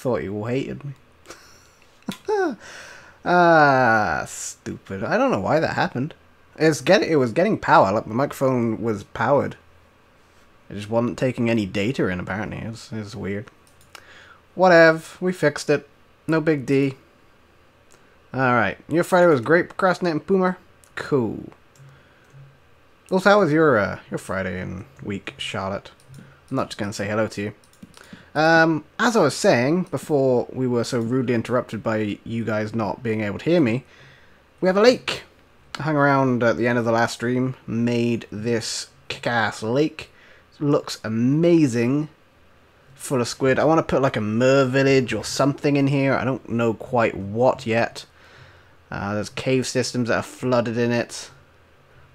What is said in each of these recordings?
thought you all hated me. Ah, stupid. I don't know why that happened. It was getting power. Like, the microphone was powered. It just wasn't taking any data in, apparently. It was weird. Whatever. We fixed it. No big D. Alright. Your Friday was great, procrastinating Poomer. Cool. Also, how was your Friday and week, Charlotte? I'm not just going to say hello to you. As I was saying, before we were so rudely interrupted by you guys not being able to hear me, we have a lake. I hung around at the end of the last stream, made this kick-ass lake. It looks amazing, full of squid. I want to put like a mer village or something in here. I don't know quite what yet. There's cave systems that are flooded in it.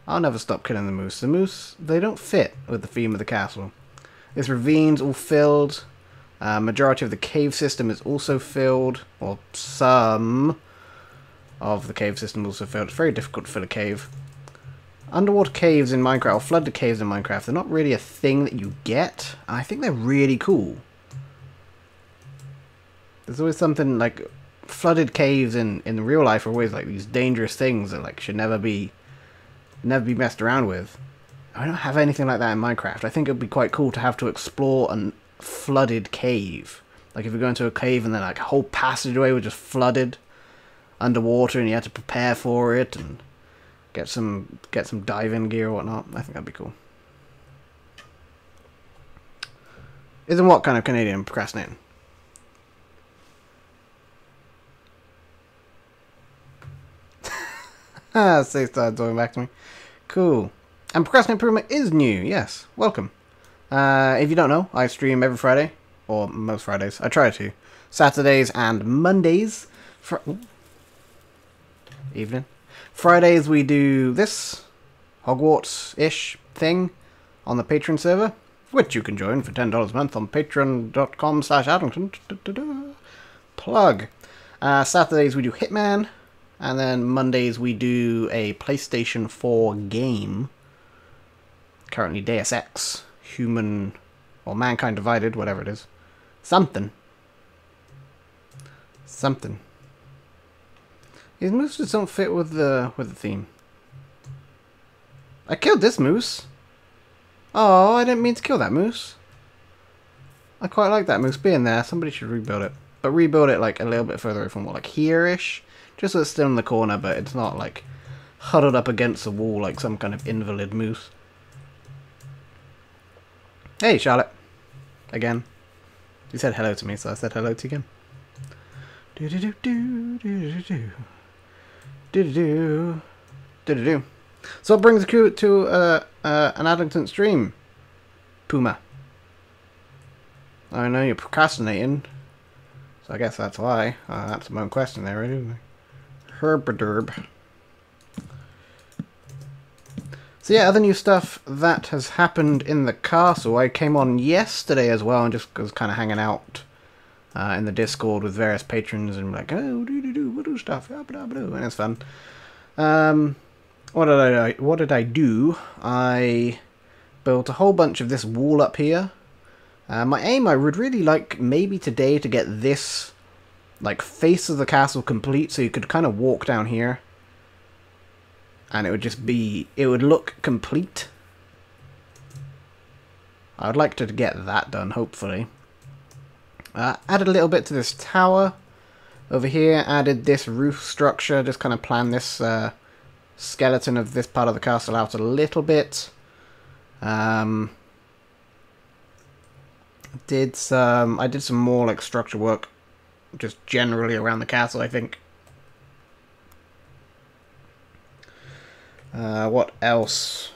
I'll never stop killing the moose. The moose, they don't fit with the theme of the castle. This ravine's all filled. Majority of the cave system is also filled, or some of the cave system is also filled. It's very difficult to fill a cave. Underwater caves in Minecraft, or flooded caves in Minecraft, they're not really a thing that you get. I think they're really cool. There's always something like flooded caves in real life are always like these dangerous things that like should never be messed around with. I don't have anything like that in Minecraft. I think it would be quite cool to have to explore a flooded cave. Like if you go into a cave and then like a whole passageway was just flooded underwater and you had to prepare for it and get some diving gear or whatnot. I think that'd be cool. Isn't what kind of Canadian procrastinating? Say started talking back to me. Cool. And Procrastinate Improvement is new, yes. Welcome. If you don't know, I stream every Friday. Or most Fridays. I try to. Saturdays and Mondays. Evening. Fridays we do this Hogwarts-ish thing on the Patron server, which you can join for $10 a month on patreon.com/Adlington. Plug. Saturdays we do Hitman. And then Mondays we do a PlayStation 4 game. Currently Deus Ex. Human or Mankind Divided, whatever it is. Something. These mooses don't fit with the theme. I killed this moose. Oh, I didn't mean to kill that moose. I quite like that moose being there. Somebody should rebuild it. But rebuild it like a little bit further away from what, like here-ish? Just so it's still in the corner, but it's not like huddled up against the wall like some kind of invalid moose. Hey, Charlotte. Again. You said hello to me, so I said hello to you again. Do-do-do-do-do-do-do. Do-do-do. Do-do-do. So what brings you to an Adlington stream, Puma? I know you're procrastinating, so I guess that's why. That's my own question there, right? Isn't it? Herbaderb. So yeah, other new stuff that has happened in the castle. I came on yesterday as well and just was kind of hanging out in the Discord with various patrons and like, oh, we'll do stuff, and it's fun. What did I do? I built a whole bunch of this wall up here. My aim, I would really like maybe today to get this like face of the castle complete, so you could kind of walk down here and it would just be, it would look complete. I would like to get that done, hopefully. Added a little bit to this tower over here, added this roof structure, just kind of planned this skeleton of this part of the castle out a little bit. I did some more like structure work just generally around the castle, I think. What else?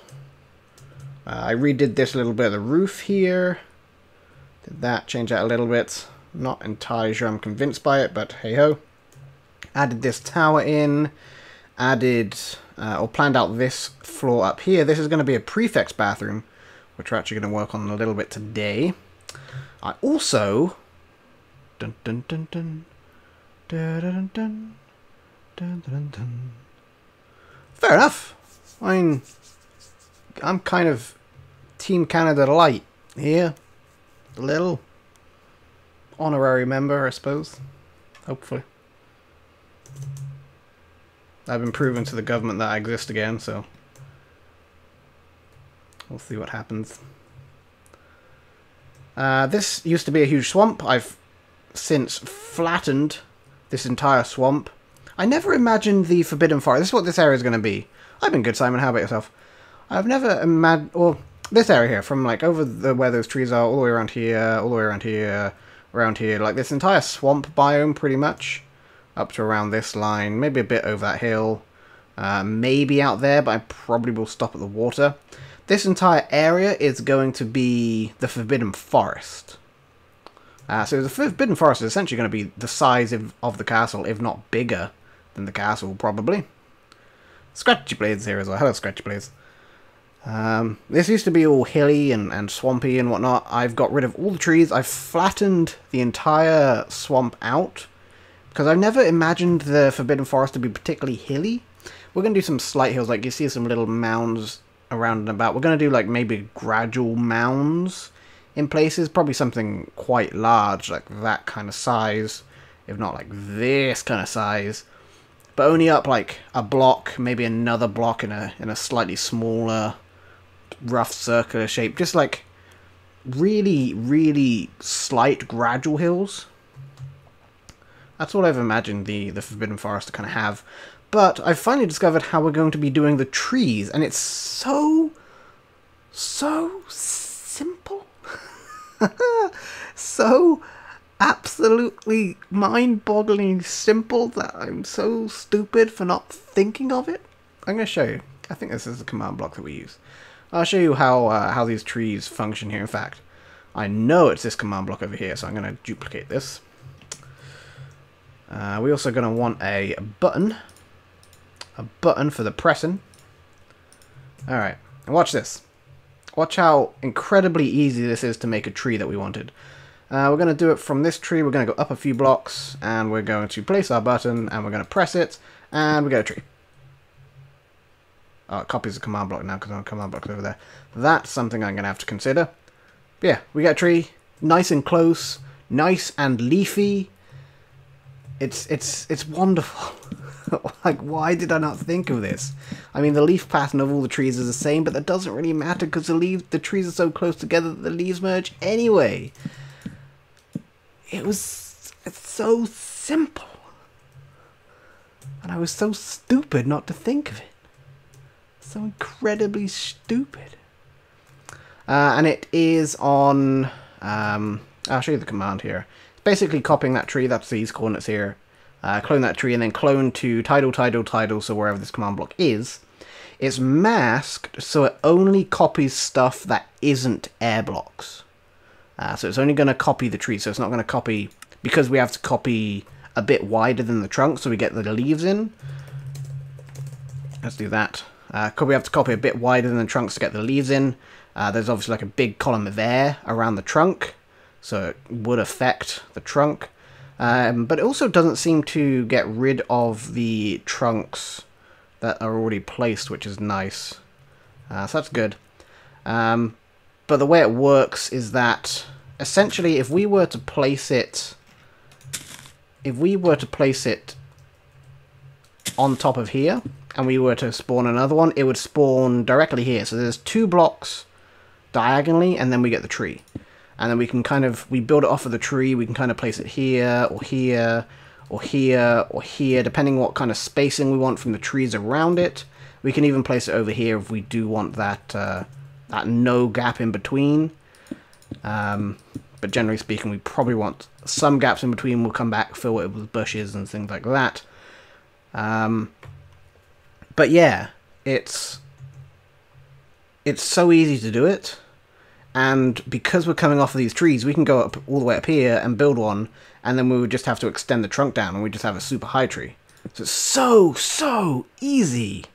I redid this little bit of the roof here. Did that, change that a little bit. Not entirely sure I'm convinced by it, but hey ho. Added this tower in. Added, or planned out this floor up here. This is going to be a prefect's bathroom, which we're actually going to work on a little bit today. I also... Dun dun dun dun. Dun dun dun. Dun dun dun. Fair enough. I mean, I'm kind of Team Canada Light here. A little. honorary member, I suppose. Hopefully. I've been proven to the government that I exist again, so we'll see what happens. This used to be a huge swamp. I've since flattened this entire swamp. I never imagined the Forbidden Forest. This is what this area is going to be. I've been good, Simon. How about yourself? I've never imagined... Well, this area here, from like over where those trees are, all the way around here, all the way around here, around here. Like this entire swamp biome, pretty much. Up to around this line. Maybe a bit over that hill. Maybe out there, but I probably will stop at the water. This entire area is going to be the Forbidden Forest. So the Forbidden Forest is essentially going to be the size of the castle, if not bigger than the castle, probably. Scratchy Blades here as well. Hello, Scratchy Blades. This used to be all hilly and swampy and whatnot. I've got rid of all the trees. I've flattened the entire swamp out, because I've never imagined the Forbidden Forest to be particularly hilly. We're going to do some slight hills, like you see some little mounds around and about. We're going to do like maybe gradual mounds in places, probably something quite large, like that kind of size, if not like this kind of size, but only up like a block, maybe another block in a slightly smaller, rough circular shape, just like really, really slight gradual hills. That's what I've imagined the Forbidden Forest to kind of have. But I've finally discovered how we're going to be doing the trees, and it's so simple. So absolutely mind-boggling simple that I'm so stupid for not thinking of it. I'm going to show you. I think this is the command block that we use. I'll show you how these trees function here. In fact, I know it's this command block over here, so I'm going to duplicate this. We're also going to want a button for the pressing. Alright, and watch this. Watch how incredibly easy this is to make a tree that we wanted. We're going to do it from this tree. We're going to go up a few blocks, and we're going to place our button, and we're going to press it, and we get a tree. Oh, it copies the command block now because our command block's over there. That's something I'm going to have to consider. But yeah, we get a tree, nice and close, nice and leafy. It's wonderful. Like, why did I not think of this? I mean, the leaf pattern of all the trees is the same, but that doesn't really matter because the trees are so close together that the leaves merge anyway. It's so simple. And I was so stupid not to think of it. So incredibly stupid. And it is on... I'll show you the command here. It's basically copying that tree, that's these coordinates here. Clone that tree and then clone to tidal, so wherever this command block is. It's masked so it only copies stuff that isn't air blocks. So it's only going to copy the tree, so it's not going to copy, because we have to copy a bit wider than the trunk so we get the leaves in. Let's do that. We have to copy a bit wider than the trunks to get the leaves in. There's obviously like a big column of air around the trunk, so it would affect the trunk. But it also doesn't seem to get rid of the trunks that are already placed, which is nice. So that's good. But the way it works is that, essentially, if we were to place it on top of here, and we were to spawn another one, it would spawn directly here. So there's 2 blocks diagonally, and then we get the tree. And then we can we build it off of the tree, we can kind of place it here, or here, or here, or here, depending what kind of spacing we want from the trees around it. We can even place it over here if we do want that, that no gap in between. But generally speaking, we probably want some gaps in between. We'll come back, fill it with bushes and things like that. But yeah, it's so easy to do it. And because we're coming off of these trees, we can go up all the way up here and build one, and then we would just have to extend the trunk down, and we just have a super high tree. So it's so easy.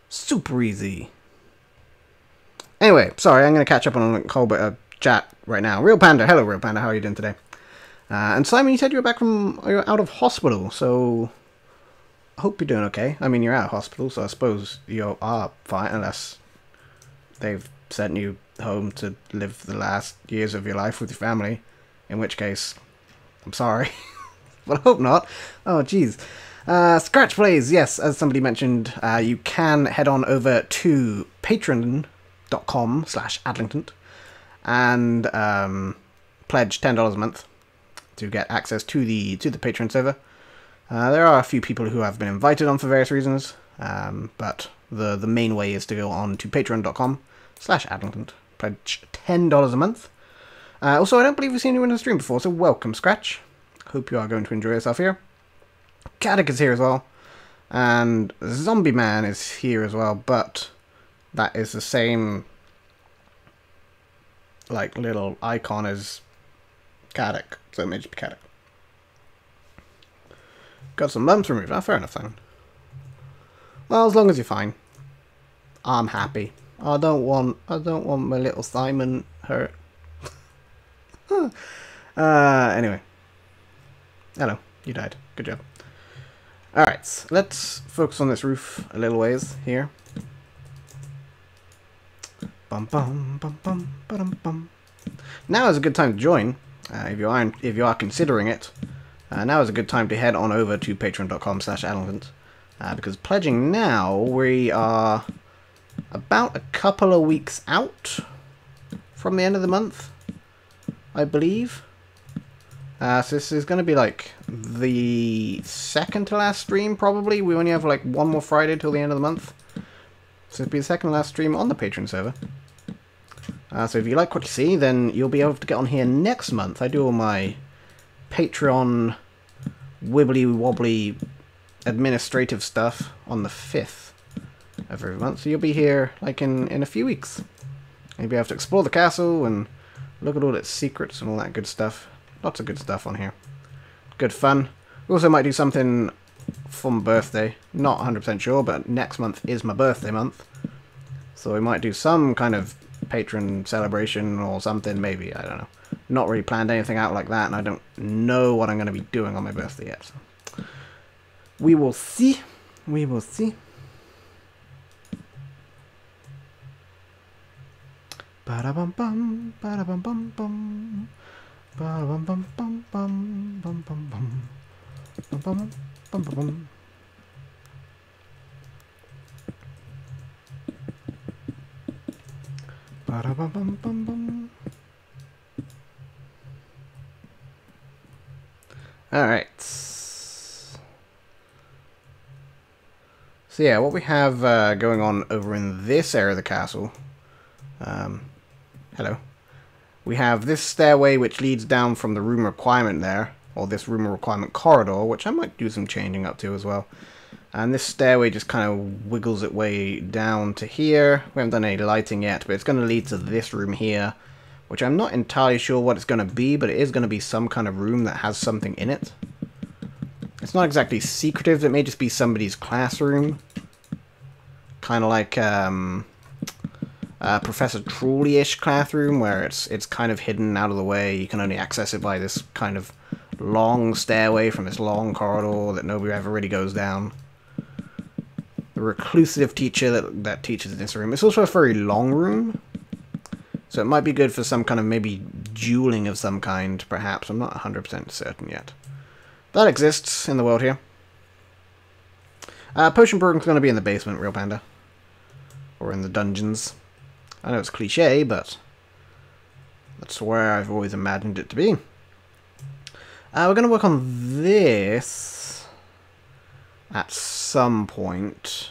Super easy. Anyway, sorry, I'm going to catch up on a whole bit of chat right now. Real Panda, hello Real Panda, how are you doing today? And Simon, you said you're out of hospital, so I hope you're doing okay. I mean, you're out of hospital, so I suppose you are fine, unless they've sent you home to live the last years of your life with your family, in which case I'm sorry. But I hope not. Oh, jeez. Scratch Plays, yes, as somebody mentioned, you can head on over to patron.com/Adlington and pledge $10 a month to get access to the Patreon server. There are a few people who have been invited on for various reasons, but the main way is to go on to patreon.com/Adlington, pledge $10 a month. Also, I don't believe we've seen you in the stream before, so welcome, Scratch. Hope you are going to enjoy yourself here. Caddick is here as well, and Zombie Man is here as well, but that is the same like little icon as Caddick, so it may just be Caddick. Got some lumps removed. Fair enough then. Well, as long as you're fine, I'm happy. I don't want my little Simon hurt. Anyway. Hello, you died. Good job. Alright, let's focus on this roof a little ways here. Bum bum bum bum bum bum. Now is a good time to join, if you are considering it. Now is a good time to head on over to patreon.com/Adlington, because pledging now, we are about a couple of weeks out from the end of the month, I believe. So this is going to be like the second to last stream, probably. We only have like one more Friday till the end of the month. So it'll be the second to last stream on the Patreon server. So if you like what you see, then you'll be able to get on here next month. I do all my Patreon wibbly-wobbly administrative stuff on the 5th of every month. So you'll be here like in a few weeks. You'll be able to explore the castle and look at all its secrets and all that good stuff. Lots of good stuff on here. Good fun. We also might do something for my birthday. Not 100% sure, but next month is my birthday month. So we might do some kind of patron celebration or something, maybe. I don't know. Not really planned anything out like that, and I don't know what I'm going to be doing on my birthday yet. So we will see. We will see. Ba-da-bum-bum, ba-da-bum-bum-bum. Bum bum bum bum bum bum bum bum bum bum bum. Bum bum bum bum. All right. So yeah, what we have going on over in this area of the castle. Hello. We have this stairway which leads down from the room requirement there, or this room requirement corridor, which I might do some changing up to as well. And this stairway just kind of wiggles its way down to here. We haven't done any lighting yet, but it's going to lead to this room here, which I'm not entirely sure what it's going to be, but it is going to be some kind of room that has something in it. It's not exactly secretive, it may just be somebody's classroom. Kind of like Professor Truly-ish classroom, where it's kind of hidden out of the way. You can only access it by this kind of long stairway from this long corridor that nobody ever really goes down. The reclusive teacher that teaches in this room. It's also a very long room, so it might be good for some kind of maybe dueling of some kind, perhaps. I'm not 100% certain yet. That exists in the world here. Potion brewing's going to be in the basement, Real Panda. Or in the dungeons. I know it's cliche, but that's where I've always imagined it to be. We're going to work on this at some point.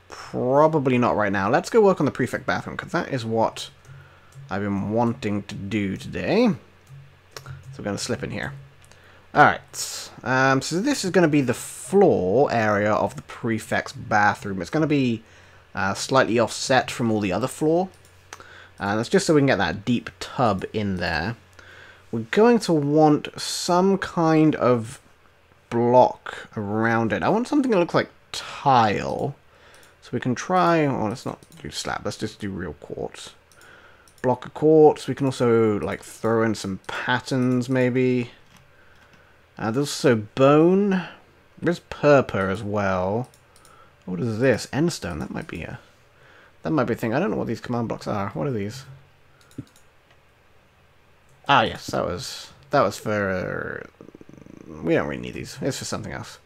Probably not right now. Let's go work on the prefect bathroom, because that is what I've been wanting to do today. So we're going to slip in here. Alright, so this is going to be the floor area of the prefect's bathroom. It's going to be slightly offset from all the other floor. That's just so we can get that deep tub in there. We're going to want some kind of block around it. I want something that looks like tile. So we can try, well, let's not do slab, let's just do real quartz. Block of quartz. We can also like throw in some patterns maybe. There's also bone. There's purple as well. What is this? Endstone. That might be a thing. I don't know what these command blocks are. What are these? Ah, yes, that was that was for... we don't really need these. It's for something else.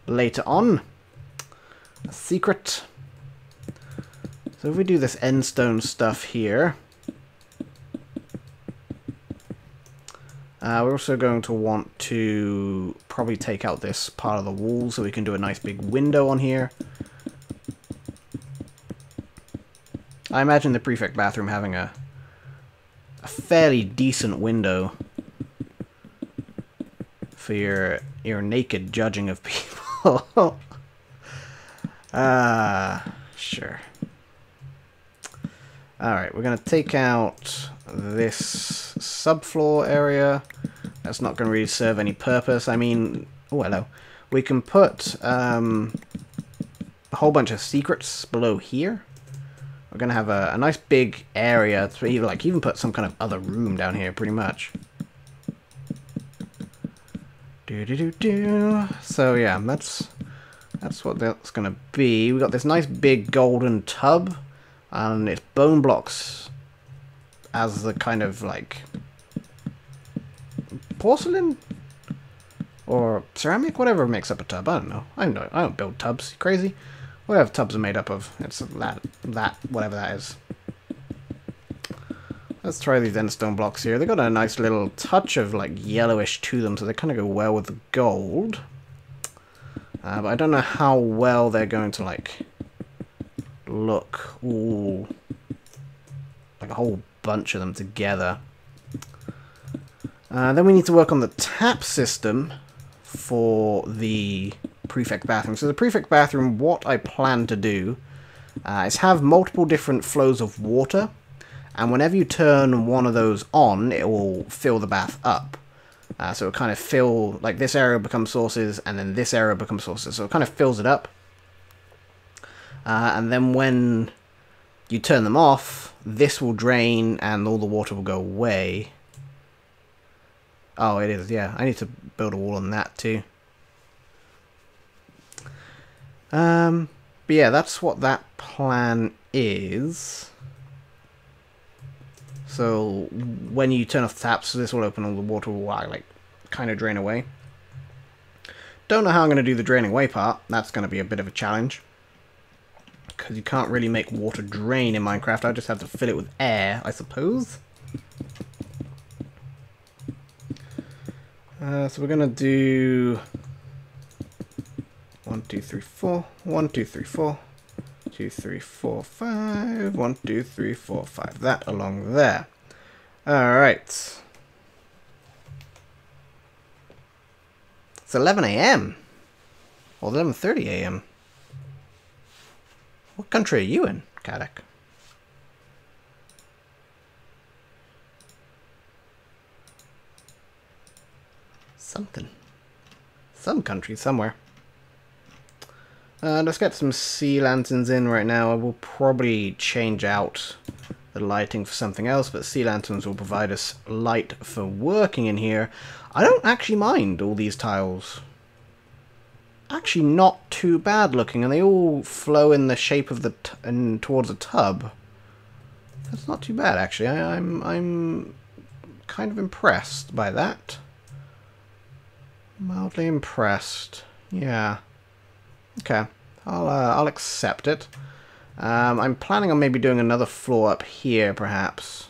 Later on. A secret. So if we do this end stone stuff here... we're also going to want to probably take out this part of the wall so we can do a nice big window on here. I imagine the prefect bathroom having a fairly decent window for your naked judging of people. Sure. Alright, we're going to take out this subfloor area. That's not going to really serve any purpose. I mean, oh hello. We can put a whole bunch of secrets below here. We're going to have a nice big area to even put some kind of other room down here, pretty much. So yeah, that's what that's going to be. We got this nice big golden tub, and it's bone blocks as the kind of like porcelain or ceramic, whatever makes up a tub. I don't know. I don't build tubs. You crazy? Whatever tubs are made up of, it's that whatever that is. Let's try these endstone blocks here. They got a nice little touch of like yellowish to them, so they kind of go well with the gold. But I don't know how well they're going to like look. Ooh, like a whole bunch of them together. Then we need to work on the tap system for the prefect bathroom. So the prefect bathroom, what I plan to do is have multiple different flows of water, and whenever you turn one of those on, it will fill the bath up. So it kind of fill, like this area becomes sources, and then this area becomes sources. So it kind of fills it up. And then when you turn them off, this will drain and all the water will go away. Oh, it is, yeah. I need to build a wall on that too. But yeah, that's what that plan is. So when you turn off the taps, this will open, all the water will like kind of drain away. Don't know how I'm going to do the draining away part. That's going to be a bit of a challenge, because you can't really make water drain in Minecraft. I just have to fill it with air, I suppose. So we're going to do 1, 2, 3, 4, 1, 2, 3, 4, 2, 3, 4, 5, 1, 2, 3, 4, 5. That along there. Alright. It's 11 AM. Or 11:30 AM. What country are you in, Kadek? Something. Some country somewhere. Let's get some sea lanterns in right now. I will probably change out the lighting for something else, but sea lanterns will provide us light for working in here. I don't actually mind all these tiles. Actually not too bad looking, and they all flow in the shape of the towards a tub. That's not too bad actually. I'm kind of impressed by that. Mildly impressed. Yeah. Okay. I'll accept it. I'm planning on maybe doing another floor up here, perhaps.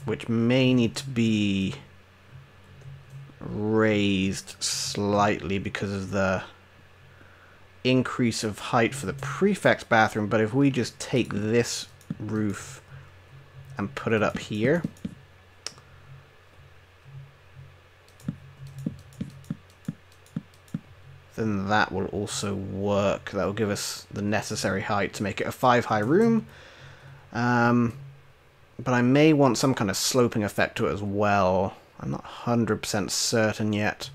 Which may need to be raised slightly because of the increase of height for the prefect's bathroom. But if we just take this roof and put it up here, then that will also work. That will give us the necessary height to make it a 5-high room. But I may want some kind of sloping effect to it as well. I'm not 100% certain yet.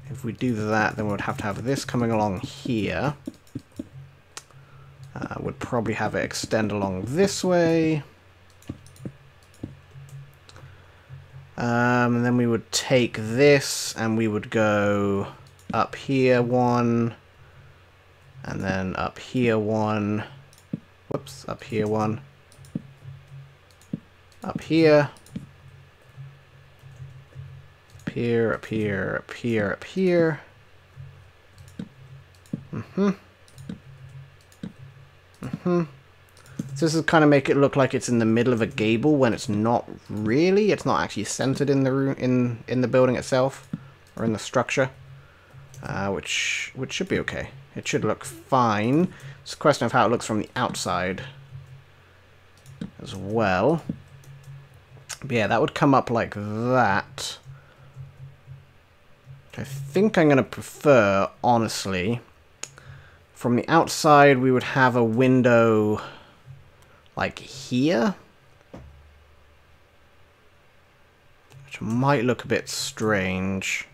If we do that, then we'd have to have this coming along here. Would probably have it extend along this way. And then we would take this and we would go up here one, and then up here one, whoops, up here one, Up here. Up here, up here, up here, up here. So this is kind of make it look like it's in the middle of a gable when it's not really. It's not actually centered in the room, in the building itself or in the structure, which should be okay. It should look fine. It's a question of how it looks from the outside as well. But yeah, that would come up like that. I think I'm going to prefer, honestly, from the outside we would have a window like here, which might look a bit strange.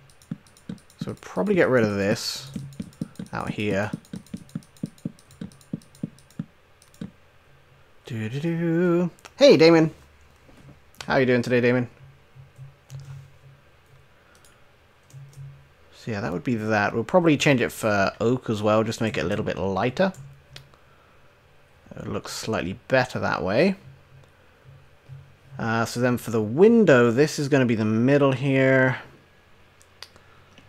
So we'll probably get rid of this out here. Doo-doo-doo. Hey, Damon. How are you doing today, Damon? So yeah, that would be that. We'll probably change it for oak as well, just to make it a little bit lighter. It looks slightly better that way. So then for the window, this is going to be the middle here.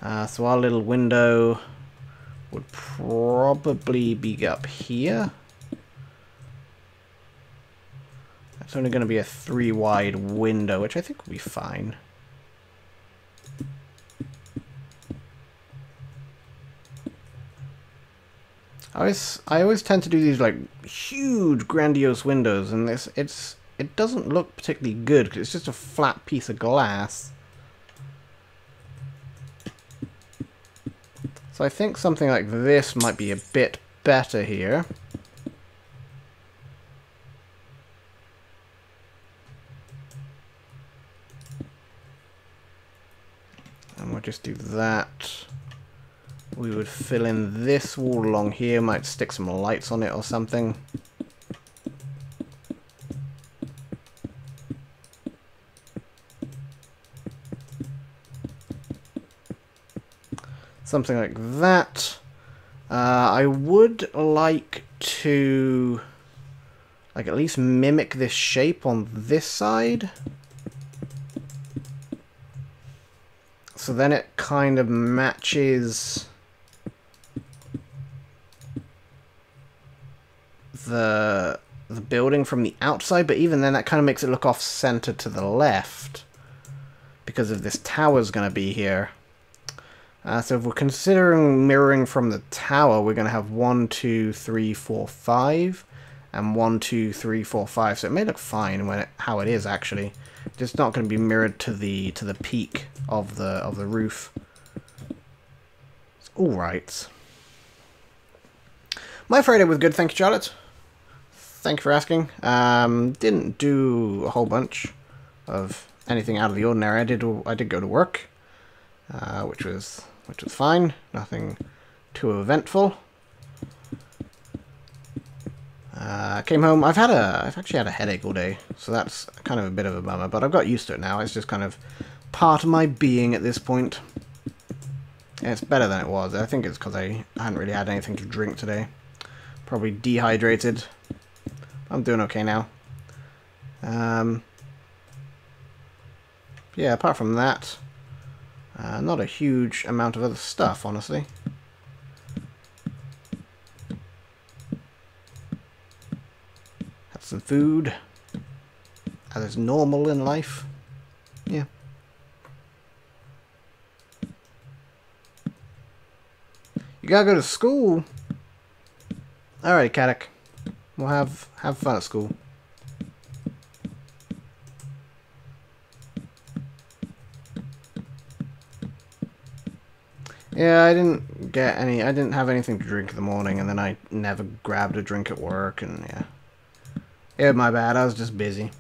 So our little window would probably be up here. It's only going to be a 3 wide window, which I think will be fine. I always tend to do these like huge, grandiose windows, and it doesn't look particularly good because it's just a flat piece of glass. So I think something like this might be a bit better here. And we'll just do that. We would fill in this wall along here, might stick some lights on it or something. Something like that. I would like to at least mimic this shape on this side. So then it kind of matches the building from the outside, but even then that kind of makes it look off-center to the left because of this tower's going to be here. So if we're considering mirroring from the tower, we're going to have 1, 2, 3, 4, 5, and 1, 2, 3, 4, 5. So it may look fine when how it is actually. Just not going to be mirrored to the peak of the roof. It's all right. My Friday was good, thank you, Charlotte. Thank you for asking. Didn't do a whole bunch of anything out of the ordinary. I did go to work, which was fine. Nothing too eventful. Came home. I've actually had a headache all day, so that's kind of a bit of a bummer. But I've got used to it now. It's just kind of part of my being at this point. And it's better than it was. I think it's because I hadn't really had anything to drink today. Probably dehydrated. I'm doing okay now. Yeah, apart from that, not a huge amount of other stuff, honestly. Had some food, as is normal in life. Yeah. You gotta go to school. Alright, Kadek. We'll have fun at school. Yeah, I didn't have anything to drink in the morning, and then I never grabbed a drink at work, and yeah. Yeah, my bad, I was just busy.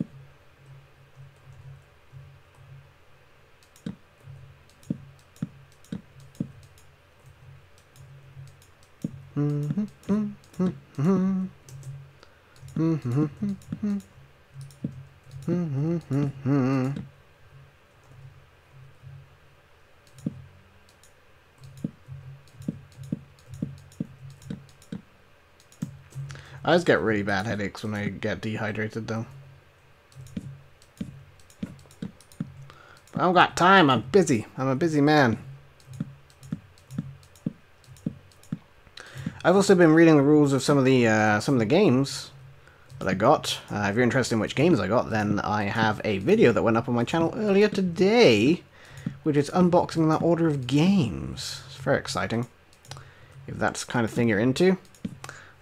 I just get really bad headaches when I get dehydrated, though. I don't got time. I'm busy. I'm a busy man. I've also been reading the rules of some of the games that I got. If you're interested in which games I got, then I have a video that went up on my channel earlier today, which is unboxing that order of games. It's very exciting, if that's the kind of thing you're into.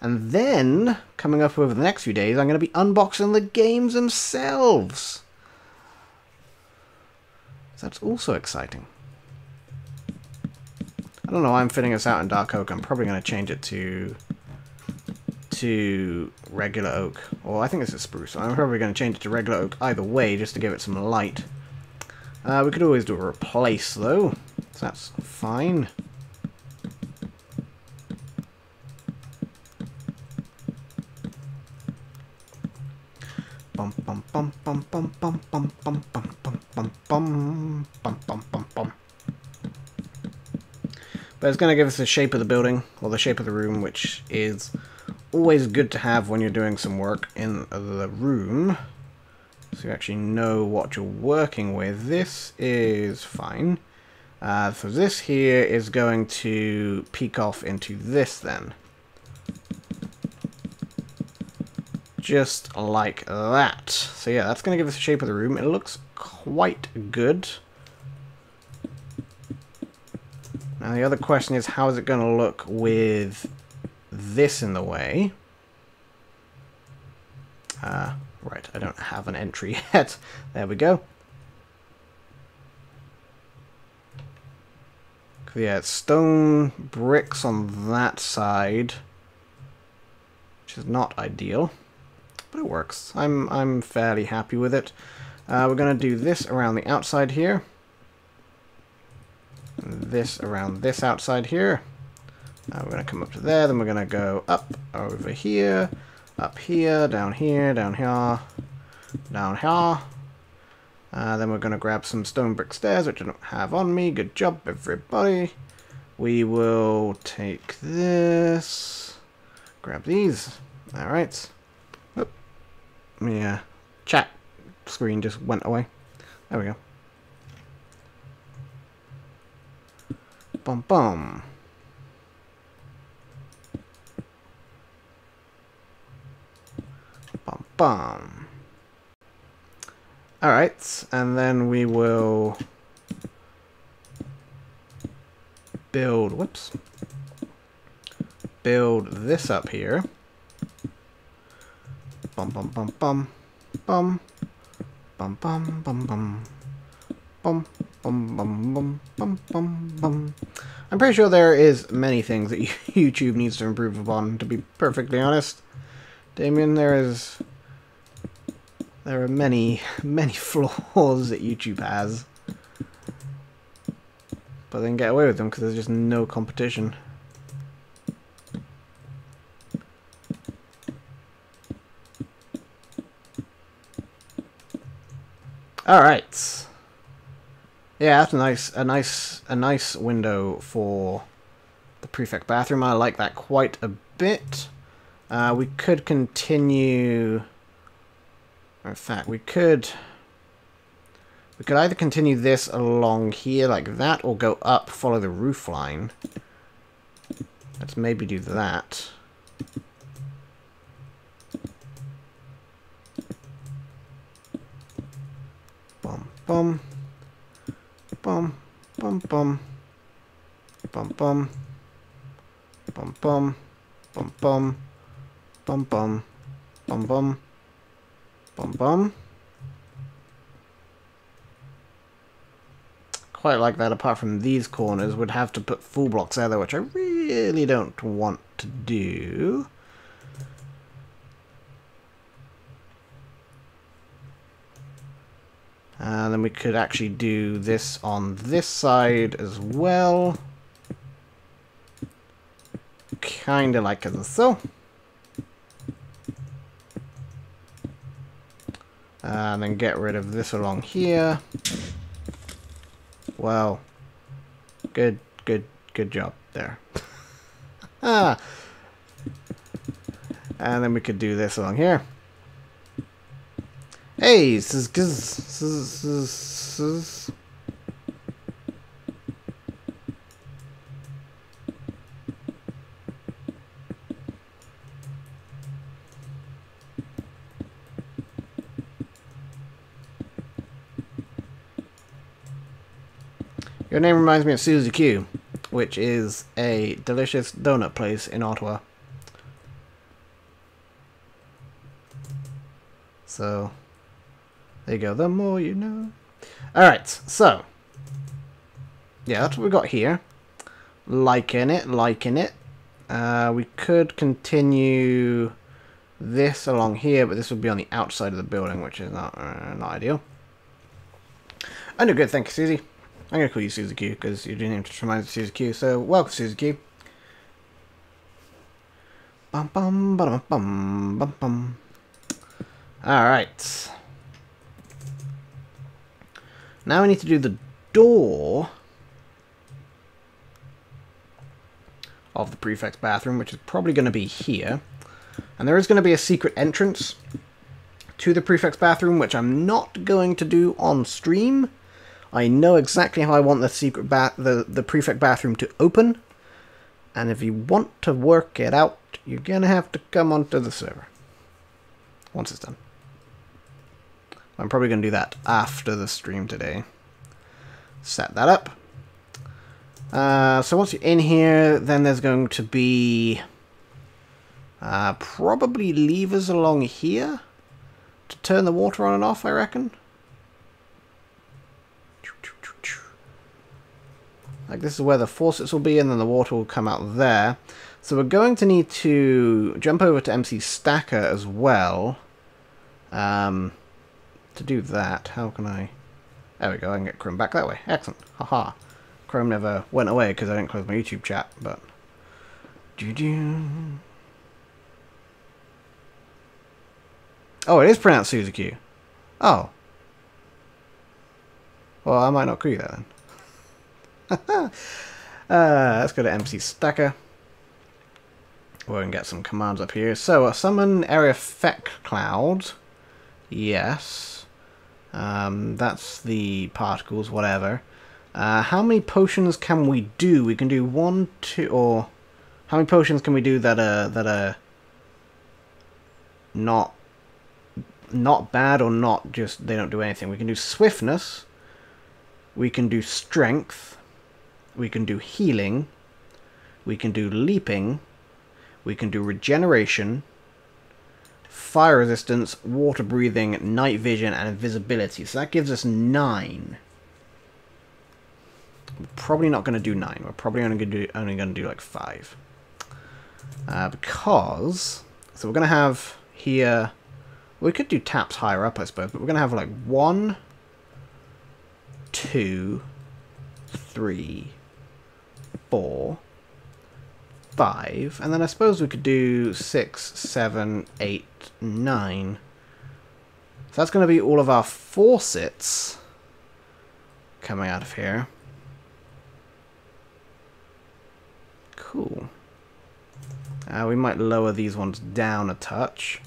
And then, coming up over the next few days, I'm going to be unboxing the games themselves. So that's also exciting. I don't know why I'm fitting this out in dark oak. I'm probably going to change it to regular oak. Or I think this is spruce. I'm probably going to change it to regular oak either way, just to give it some light. We could always do a replace, though. So that's fine. Bum bum bum bum bum bum bum bum bum bum bum bum bum bum bum bum. But it's going to give us the shape of the building, or the shape of the room, which is always good to have when you're doing some work in the room. So you actually know what you're working with. This is fine. So this here is going to peek off into this then. Just like that. So yeah, that's going to give us the shape of the room. It looks quite good. Now the other question is, how is it going to look with this in the way? Right, I don't have an entry yet. There we go. Yeah, it's stone bricks on that side, which is not ideal. But it works. I'm fairly happy with it. We're going to do this around the outside here. And this around this outside here. We're going to come up to there, then we're going to go up over here, up here, down here, down here, down here. Then we're going to grab some stone brick stairs, which I don't have on me. Good job, everybody. We will take this, grab these. Alright. Yeah, chat screen just went away. There we go. Bum bum. Bum bum. Alright, and then we will build, whoops, build this up here. Bum bum bum bum bum bum bum bum bum bum bum bum bum bum bum bum. I'm pretty sure there is many things that YouTube needs to improve upon, to be perfectly honest. Damien, there are many flaws that YouTube has. But they can get away with them because there's just no competition. All right. Yeah, that's a nice window for the prefect bathroom. I like that quite a bit. We could continue. In fact, we could either continue this along here like that, or go up, follow the roof line. Let's maybe do that. Bum bum bum bum bum bum bum bum bum bum bum bum bum bum bum bum bum. Quite like that. Apart from these corners, would have to put full blocks there, which I really don't want to do. And then we could actually do this on this side as well. Kinda like so. And then get rid of this along here. Well, good job there. And then we could do this along here. Hey, Your name reminds me of Suzy Q, which is a delicious donut place in Ottawa. So, there you go. The more you know. Alright, so. Yeah, that's what we got here. Liking it, liking it. We could continue this along here, but this would be on the outside of the building, which is not ideal. I know, good, thank you, Susie. I'm going to call you Suzy Q, because your name just reminds me of Suzy Q, so welcome, Suzy Q. Bum bum bum bum bum bum. Alright. Now we need to do the door of the prefect's bathroom, which is probably going to be here. And there is going to be a secret entrance to the prefect's bathroom, which I'm not going to do on stream. I know exactly how I want the secret the prefect bathroom to open. And if you want to work it out, you're going to have to come onto the server once it's done. I'm probably going to do that after the stream today. Set that up. So once you're in here, then there's going to be probably levers along here to turn the water on and off, I reckon. Like this is where the faucets will be, and then the water will come out there. So we're going to need to jump over to MC Stacker as well. To do that, how can I... There we go, I can get Chrome back that way. Excellent. Haha. Chrome never went away because I didn't close my YouTube chat, but... Oh, it is pronounced Suzy Q. Oh. Well, I might not agree that then. Let's go to MC Stacker. We're going to get some commands up here. So, summon area effect cloud. Yes. That's the particles, whatever. How many potions can we do? We can do 1, 2, or... How many potions can we do that are not bad or not just they don't do anything? We can do swiftness. We can do strength. We can do healing. We can do leaping. We can do regeneration. Fire resistance, water breathing, night vision, and invisibility. So that gives us 9. We're probably not going to do 9. We're probably only going to do like 5. Because... So we're going to have here... We could do taps higher up, I suppose, but we're going to have like 1, 2, 3, 4, 5, and then I suppose we could do 6, 7, 8, 9. So that's going to be all of our faucets coming out of here. Cool. We might lower these ones down a touch,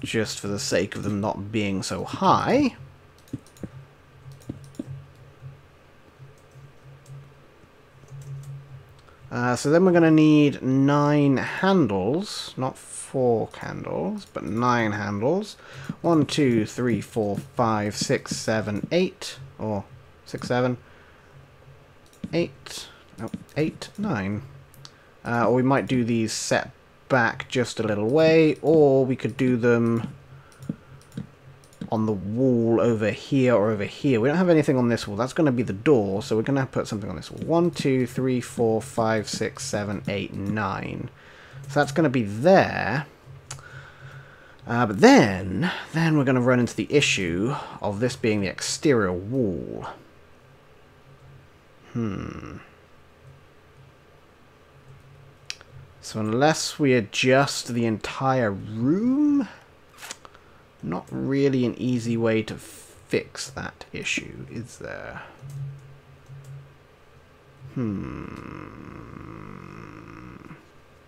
just for the sake of them not being so high. So then we're going to need 9 handles, not 4 candles, but 9 handles. 1, 2, 3, 4, 5, 6, 7, 8, or 6, 7, 8, no, 8, 9. Or we might do these set back just a little way, or we could do them on the wall over here or over here. We don't have anything on this wall. That's going to be the door, so we're going to have to put something on this wall. 1, 2, 3, 4, 5, 6, 7, 8, 9. So that's going to be there. But then we're going to run into the issue of this being the exterior wall. So unless we adjust the entire room, not really an easy way to fix that issue, is there?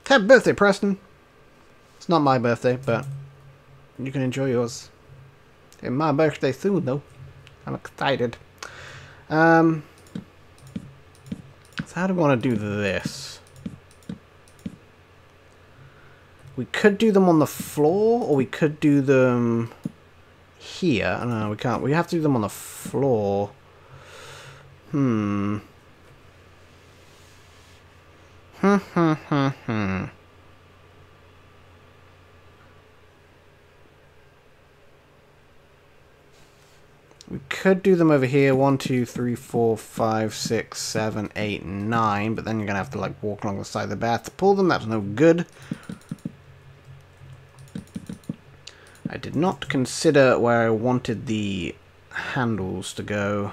Happy birthday, Preston! It's not my birthday, but you can enjoy yours. It's my birthday soon, though. I'm excited. So how do we want to do this? We could do them on the floor, or we could do them here. No, we can't. We have to do them on the floor. We could do them over here. 1, 2, 3, 4, 5, 6, 7, 8, 9. But then you're going to have to like walk along the side of the bath to pull them. That's no good. I did not consider where I wanted the handles to go.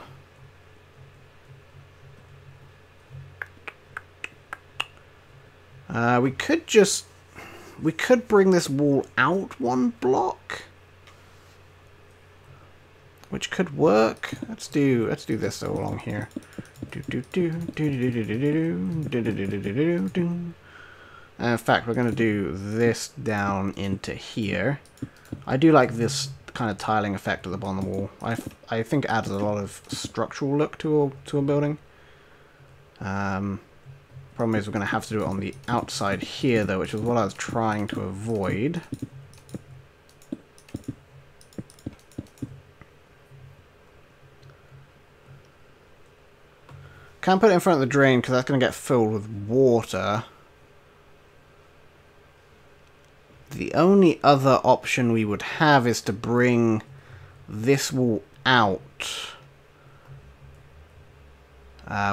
We could bring this wall out one block, which could work. Let's do this along here. In fact, we're going to do this down into here. I do like this kind of tiling effect at the bottom of the wall. I think it adds a lot of structural look to a building. Problem is we're going to have to do it on the outside here, though, which is what I was trying to avoid. Can't put it in front of the drain because that's going to get filled with water. The only other option we would have is to bring this wall out.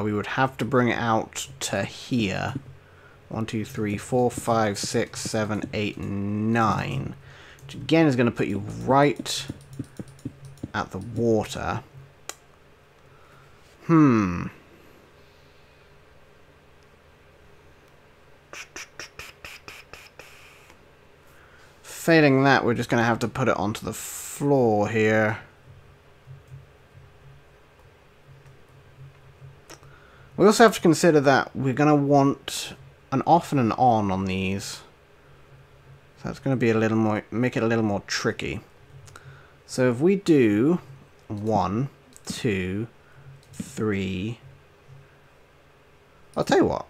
We would have to bring it out to here. 1, 2, 3, 4, 5, 6, 7, 8, 9. Which again is going to put you right at the water. Failing that, we're just going to have to put it onto the floor here. We also have to consider that we're going to want an off and an on these. So that's going to be a little more, make it a little more tricky. So if we do 1, 2, 3... I'll tell you what.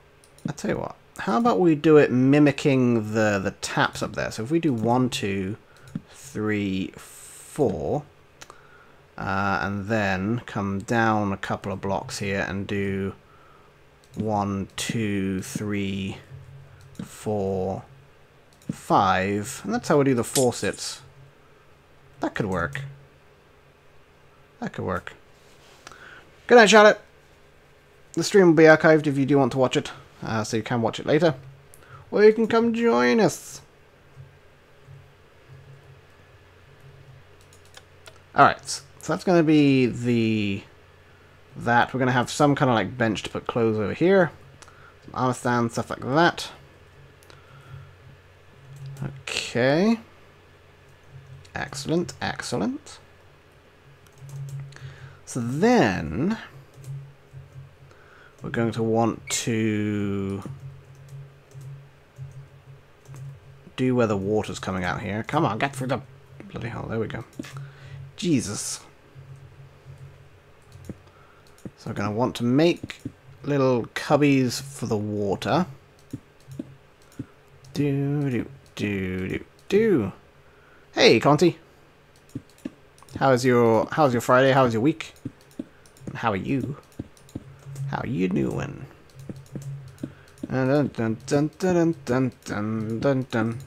How about we do it mimicking the taps up there? So if we do 1, 2, 3, 4, and then come down a couple of blocks here and do 1, 2, 3, 4, 5, and that's how we do the faucets. That could work. That could work. Good night, Charlotte. The stream will be archived if you do want to watch it. So you can watch it later, or you can come join us. Alright, so that's going to be that. We're going to have some kind of like bench to put clothes over here, some armor stand, stuff like that. Okay. Excellent, excellent. So then we're going to want to do where the water's coming out here. Come on, get through the... Bloody hell, there we go. Jesus. So we're going to want to make little cubbies for the water. Do. Hey, Conti. How's your Friday? How's your week? And how are you? How you doing? Dun dun dun dun dun dun dun dun dun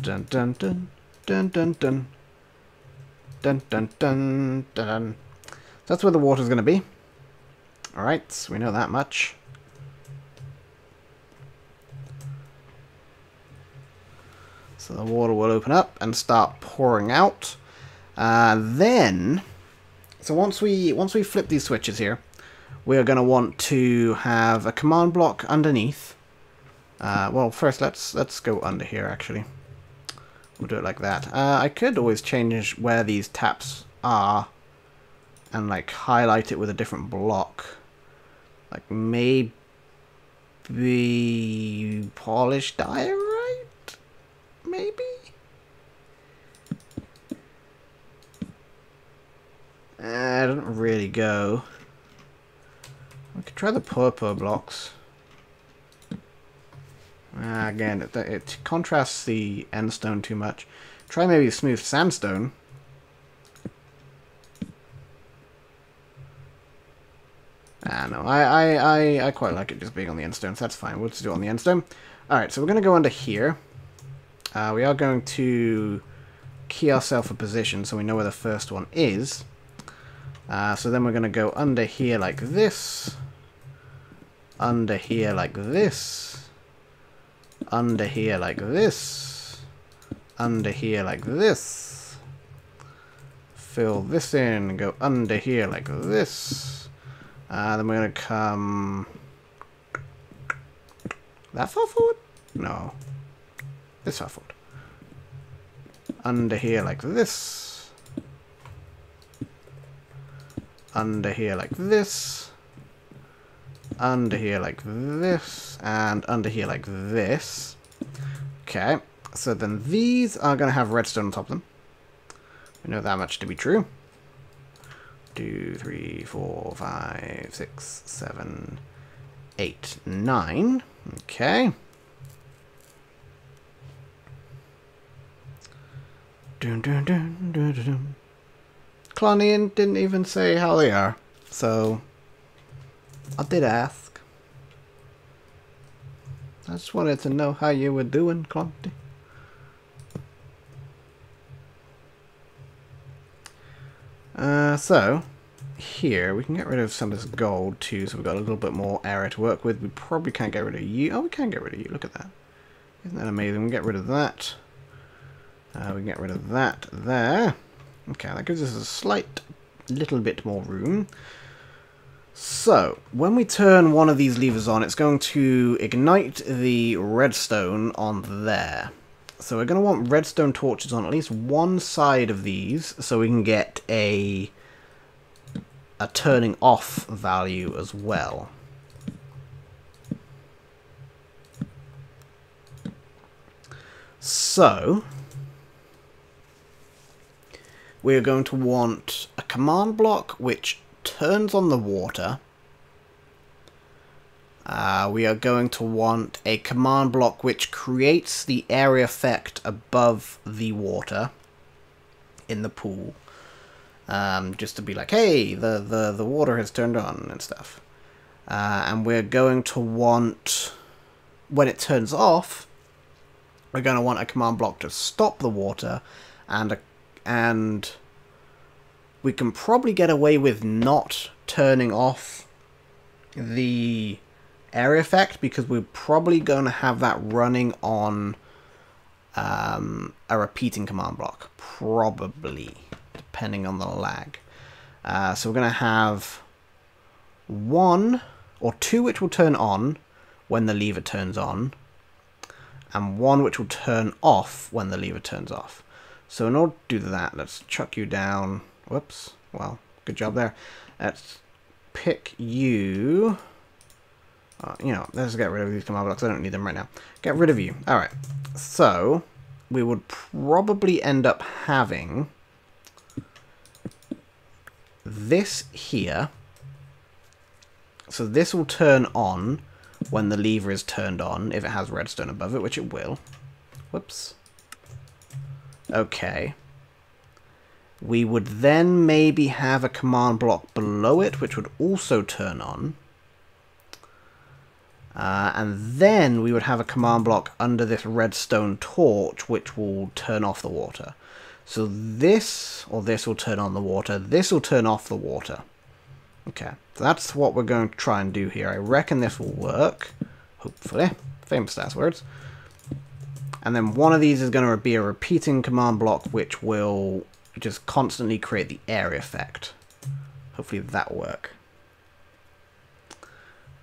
dun dun dun dun dun dun dun dun dun. That's where the water's going to be. All right, we know that much. So the water will open up and start pouring out. Then, so once we flip these switches here, we're going to want to have a command block underneath. Well, first let's go under here, actually. We'll do it like that. I could always change where these taps are and like highlight it with a different block. Like maybe polished diorite? Maybe? It doesn't really go. We could try the purple blocks. Again, it contrasts the end stone too much. Try maybe smooth sandstone. Ah, no, I quite like it just being on the end stone, so that's fine. We'll just do it on the end stone. Alright, so we're going to go under here. We are going to key ourselves a position so we know where the first one is. So then we're going to go under here like this. Under here like this. Under here like this. Under here like this. Fill this in and go under here like this. Then we're going to come that far forward? No. This far forward. Under here like this. Under here like this. Under here like this. And under here like this. Okay. So then these are going to have redstone on top of them. We know that much to be true. 2, 3, 4, 5, 6, 7, 8, 9. Okay. Dun, dun, dun, dun, dun, dun. Clonian didn't even say how they are, so I did ask. I just wanted to know how you were doing, Clonty. So here we can get rid of some of this gold too, so we've got a little bit more area to work with. We probably can't get rid of you. Oh, we can get rid of you. Look at that. Isn't that amazing? We can get rid of that. We can get rid of that there. Okay, that gives us a slight little bit more room. So, when we turn one of these levers on, it's going to ignite the redstone on there. So we're going to want redstone torches on at least one side of these, so we can get a turning off value as well. So we're going to want a command block which turns on the water. We are going to want a command block which creates the area effect above the water in the pool. Just to be like, hey, the water has turned on and stuff. And we're going to want, when it turns off, we're going to want a command block to stop the water, and we can probably get away with not turning off the area effect because we're probably going to have that running on a repeating command block, probably, depending on the lag. So we're going to have one or two which will turn on when the lever turns on, and one which will turn off when the lever turns off. So in order to do that, let's chuck you down. Whoops. Well, good job there. Let's pick you. You know, let's get rid of these command blocks. I don't need them right now. Get rid of you. Alright. So, we would probably end up having this here. So this will turn on when the lever is turned on, if it has redstone above it, which it will. Whoops. Okay. We would then maybe have a command block below it, which would also turn on. And then we would have a command block under this redstone torch, which will turn off the water. So this, or this will turn on the water. This will turn off the water. Okay, so that's what we're going to try and do here. I reckon this will work. Hopefully. Famous last words. And then one of these is going to be a repeating command block, which will just constantly create the area effect. Hopefully that will work.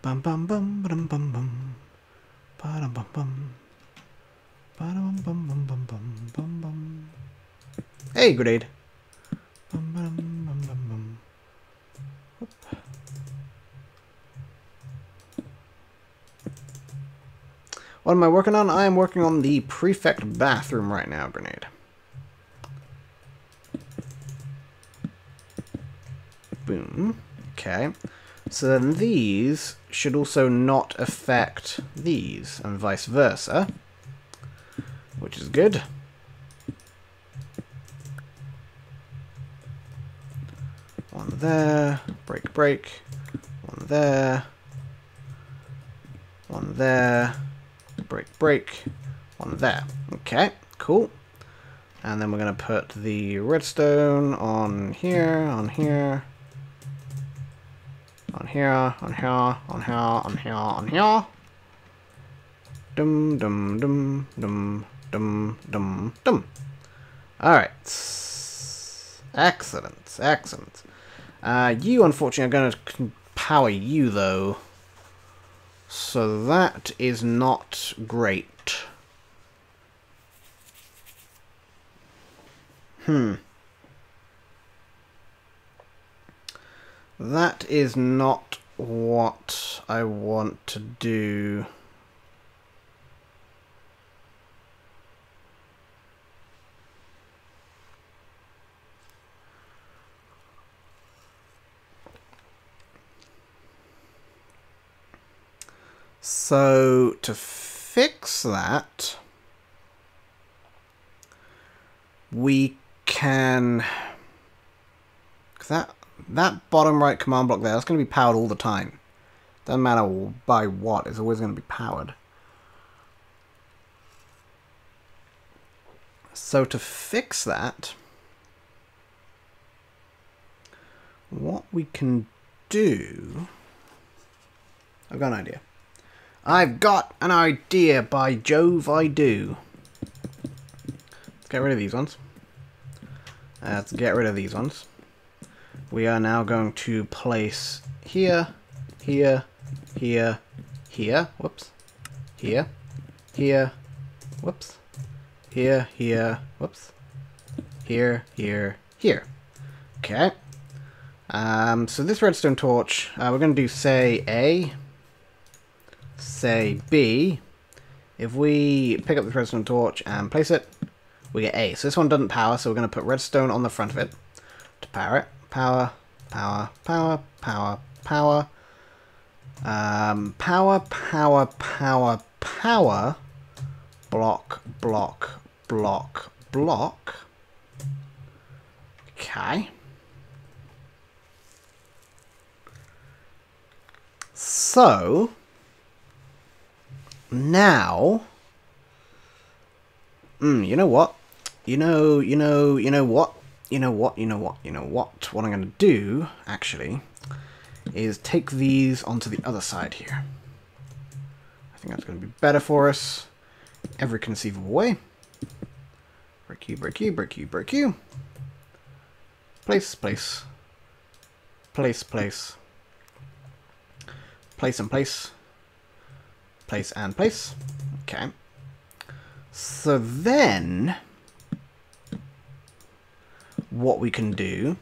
Bum bum bum bum bum bum. Ba-dum bum bum. Ba-dum bum bum bum bum bum bum. Hey, grenade. Bum bum bum bum bum. Whoop. What am I working on? I am working on the prefect bathroom right now, grenade. Boom. Okay. So then these should also not affect these, and vice versa, which is good. One there, break, break. One there. One there. Break, break. One there. Okay, cool. And then we're going to put the redstone on here, on here. On here, on here, on here, on here, on here. Dum, dum, dum, dum, dum, dum, dum. Alright. Excellent, excellent. You, unfortunately, are going to power you, though. So that is not great. That is not what I want to do. So, to fix that, we can... That bottom right command block there, that's going to be powered all the time. Doesn't matter by what, it's always going to be powered. So to fix that, what we can do... I've got an idea. I've got an idea, by Jove I do. Let's get rid of these ones. Let's get rid of these ones. We are now going to place here, here, here, here, whoops, here, here, whoops, here, here, whoops, here, here, here. Okay. So this redstone torch, we're going to do, say, A, say B. If we pick up the redstone torch and place it, we get A. So this one doesn't power, so we're going to put redstone on the front of it to power it. Power, power, power, power, power. Power, power, power, power. Block, block, block, block. Okay. So, now, you know what? You know what? What I'm going to do, actually, is take these onto the other side here. I think that's going to be better for us. Every conceivable way. Break you, break you, break you, break you. Place, place. Place, place. Place and place. Place and place. Okay. So then... what we can do...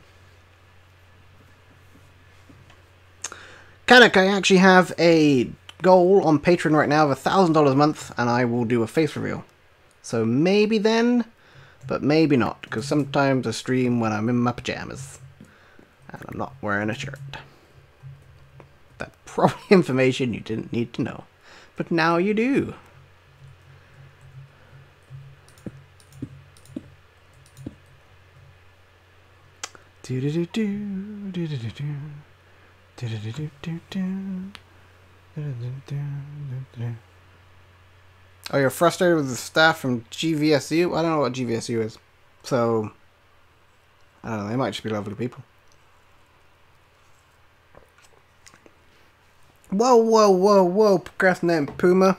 I actually have a goal on Patron right now of $1,000 a month, and I will do a face reveal. So maybe then, but maybe not, because sometimes I stream when I'm in my pajamas, and I'm not wearing a shirt. That's probably information you didn't need to know, but now you do. Oh, you're frustrated with the staff from GVSU? I don't know what GVSU is. So, I don't know, they might just be lovely people. Whoa, whoa, whoa, whoa, procrastinating Puma.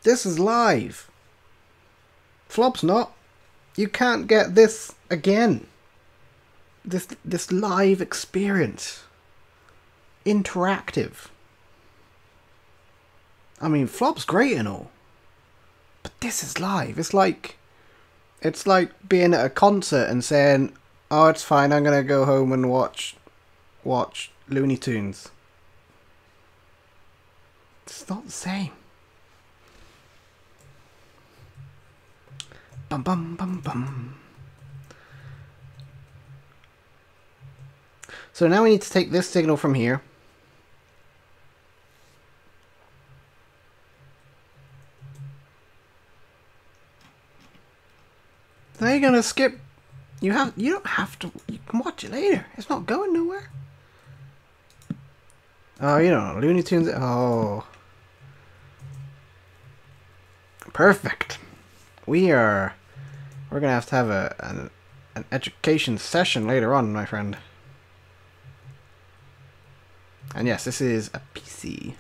This is live. Flop's not. You can't get this again. This live experience. Interactive. I mean, Flop's great and all, but this is live. It's like being at a concert and saying, "Oh, it's fine. I'm gonna go home and watch Looney Tunes." It's not the same. Bum bum bum bum. So now we need to take this signal from here. Now you're gonna skip. You don't have to. You can watch it later. It's not going nowhere. Oh, you know, Looney Tunes. Oh. Perfect. We're gonna have to have an education session later on, my friend. And yes, this is a PC.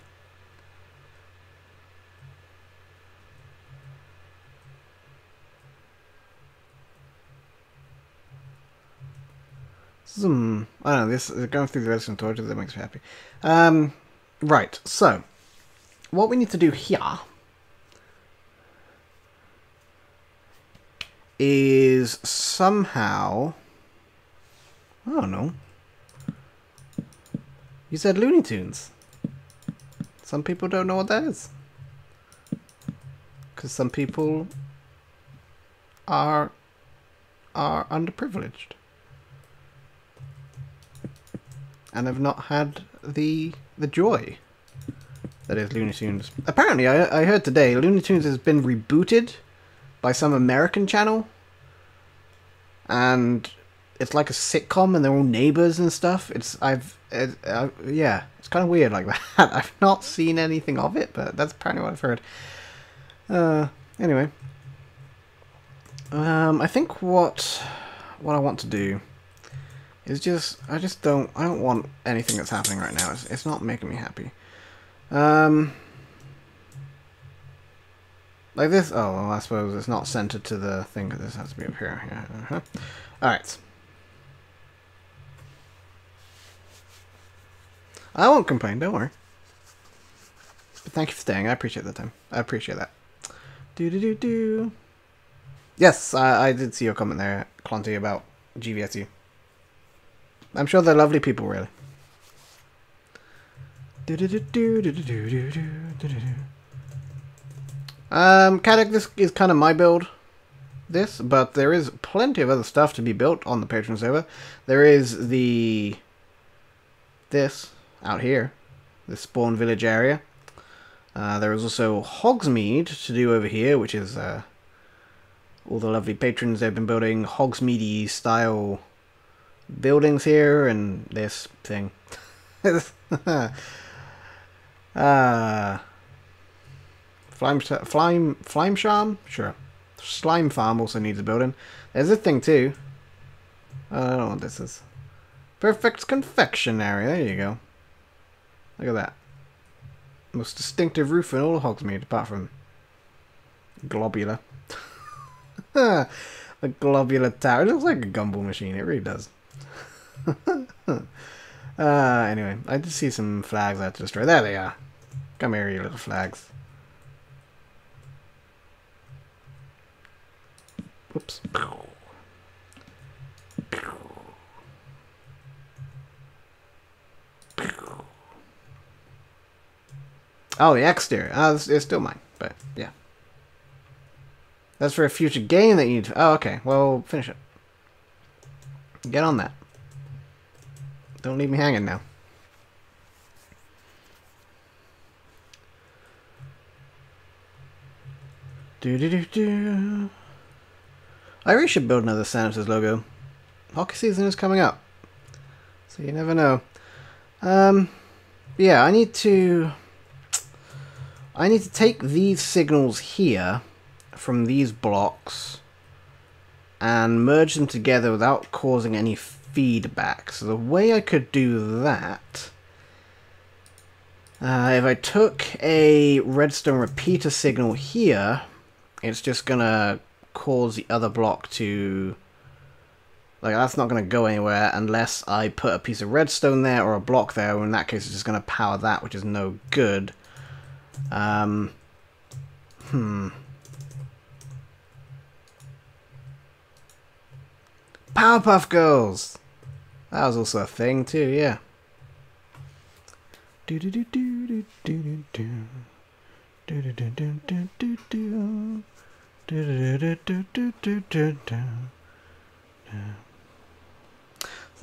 I don't know, this going through the redstone torches, that makes me happy. Right, so what we need to do here is somehow, I don't know. You said Looney Tunes. Some people don't know what that is. Because some people are underprivileged. And have not had the joy that is Looney Tunes. Apparently, I heard today, Looney Tunes has been rebooted by some American channel. And it's like a sitcom and they're all neighbors and stuff. Yeah, it's kind of weird like that. I've not seen anything of it, but that's apparently what I've heard. Anyway. I think what I want to do is I don't want anything that's happening right now. It's not making me happy. Like this. Oh, well, I suppose it's not centered to the thing. This has to be up here. Yeah. All right. I won't complain. Don't worry. But thank you for staying. I appreciate the time. I appreciate that. Do. Yes, I did see your comment there, Clonty, about GVSU. I'm sure they're lovely people, really. Caddick, this is kind of my build, but there is plenty of other stuff to be built on the Patron server. There is this out here, the spawn village area. There is also Hogsmeade to do over here, which is all the lovely patrons. They've been building Hogsmeade style buildings here, and this thing. Flime Charm? Sure. Slime Farm also needs a building. There's this thing too. I don't know what this is. Perfect Confectionery. There you go. Look at that. Most distinctive roof in all of Hogsmeade, apart from Globular. The Globular Tower. It looks like a gumball machine. It really does. Anyway, I did see some flags I had to destroy. There they are. Come here, you little flags. Whoops. Oh, the exterior. It's still mine, but yeah. That's for a future game that you need to... Oh, okay. Well, finish it. Get on that. Don't leave me hanging now. Do. I really should build another Santa's logo. Hockey season is coming up, so you never know. Yeah, I need to take these signals here from these blocks and merge them together without causing any feedback. So the way I could do that, if I took a redstone repeater signal here, it's just gonna cause the other block to, like, that's not gonna go anywhere unless I put a piece of redstone there or a block there, or in that case it's just gonna power that, which is no good. Powerpuff Girls! That was also a thing too, yeah.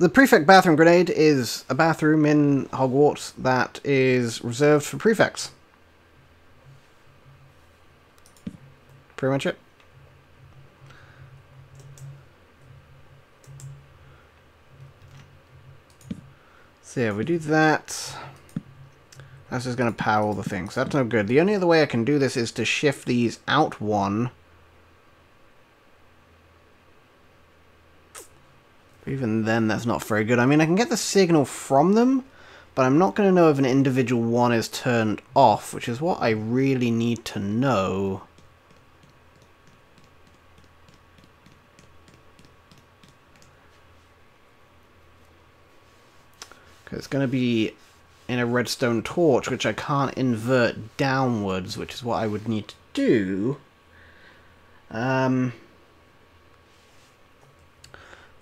The Prefect Bathroom Grenade is a bathroom in Hogwarts that is reserved for prefects. Pretty much it. So yeah, we do that. That's just going to power all the things. That's no good. The only other way I can do this is to shift these out one. Even then, that's not very good. I mean, I can get the signal from them, but I'm not going to know if an individual one is turned off, which is what I really need to know. Because it's going to be in a redstone torch, which I can't invert downwards, which is what I would need to do.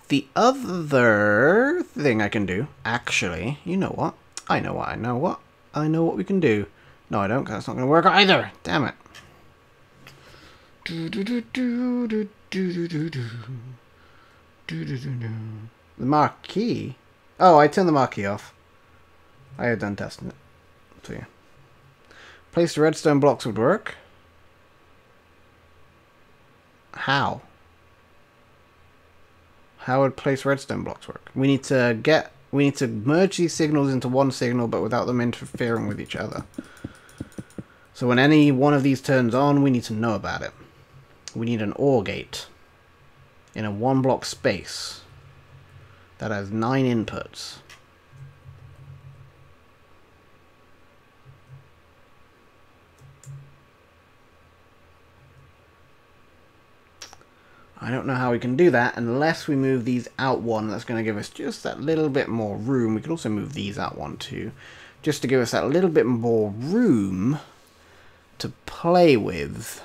The other thing I can do, actually, you know what? I know what we can do. No, I don't, because that's not going to work either. Damn it. The marquee? Oh, I turned the marquee off. I had done testing it. So yeah. Place the redstone blocks would work. How? How would place redstone blocks work? We need to merge these signals into one signal, but without them interfering with each other. So when any one of these turns on, we need to know about it. We need an OR gate in a 1-block space that has 9 inputs. I don't know how we can do that unless we move these out one. That's going to give us just that little bit more room. We could also move these out one too, just to give us that little bit more room to play with.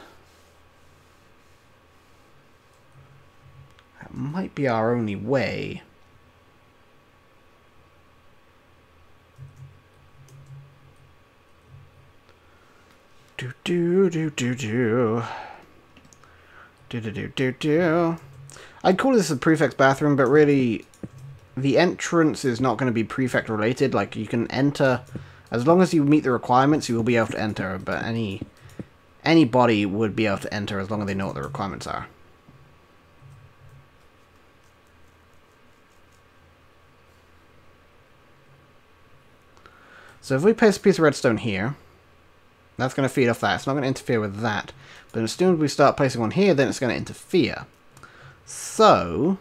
That might be our only way. Do do do do do. I'd call this a prefect's bathroom, but really the entrance is not going to be prefect related. Like, you can enter as long as you meet the requirements, you will be able to enter, but anybody would be able to enter as long as they know what the requirements are. So if we place a piece of redstone here, that's going to feed off that. It's not going to interfere with that. But as soon as we start placing one here, then it's going to interfere. So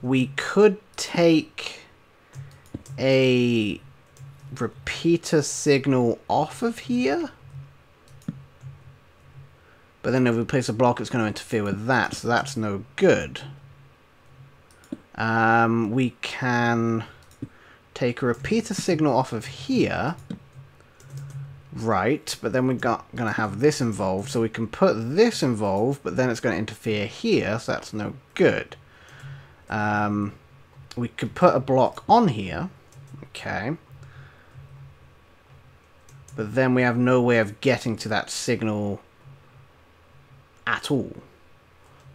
we could take a repeater signal off of here. But then if we place a block, it's going to interfere with that. So that's no good. We can take a repeater signal off of here. Right, but then we're going to have this involved, so we can put this involved, but then it's going to interfere here, so that's no good. We could put a block on here, okay, but then we have no way of getting to that signal at all.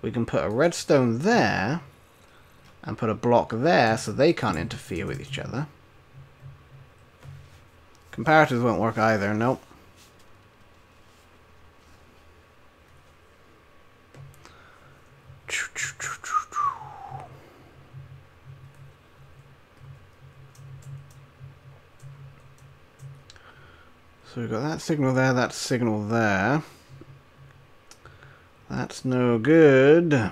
We can put a redstone there, and put a block there, so they can't interfere with each other. Comparators won't work either, nope. So we've got that signal there, that signal there. That's no good.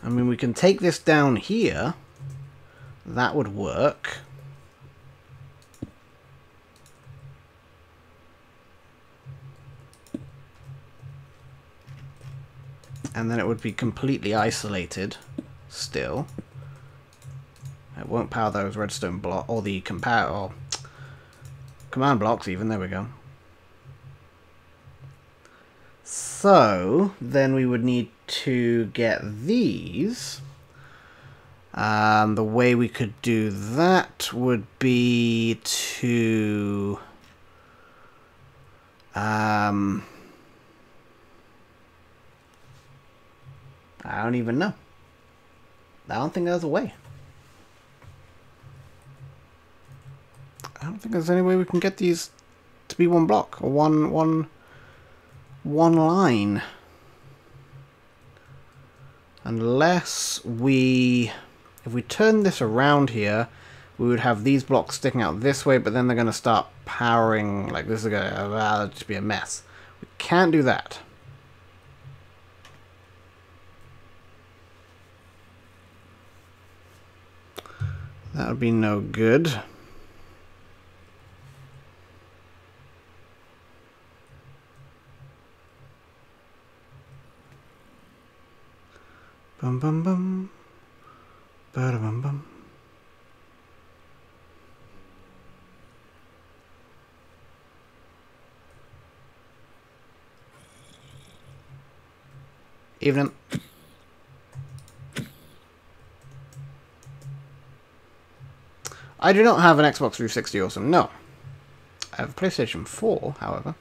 I mean, we can take this down here. That would work. And then it would be completely isolated still. It won't power those redstone blocks, or the command blocks even, there we go. So, then we would need to get these. The way we could do that would be to... I don't even know. I don't think there's a way. I don't think there's any way we can get these to be one block, or one line. Unless we... If we turn this around here, we would have these blocks sticking out this way, but then they're going to start powering, like this is going to just be a mess. We can't do that. That would be no good. Bum bum bum. Ba bum bum. Evening. I do not have an Xbox 360 Awesome, no. I have a PlayStation 4, however.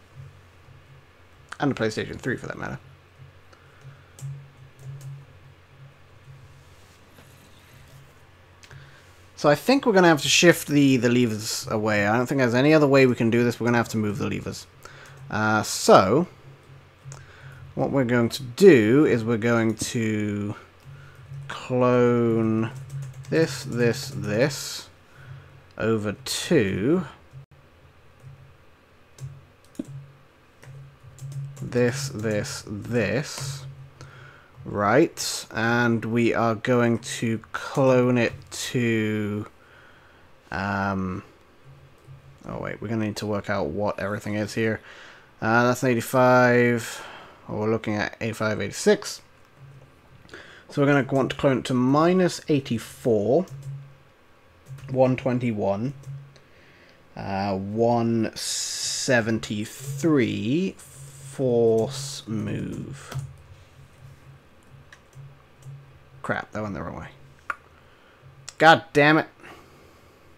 And a PlayStation 3 for that matter. So I think we're going to have to shift the levers away. I don't think there's any other way we can do this. We're going to have to move the levers. So, what we're going to do is we're going to clone this over to this. Right, and we are going to clone it to... oh wait, we're going to need to work out what everything is here. That's an 85. Well, we're looking at 85, 86. So we're going to want to clone it to minus 84, 121, 173, force move. Crap, that went the wrong way. God damn it.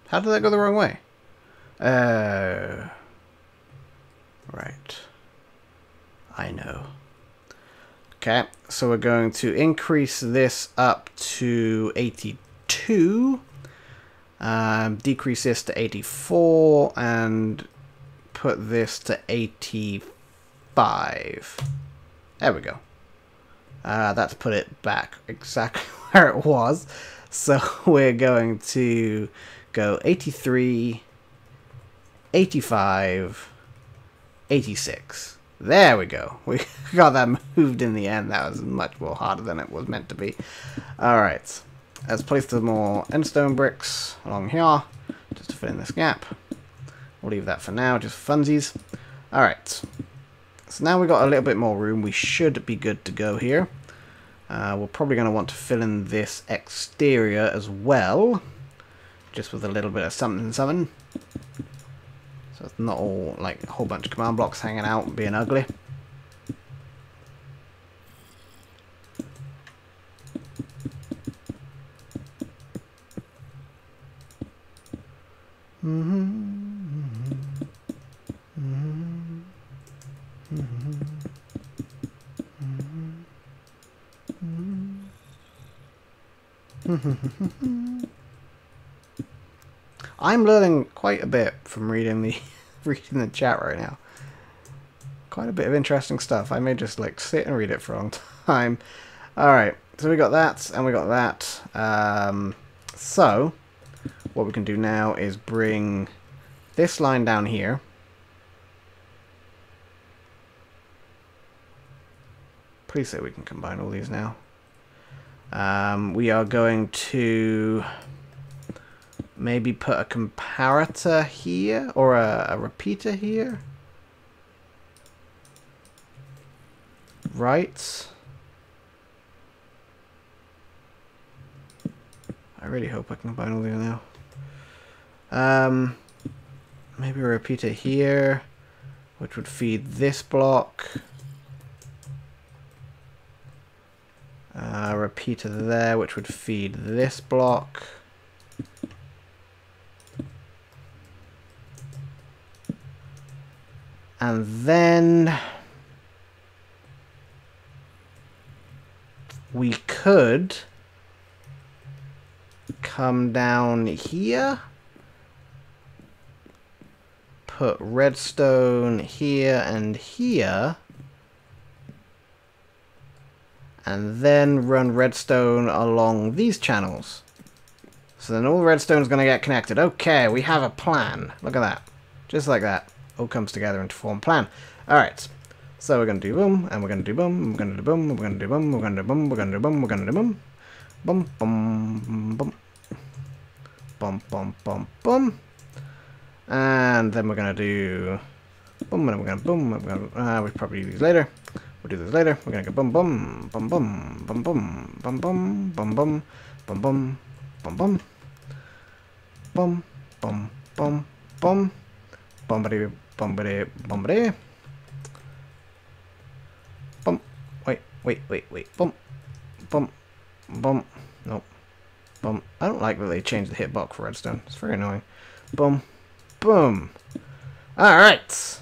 How did that go the wrong way? Right. I know. Okay, so we're going to increase this up to 82. Decrease this to 84. And put this to 85. There we go. That's put it back exactly where it was. So we're going to go 83, 85, 86. There we go. We got that moved in the end. That was much more harder than it was meant to be. Alright. Let's place the more endstone bricks along here, just to fill in this gap. We'll leave that for now, just funsies. Alright. So now we've got a little bit more room. We should be good to go here. We're probably going to want to fill in this exterior as well. Just with a little bit of something. So it's not all like a whole bunch of command blocks hanging out and being ugly. I'm learning quite a bit from reading the chat right now. Quite a bit of interesting stuff. I may just like sit and read it for a long time. Alright, so we got that and we got that. So what we can do now is bring this line down here. Please say we can combine all these now. We are going to maybe put a comparator here, or a repeater here. Right. I really hope I can combine all these now. Maybe a repeater here, which would feed this block. A repeater there, which would feed this block. And then we could come down here, put redstone here and here, and then run redstone along these channels. So then all redstone is going to get connected. Okay, we have a plan. Look at that. Just like that. All comes together into form plan. Alright. So we're going to do boom, and we're going to do boom, we're going to do boom, we're going to do boom, we're going to do boom, we're going to do boom, we're going to do boom. Boom, boom, boom. Boom, boom, boom, boom. And then we're going to do boom, and we're going to boom, and we're going to, we'll probably do these later. We'll do this later. We're going to go boom, boom, boom, boom, boom, boom, boom, boom, boom, boom, boom, boom, boom, boom. Boom, boom, boom, boom, bombity, bombity, bombity. Boom, wait, boom, boom, boom, nope, boom. I don't like that they changed the hitbox for redstone. It's very annoying. Boom, boom. Alright.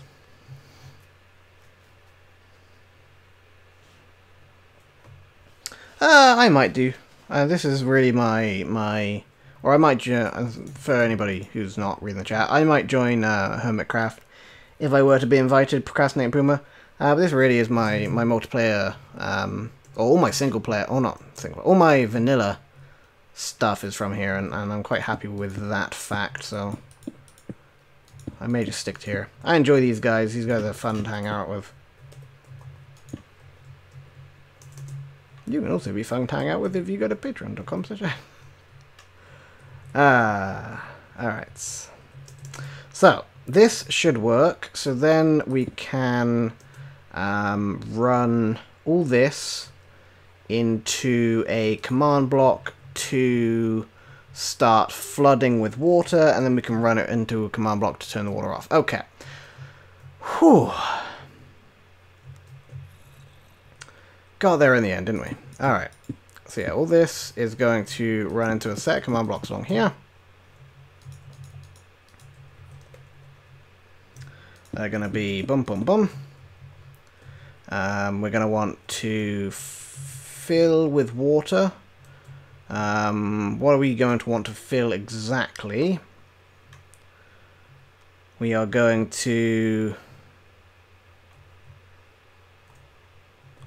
I might do. This is really my or I might, for anybody who's not reading the chat, I might join Hermitcraft if I were to be invited, Procrastinating Puma. But this really is my multiplayer, or all my single player, or not single, all my vanilla stuff is from here, and I'm quite happy with that fact, so I may just stick to here. I enjoy these guys. These guys are fun to hang out with. You can also be fun to hang out with if you go to patreon.com. Alright. So, this should work. So then we can run all this into a command block to start flooding with water, and then we can run it into a command block to turn the water off. Okay. Whew. Got there in the end, didn't we? Alright. So yeah, all this is going to run into a set of command blocks along here. They're going to be boom, boom, boom. We're going to want to fill with water. What are we going to want to fill exactly? We are going to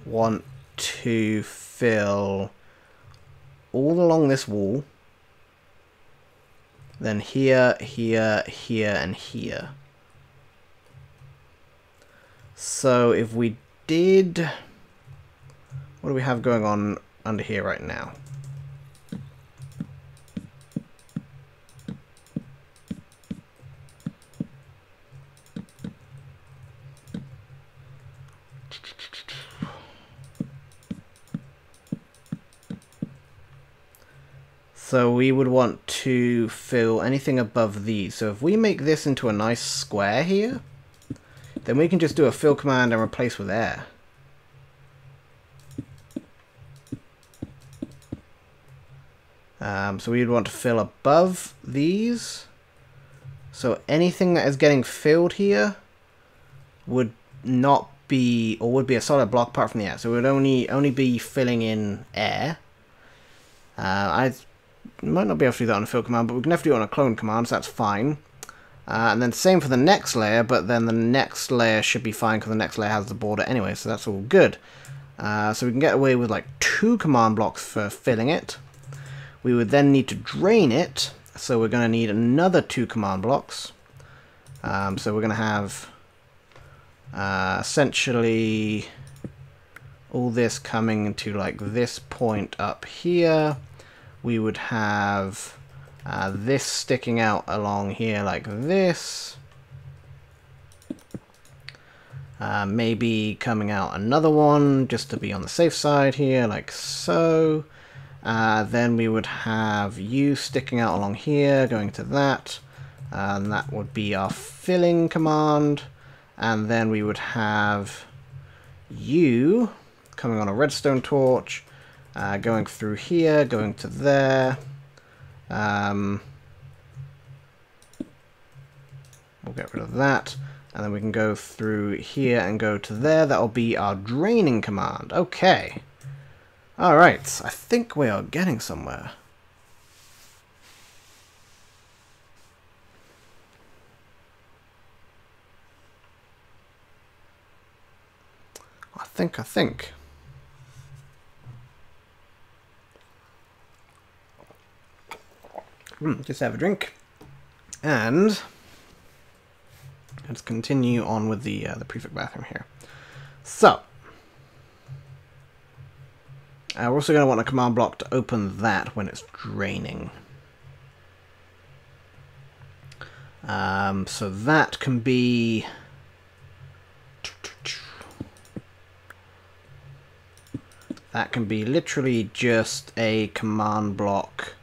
want to fill all along this wall, then here, here, here, and here. So if we did, what do we have going on under here right now? So we would want to fill anything above these. So if we make this into a nice square here, then we can just do a fill command and replace with air. So we'd want to fill above these. So anything that is getting filled here would not be, or would be a solid block apart from the air. So it would only be filling in air. I might not be able to do that on a fill command, but we can definitely do it on a clone command, so that's fine. And then same for the next layer, but then the next layer should be fine because the next layer has the border anyway, so that's all good. So we can get away with like 2 command blocks for filling it. We would then need to drain it, so we're going to need another 2 command blocks. So we're going to have essentially all this coming to like this point up here. We would have this sticking out along here like this. Maybe coming out another one just to be on the safe side here, like so. Then we would have you sticking out along here, going to that. And that would be our filling command. And then we would have you coming on a redstone torch. Going through here, going to there. We'll get rid of that. And then we can go through here and go to there. That'll be our draining command. Okay. Alright, I think we are getting somewhere. I think. Just have a drink. And let's continue on with the prefect bathroom here. So, we're also going to want a command block to open that when it's draining. So that can be... That can be literally just a command block.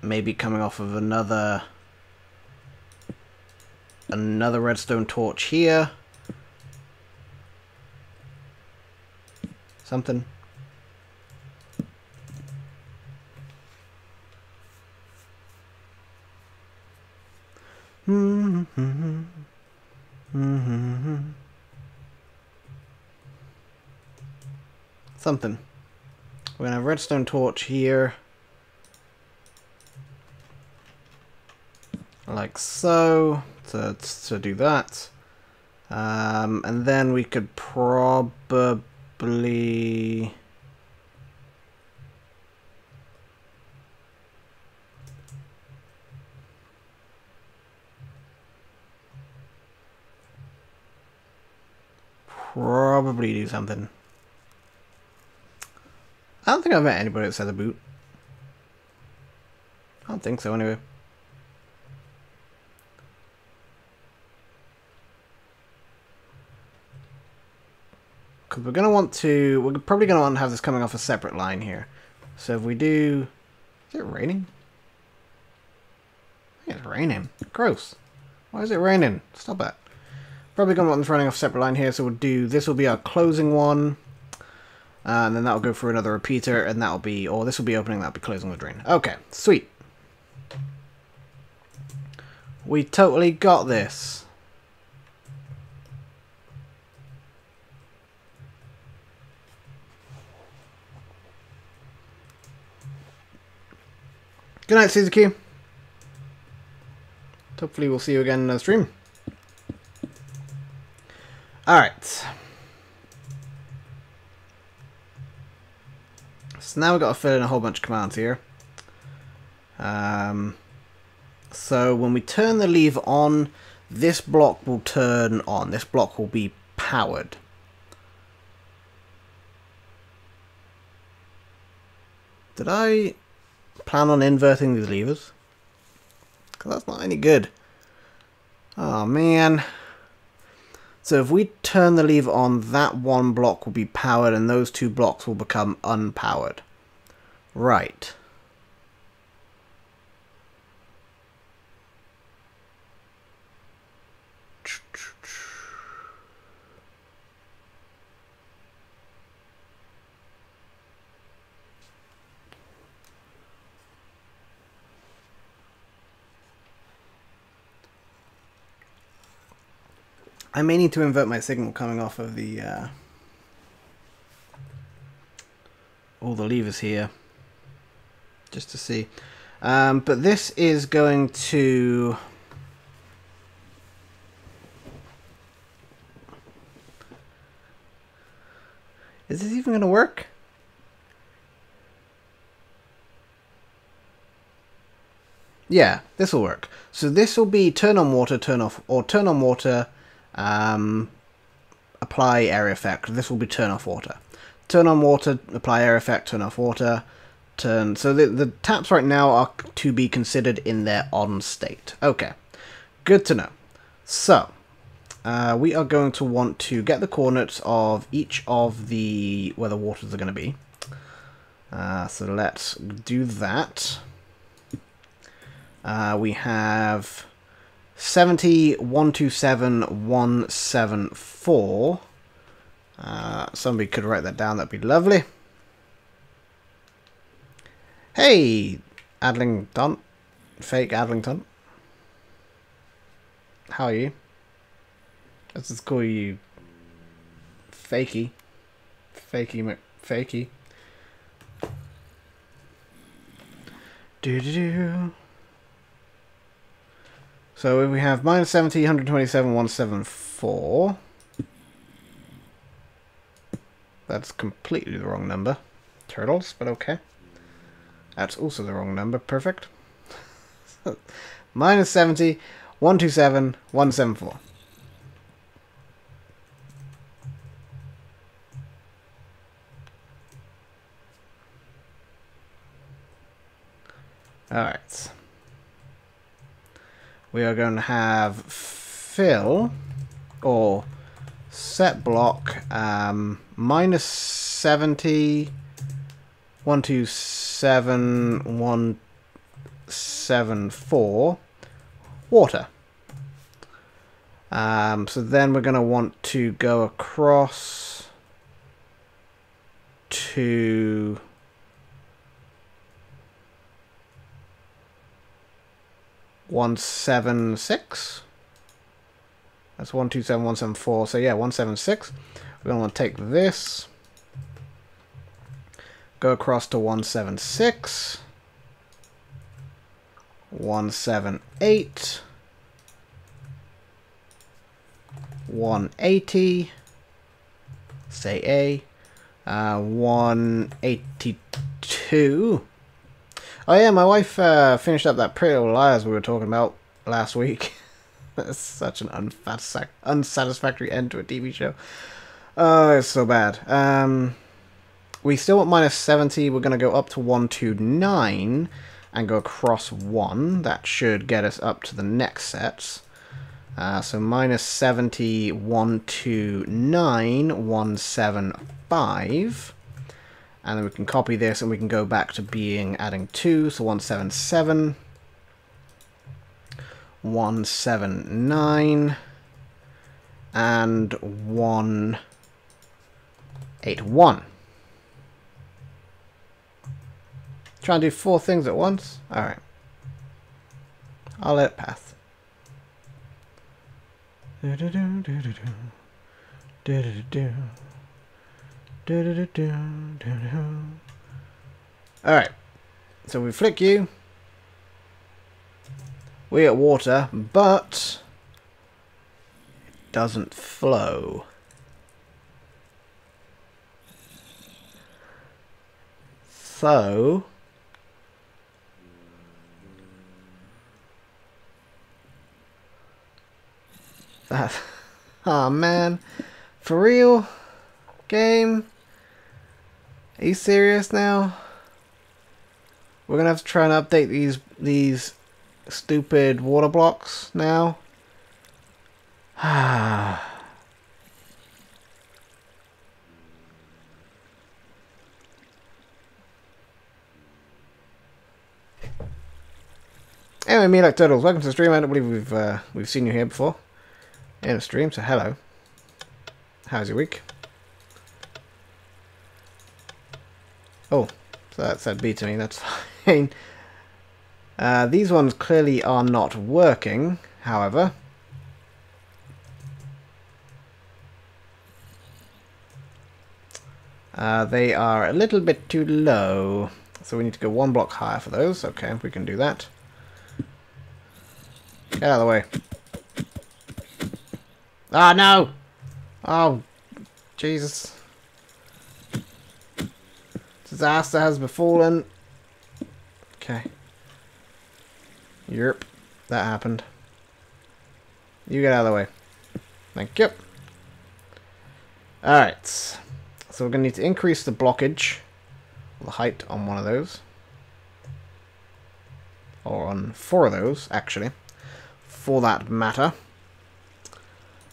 Maybe coming off of another redstone torch here. Something. Something. We're gonna have a redstone torch here. Like so, to do that. And then we could probably... do something. I don't think I've met anybody that said a boot. I don't think so, anyway. Because we're going to want to... We're probably going to want to have this coming off a separate line here. So if we do... Is it raining? I think it's raining. Gross. Why is it raining? Stop that. Probably going to want this running off a separate line here, so we'll do... This will be our closing one. And then that'll go for another repeater, and that'll be... Or this will be opening, that'll be closing the drain. Okay, sweet. We totally got this. Good night, Caesar Q. Hopefully we'll see you again in the stream. Alright. So now we've got to fill in a whole bunch of commands here. So when we turn the lever on, this block will turn on. This block will be powered. Did I plan on inverting these levers? Because that's not any good. Oh man. So if we turn the lever on, that one block will be powered and those two blocks will become unpowered. Right. I may need to invert my signal coming off of the all the levers here, just to see. But this is going to... Is this even going to work? Yeah, this will work. So this will be turn on water, turn off, or turn on water, apply area effect. This will be turn off water. Turn on water, apply area effect, turn off water, turn... So the taps right now are to be considered in their on state. Okay, good to know. So, we are going to want to get the coordinates of each of the... where the waters are going to be. So let's do that. We have 70, 127, 174. Somebody could write that down, that'd be lovely. Hey, Adlington. Fake Adlington. How are you? Let's just call you Fakey. Fakey McFakey. Do-do-do. So if we have minus 70, 127, 174. That's completely the wrong number. turtles, but okay. That's also the wrong number. Perfect. Minus 70, 127, 174. Alright. We are going to have fill, or set block, minus 70, 127, 174, water. So then we're going to want to go across to 176. That's 127, 174. So yeah, 176. We're going to want to take this, go across to 176, 178, 180, say A, 182. Oh yeah, my wife finished up that Pretty Little Liars we were talking about last week. That's such an unsatisfactory end to a TV show. Oh, it's so bad. We still want minus 70. We're going to go up to 129 and go across 1. That should get us up to the next sets. So minus 70, 129, 175. And then we can copy this and we can go back to being adding 2. So 177, 179, and 181. Try and do 4 things at once? Alright. I'll let it pass. Alright. So we flick you. We get water, but it doesn't flow. So that, oh man, for real? Game? Are you serious now? We're gonna have to try and update these stupid water blocks now. Anyway, me like turtles. Welcome to the stream. I don't believe we've seen you here before in a stream. So hello. How's your week? Oh, so that said B to me. That's fine. These ones clearly are not working, however. They are a little bit too low. So we need to go 1 block higher for those. Okay, we can do that. Get out of the way. Ah, no! Oh, Jesus. Disaster has befallen. Okay. Yerp. That happened. You get out of the way. Thank you. Alright. So we're going to need to increase the blockage. The height on one of those. Or on 4 of those, actually. For that matter.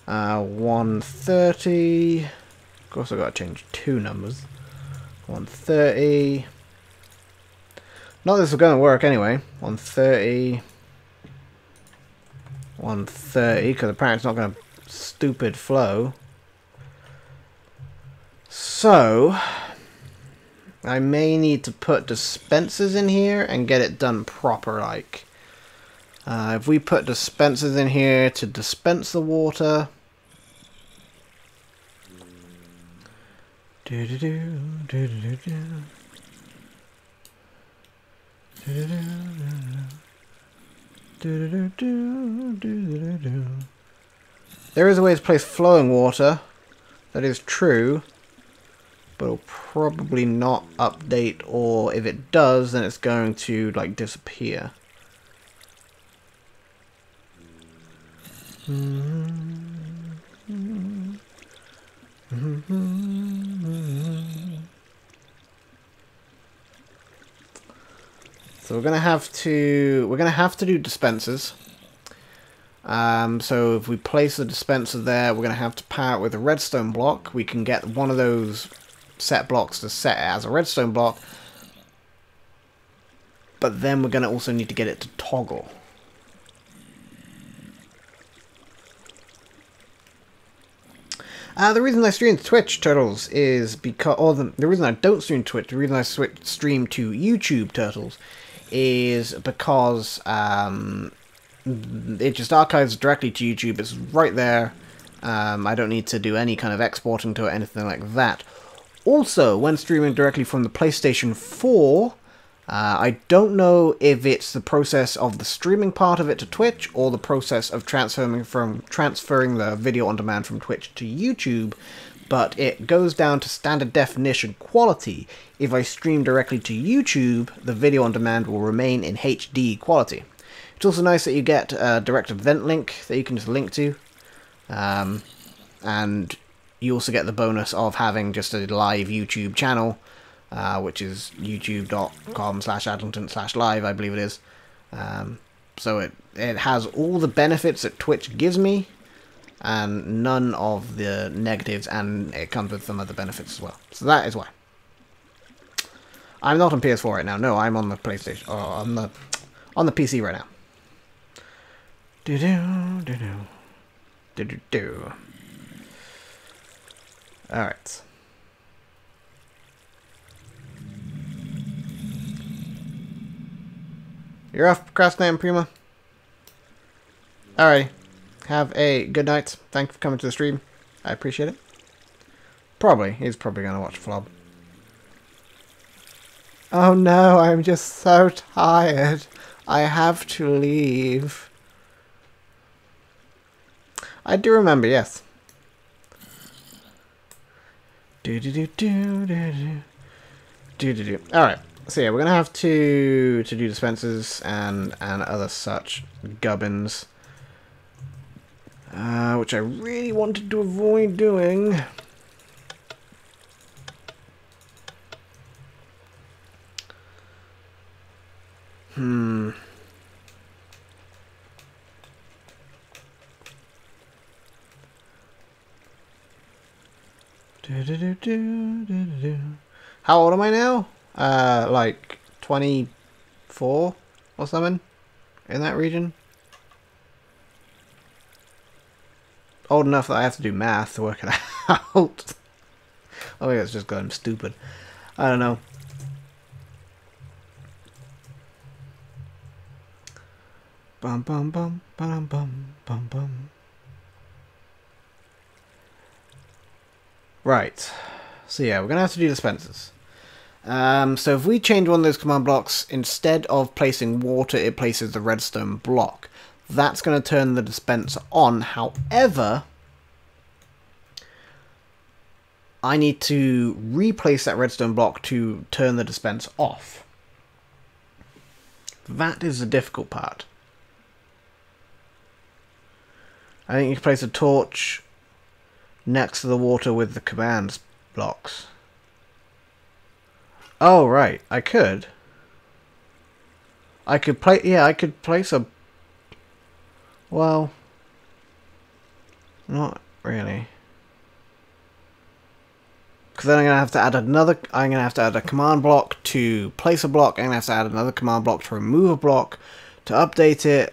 130. Of course I've got to change 2 numbers. 130. Not this is going to work anyway. 130. 130, because apparently it's not going to stupid flow. So, I may need to put dispensers in here and get it done proper, like. If we put dispensers in here to dispense the water. There is a way to place flowing water. That is true. but it'll probably not update, or if it does, then it's going to like disappear. So we're gonna have to do dispensers. So if we place a dispenser there, we're gonna have to power it with a redstone block. We can get one of those set blocks to set it as a redstone block, but then we're gonna also need to get it to toggle. The reason I stream to Twitch, Turtles, is because... Or the reason I don't stream to Twitch, the reason I stream to YouTube, Turtles, is because it just archives directly to YouTube. It's right there. I don't need to do any kind of exporting to it, anything like that. Also, when streaming directly from the PlayStation 4... I don't know if it's the process of the streaming part of it to Twitch or the process of transferring the video on demand from Twitch to YouTube, but it goes down to standard definition quality. If I stream directly to YouTube, the video on demand will remain in HD quality. It's also nice that you get a direct event link that you can just link to, and you also get the bonus of having just a live YouTube channel, which is youtube.com/adlington/live, I believe it is. So it has all the benefits that Twitch gives me, and none of the negatives, and it comes with some other benefits as well. So that is why. I'm not on PS4 right now. No, I'm on the PlayStation, or on the PC right now. Alright. You're off procrastinating, Prima. Alrighty. Have a good night. Thank you for coming to the stream. I appreciate it. He's probably going to watch Flob. Oh no, I'm just so tired. I have to leave. I do remember, yes. Alright. So yeah, we're gonna have to do dispensers and other such gubbins, which I really wanted to avoid doing. How old am I now? Like 24 or something in that region. Old enough that I have to do math to work it out. I think it's just because I'm stupid. I don't know. Bum bum bum bum bum bum bum. Right. So yeah, we're gonna have to do dispensers. So if we change one of those command blocks, instead of placing water, it places the redstone block. That's going to turn the dispenser on. However, I need to replace that redstone block to turn the dispenser off. That is the difficult part. I think you can place a torch next to the water with the command blocks. Oh, right. I could place a... Well... Not really. Because then I'm going to have to add another... I'm going to have to add a command block to place a block. I'm going to have to add another command block to remove a block. To update it...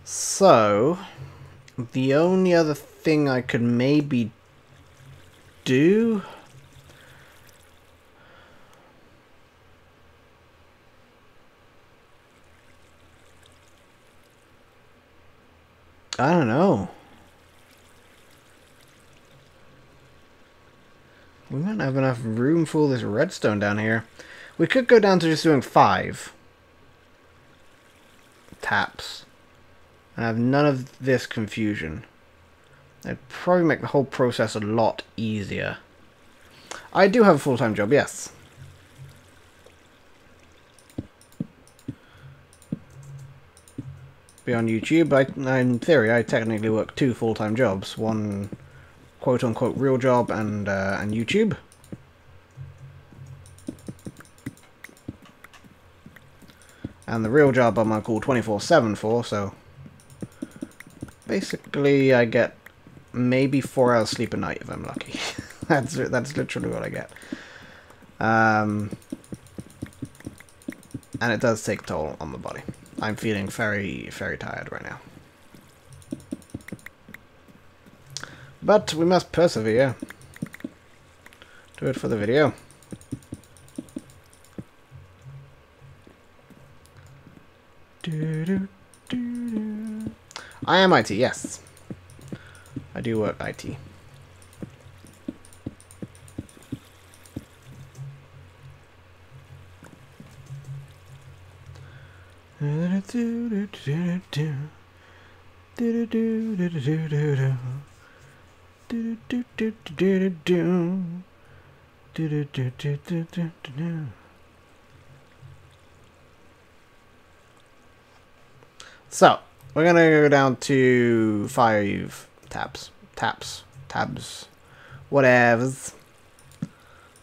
So, the only other thing I could maybe do... I don't know. We might not have enough room for all this redstone down here. We could go down to just doing 5 taps and have none of this confusion. It'd probably make the whole process a lot easier. I do have a full-time job, yes. Be on YouTube. In theory, I technically work 2 full-time jobs. One quote-unquote real job and YouTube. And the real job I'm on call 24/7 for, so basically I get maybe 4 hours sleep a night if I'm lucky. that's literally what I get. And it does take a toll on the body. I'm feeling very, very tired right now. But we must persevere. Do it for the video. I am IT, yes. I do work IT. So, we're gonna go down to 5 tabs, whatevers.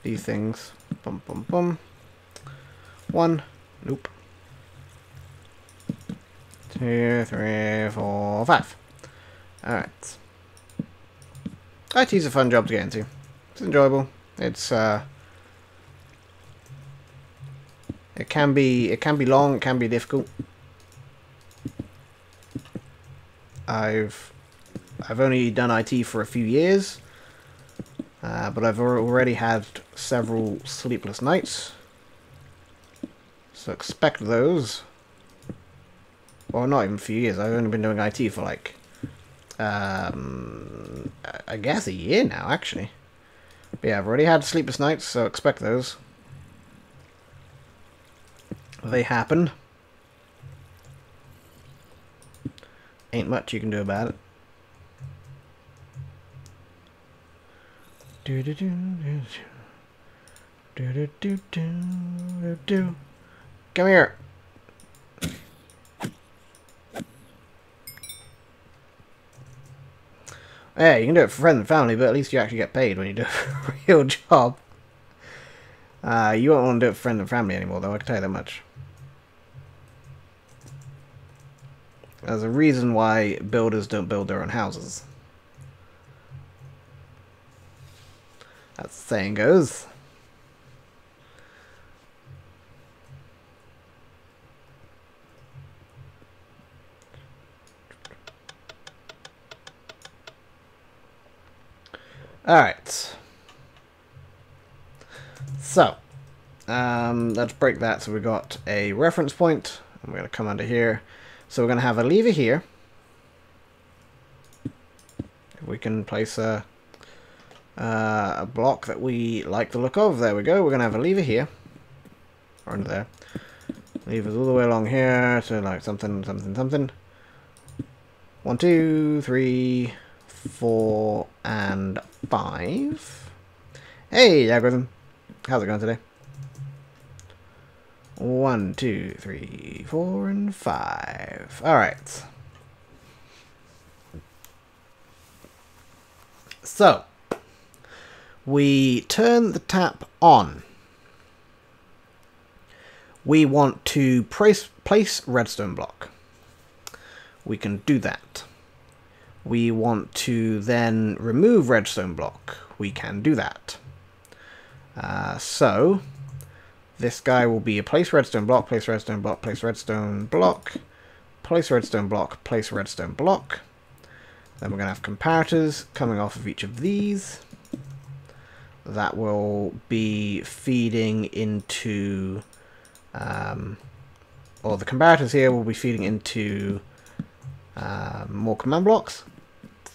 These things. Bum bum bum. 1, nope. 2, 3, 4, 5. Alright. IT's a fun job to get into. It's enjoyable. It's it can be long, it can be difficult. I've only done IT for a few years, but I've already had several sleepless nights, so expect those. Well, not even a few years. I've only been doing IT for like, I guess a year now, actually. But yeah, I've already had sleepless nights, so expect those. They happen. Ain't much you can do about it. Come here. Yeah, you can do it for friends and family, but at least you actually get paid when you do a real job. You won't want to do it for friends and family anymore, though, I can tell you that much. There's a reason why builders don't build their own houses. As the saying goes. Alright. So, let's break that. So we got a reference point. I'm going to come under here. So we're going to have a lever here. We can place a block that we like the look of. There we go. We're going to have a lever here. Or under there. Levers all the way along here to like something. 1, 2, 3, 4, and 5. Hey, algorithm. How's it going today? 1, 2, 3, 4, and 5. Alright. So, we turn the tap on. We want to place redstone block. We can do that. We want to then remove redstone block. We can do that. So, this guy will be a place redstone block, place redstone block, place redstone block, place redstone block, place redstone block. Then we're going to have comparators coming off of each of these. That will be feeding into, or the comparators here will be feeding into more command blocks.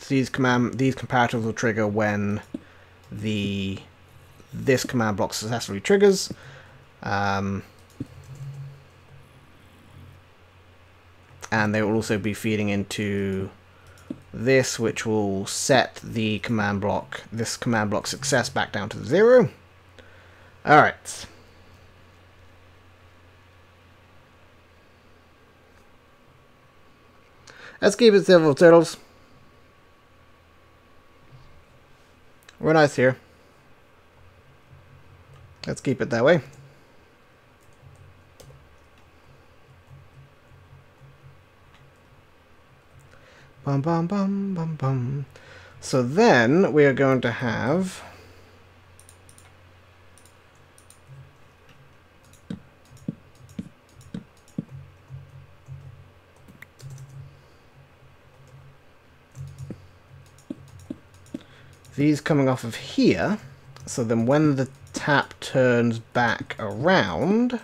These comparators will trigger when this command block successfully triggers. And they will also be feeding into this, which will set the command block, this command block success back down to 0. Alright. Let's keep it civil, turtles. We're nice here. Let's keep it that way. Bum bum bum bum bum. So then we are going to have these coming off of here. So then when the tap turns back around,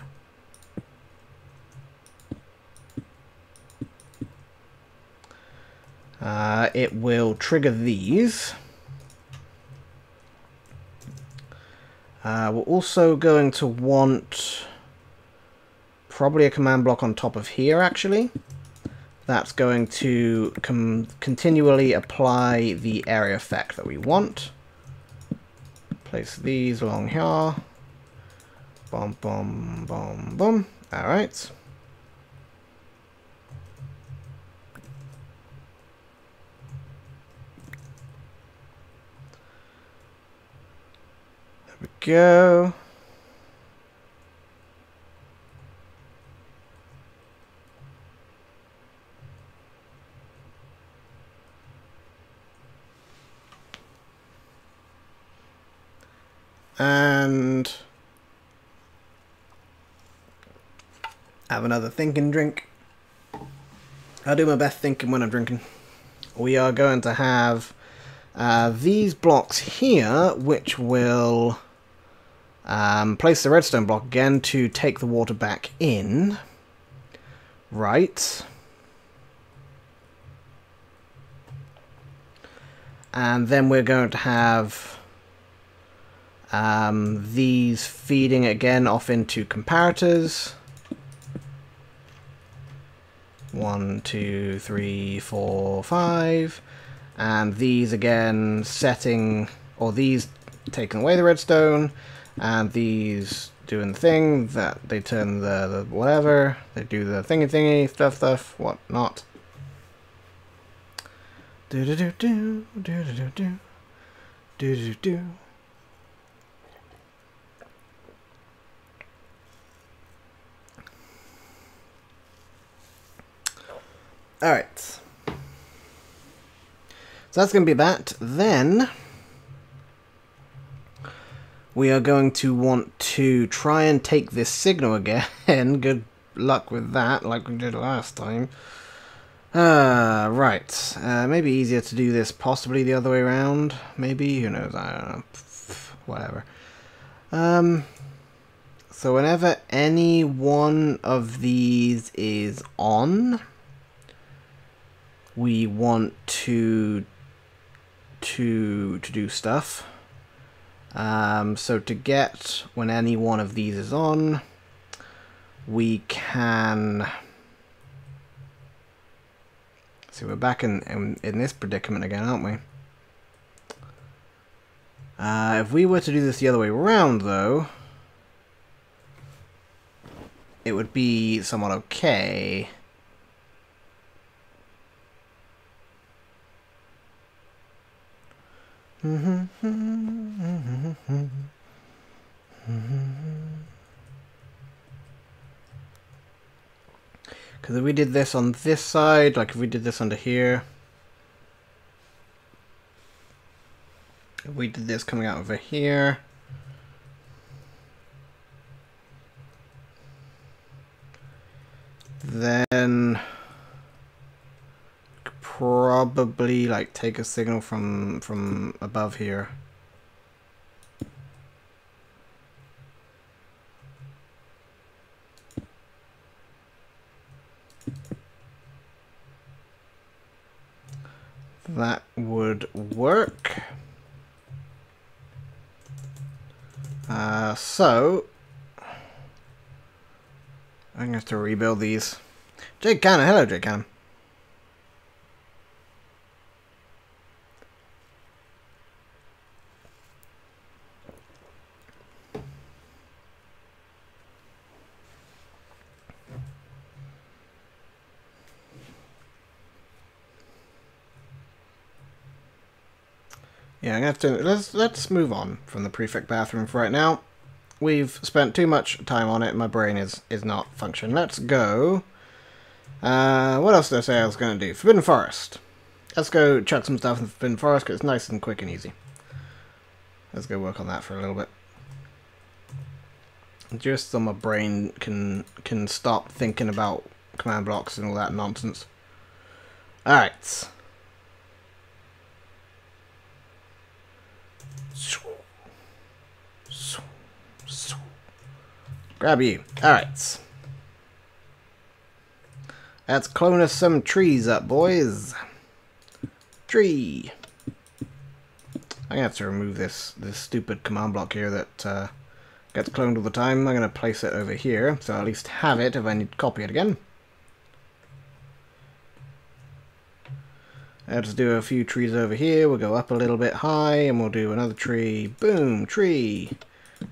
it will trigger these. We're also going to want probably a command block on top of here, actually. That's going to continually apply the area effect that we want. Place these along here. Boom, boom, boom, boom. Alright. There we go. And have another thinking drink. I do my best thinking when I'm drinking. We are going to have these blocks here, which will place the redstone block again to take the water back in. Right. And then we're going to have these feeding again off into comparators. 1, 2, 3, 4, 5. And these again setting, or these taking away the redstone, and these doing the thing that they turn the whatever, they do the thingy stuff, whatnot. Do do do do do do do do do do do. Alright. So that's going to be that. Then we are going to want to try and take this signal again. Good luck with that, like we did last time. Right. Maybe easier to do this possibly the other way around. Maybe, who knows, I don't know. Whatever. So whenever any one of these is on, we want to do stuff. So to get when any one of these is on, we can see, we're back in this predicament again, aren't we? If we were to do this the other way around, though, it would be somewhat okay. Because if we did this on this side, like if we did this under here, if we did this coming out over here, then probably like take a signal from above here. that would work. So I'm going to have to rebuild these. Jake Cannon, hello Jake Cannon. Yeah, I'm gonna have to let's move on from the prefect bathroom for right now. We've spent too much time on it. My brain is not functioning. Let's go. What else did I say I was gonna do? Forbidden Forest. Let's go chuck some stuff in the Forbidden Forest because it's nice and quick and easy. Let's go work on that for a little bit. Just so my brain can stop thinking about command blocks and all that nonsense. Alright. Grab you. Alright. Let's clone us some trees up, boys. Tree. I'm gonna have to remove this stupid command block here that gets cloned all the time. I'm gonna place it over here, so I at least have it if I need to copy it again. Let's do a few trees over here. We'll go up a little bit high, and we'll do another tree. Boom, tree.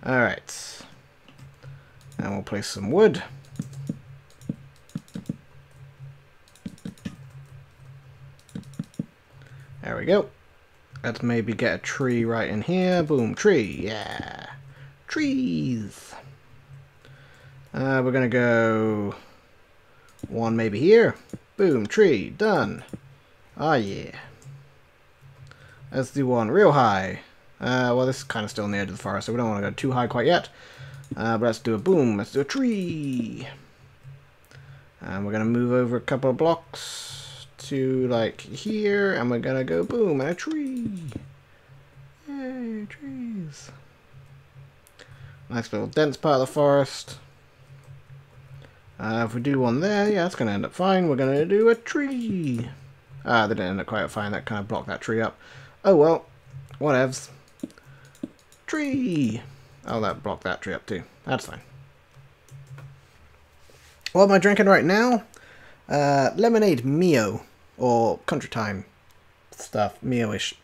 Alright. And we'll place some wood. There we go. Let's maybe get a tree right in here. Boom, tree. Yeah. Trees. We're going to go one maybe here. Boom, tree. Done. Oh, yeah. Let's do one real high. Well, this is kind of still on the edge of the forest, so we don't want to go too high quite yet. But let's do a boom. Let's do a tree. And we're going to move over a couple of blocks to, like, here. And we're going to go boom and a tree. Yay, trees. Nice little dense part of the forest. If we do one there, yeah, that's going to end up fine. We're going to do a tree. They didn't end up quite fine. That kind of blocked that tree up. Oh, well. Whatevs. Tree. Oh, that blocked that tree up too. That's fine. What am I drinking right now? Lemonade Mio. Or Country Time stuff. Mio-ish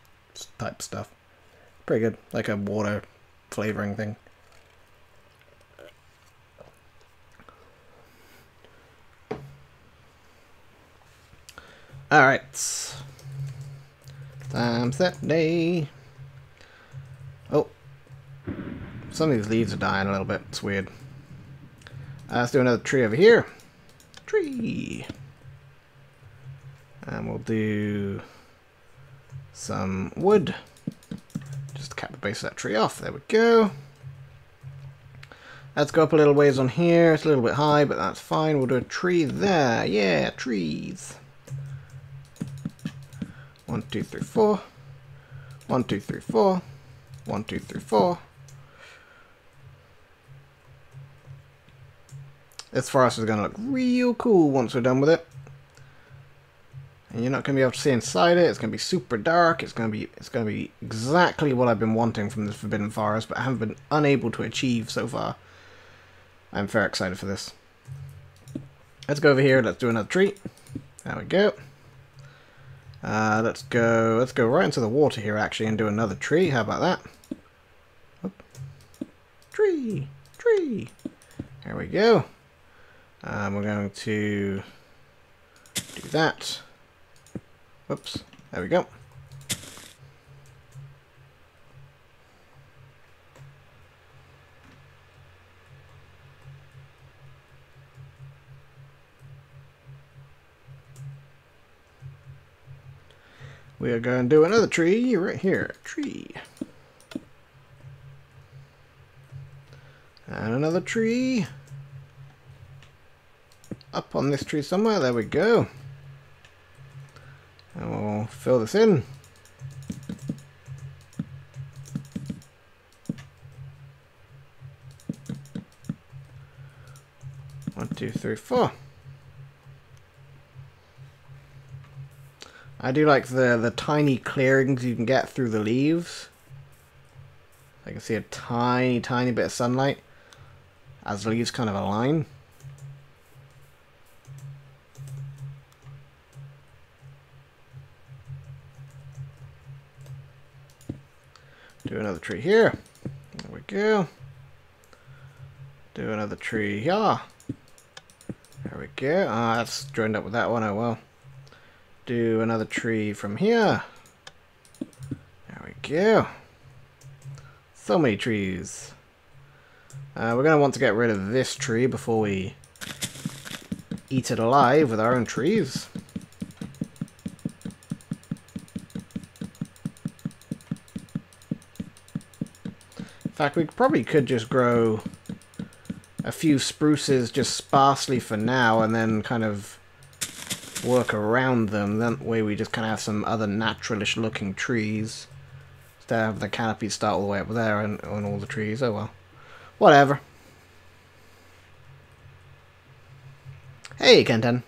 type stuff. Pretty good. Like a water flavoring thing. Alright. Time set day. Oh. Some of these leaves are dying a little bit. It's weird. Let's do another tree over here. Tree. And we'll do some wood. Just to cap the base of that tree off. There we go. Let's go up a little ways on here. It's a little bit high, but that's fine. We'll do a tree there. Yeah, trees. 1, 2, 3, 4. 1, 2, 3, 4. 1, 2, 3, 4. This forest is going to look real cool once we're done with it. And you're not going to be able to see inside it. It's going to be super dark. It's going to be exactly what I've been wanting from this Forbidden Forest, but I haven't been unable to achieve so far. I'm very excited for this. Let's go over here. Let's do another tree. There we go. Let's go right into the water here actually and do another tree. How about that? Oop. Tree. There we go. We're going to do that. Whoops. There we go. We are going to do another tree right here. Tree. And another tree. Up on this tree somewhere. There we go. And we'll fill this in. One, two, three, four. I do like the tiny clearings you can get through the leaves. I can see a tiny bit of sunlight as the leaves kind of align. Do another tree here. There we go. Do another tree here. There we go. Ah, that's joined up with that one. Oh well. Do another tree from here. There we go. So many trees. We're going to want to get rid of this tree before we eat it alive with our own trees. In fact, we probably could just grow a few spruces just sparsely for now and then kind of work around them. That way we just kind of have some other naturalish looking trees. Instead of the canopy start all the way up there and on all the trees. Oh well. Whatever. Hey, Kenton.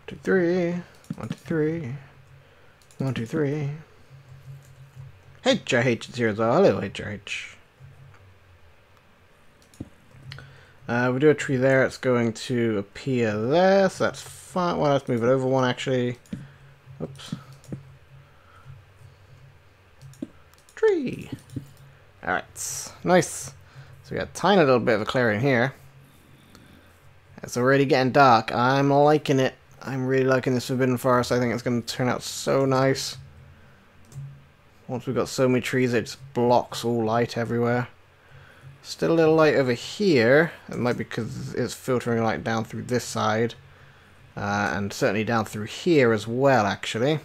Two, three. 1, 2, 3. 1, 2, 3. HRH is here as well. Hello, HRH. We do a tree there. It's going to appear there, so that's fine. Well, let's move it over one, actually. Oops. Tree. Alright. Nice. So we got a tiny little bit of a clearing here. It's already getting dark. I'm liking it. I'm really liking this Forbidden Forest. I think it's going to turn out so nice. Once we've got so many trees, it just blocks all light everywhere. Still a little light over here. It might be because it's filtering light down through this side. And certainly down through here as well, actually.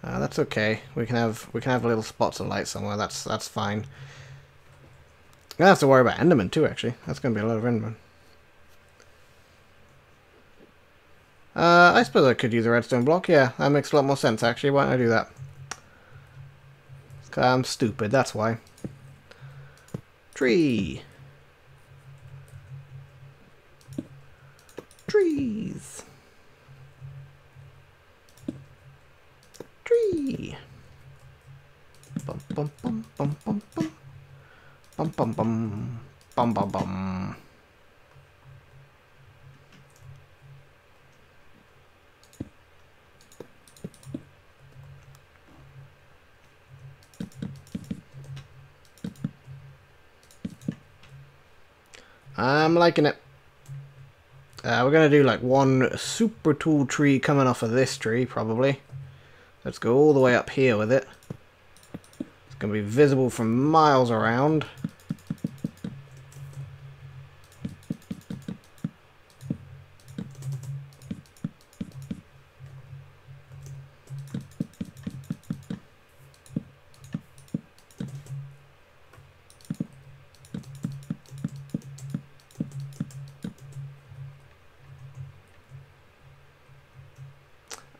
That's okay. We can have little spots of light somewhere. That's fine. I'm gonna have to worry about Enderman too, actually. That's gonna be a lot of Enderman. I suppose I could use a redstone block. Yeah, that makes a lot more sense, actually. Why don't I do that? 'Cause I'm stupid, that's why. Tree. Trees. Tree. Bum bum bum bum bum bum. Bum bum bum. Bum bum bum. I'm liking it. We're going to do like one super tall tree coming off of this tree, probably. Let's go all the way up here with it. It's going to be visible from miles around.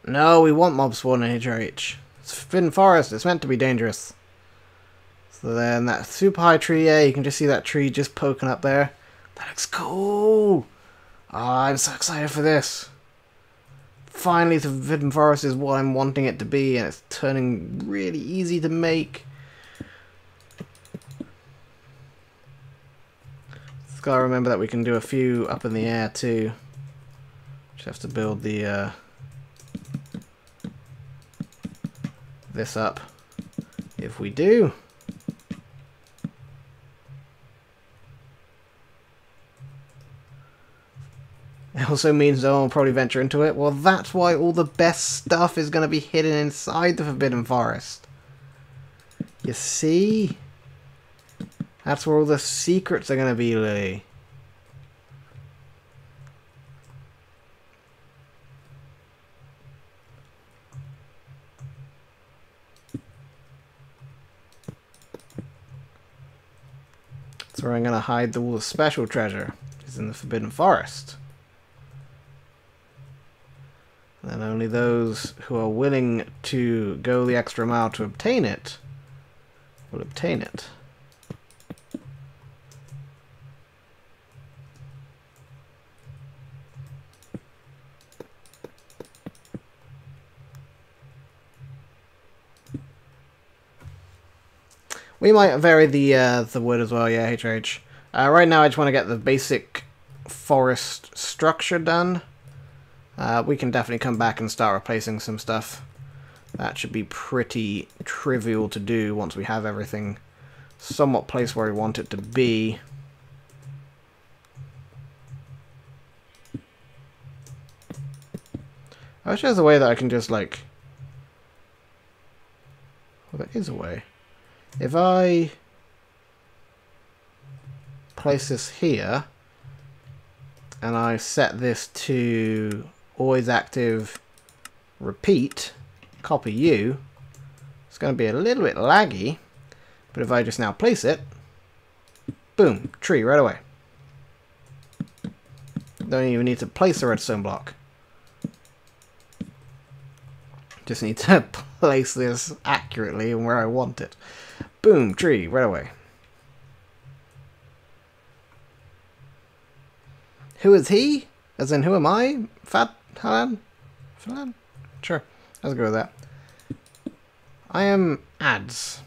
No, we want mob spawn in HRH. It's Forbidden Forest, it's meant to be dangerous. So then that super high tree, yeah, you can just see that tree just poking up there. That looks cool! Oh, I'm so excited for this. Finally, the Forbidden Forest is what I'm wanting it to be, and it's turning really easy to make. Just gotta remember that we can do a few up in the air too. Just have to build the this up. If we do, it also means no one will probably venture into it. Well, that's why all the best stuff is going to be hidden inside the Forbidden Forest. You see? That's where all the secrets are going to be, Lee. That's where I'm going to hide all the special treasure. Is in the Forbidden Forest. And only those who are willing to go the extra mile to obtain it will obtain it. We might vary the wood as well, yeah, HH. Right now I just want to get the basic forest structure done. We can definitely come back and start replacing some stuff. That should be pretty trivial to do once we have everything somewhat placed where we want it to be. I wish there's a way that I can just, like... Well, there is a way. If I place this here, and I set this to always active repeat, copy you, it's going to be a little bit laggy, but if I just now place it, boom, tree right away. Don't even need to place a redstone block. Just need to place this accurately and where I want it. Boom, tree, right away. Who is he? As in, who am I? Fat Halan? Falan? Sure, let's go with that. I am ads.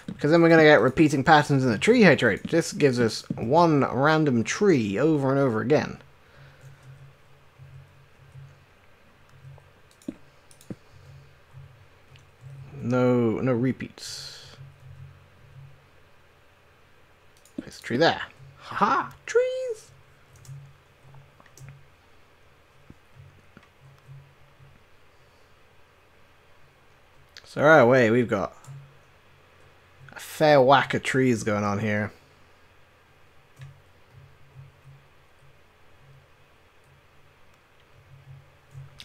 Because then we're going to get repeating patterns in the tree height rate. This gives us one random tree over and over again. No repeats. Place a tree there. Haha! Trees! So right away we've got a fair whack of trees going on here.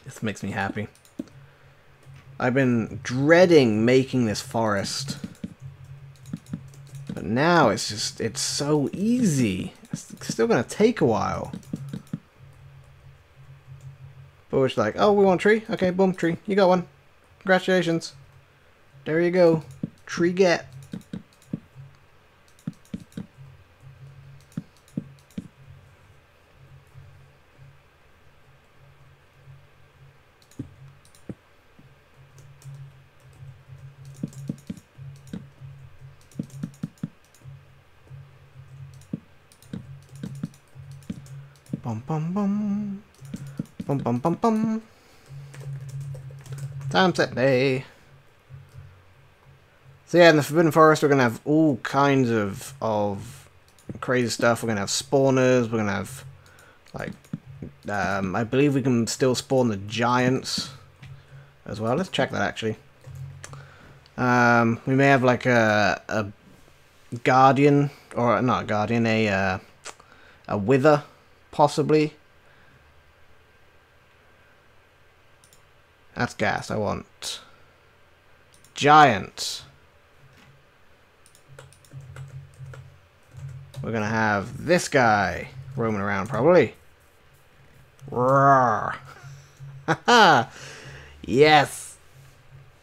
This makes me happy. I've been dreading making this forest. But now it's just, it's so easy. It's still going to take a while. But we're just like, oh, we want a tree? Okay, boom, tree. You got one. Congratulations. There you go. Tree get. Bum bum bum. Bum bum bum bum. Time set day. So yeah, in the Forbidden Forest we're gonna have all kinds of crazy stuff. We're gonna have spawners, we're gonna have like I believe we can still spawn the giants as well. Let's check that actually. We may have like a guardian, or not a guardian, a wither possibly. That's gas. I want giant. We're gonna have this guy roaming around probably. Roar. Haha. Yes.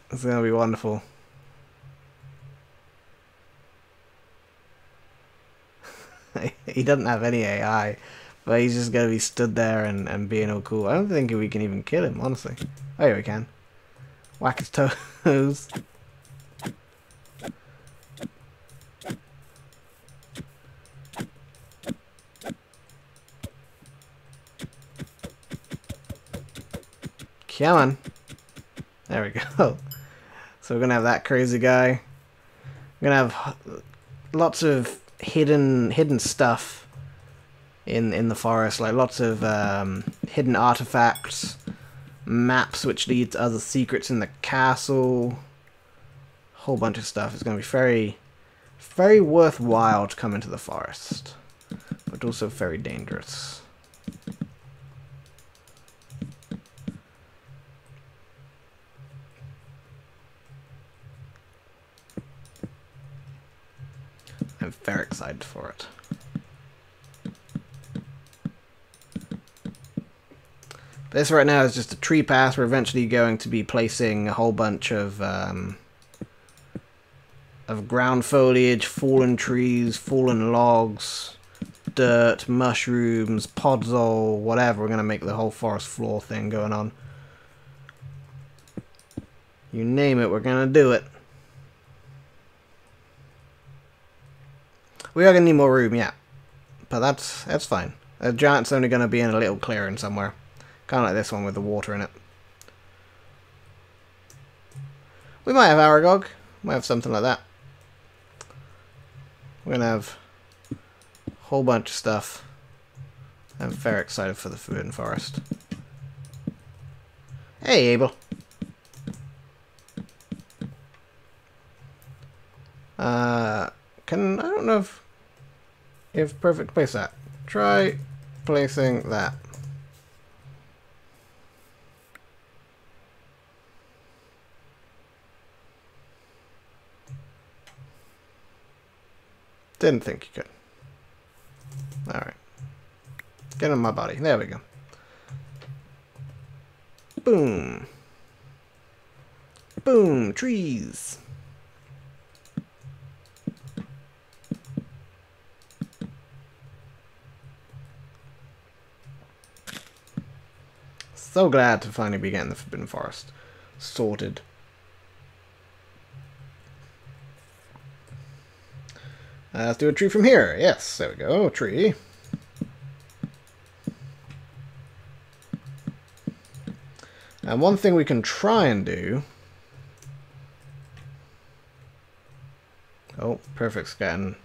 It's gonna be wonderful. He doesn't have any AI, but he's just gonna be stood there and being all cool. I don't think we can even kill him, honestly. Oh yeah, we can. Whack his toes. Come on. There we go. So we're gonna have that crazy guy. We're gonna have lots of hidden stuff in the forest, like lots of hidden artifacts, maps which lead to other secrets in the castle, whole bunch of stuff. It's gonna be very worthwhile to come into the forest, but also very dangerous. I'm very excited for it. This right now is just a tree path. We're eventually going to be placing a whole bunch of ground foliage, fallen trees, fallen logs, dirt, mushrooms, podzol, whatever. We're going to make the whole forest floor thing going on. You name it, we're going to do it. We are going to need more room, yeah. But that's fine. A giant's only going to be in a little clearing somewhere. Kind of like this one with the water in it. We might have Aragog. Might have something like that. We're going to have a whole bunch of stuff. I'm very excited for the Forbidden Forest. Hey, Abel. I don't know if perfect place that. Try placing that. Didn't think you could. Alright. Get on my body. There we go. Boom. Boom. Trees. So glad to finally be getting the Forbidden Forest sorted. Let's do a tree from here. Yes, there we go. Tree. And one thing we can try and do... Oh, Perfect's getting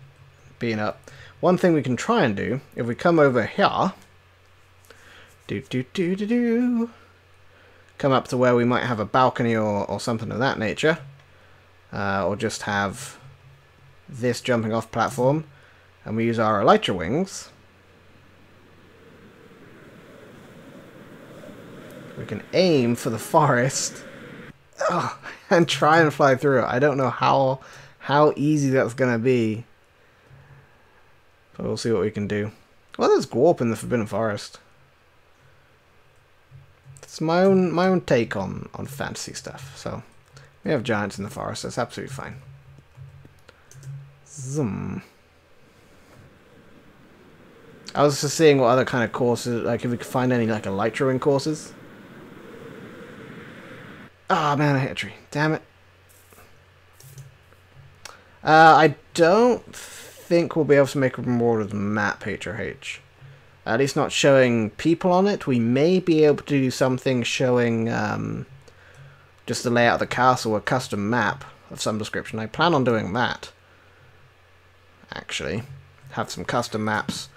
beaten up. One thing we can try and do, if we come over here... Come up to where we might have a balcony or something of that nature. Or just have this jumping off platform. And we use our elytra wings. We can aim for the forest. Oh, and try and fly through it. I don't know how easy that's going to be. But we'll see what we can do. Well, there's Gwarp in the Forbidden Forest. It's my own take on fantasy stuff. So we have giants in the forest. That's absolutely fine. Zoom. I was just seeing what other kind of courses, like if we could find any like elytra wing courses. Ah, oh, man, I hit a tree. Damn it. I don't think we'll be able to make a more of the map HRH. At least not showing people on it. We may be able to do something showing just the layout of the castle, a custom map of some description. I plan on doing that. Actually, have some custom maps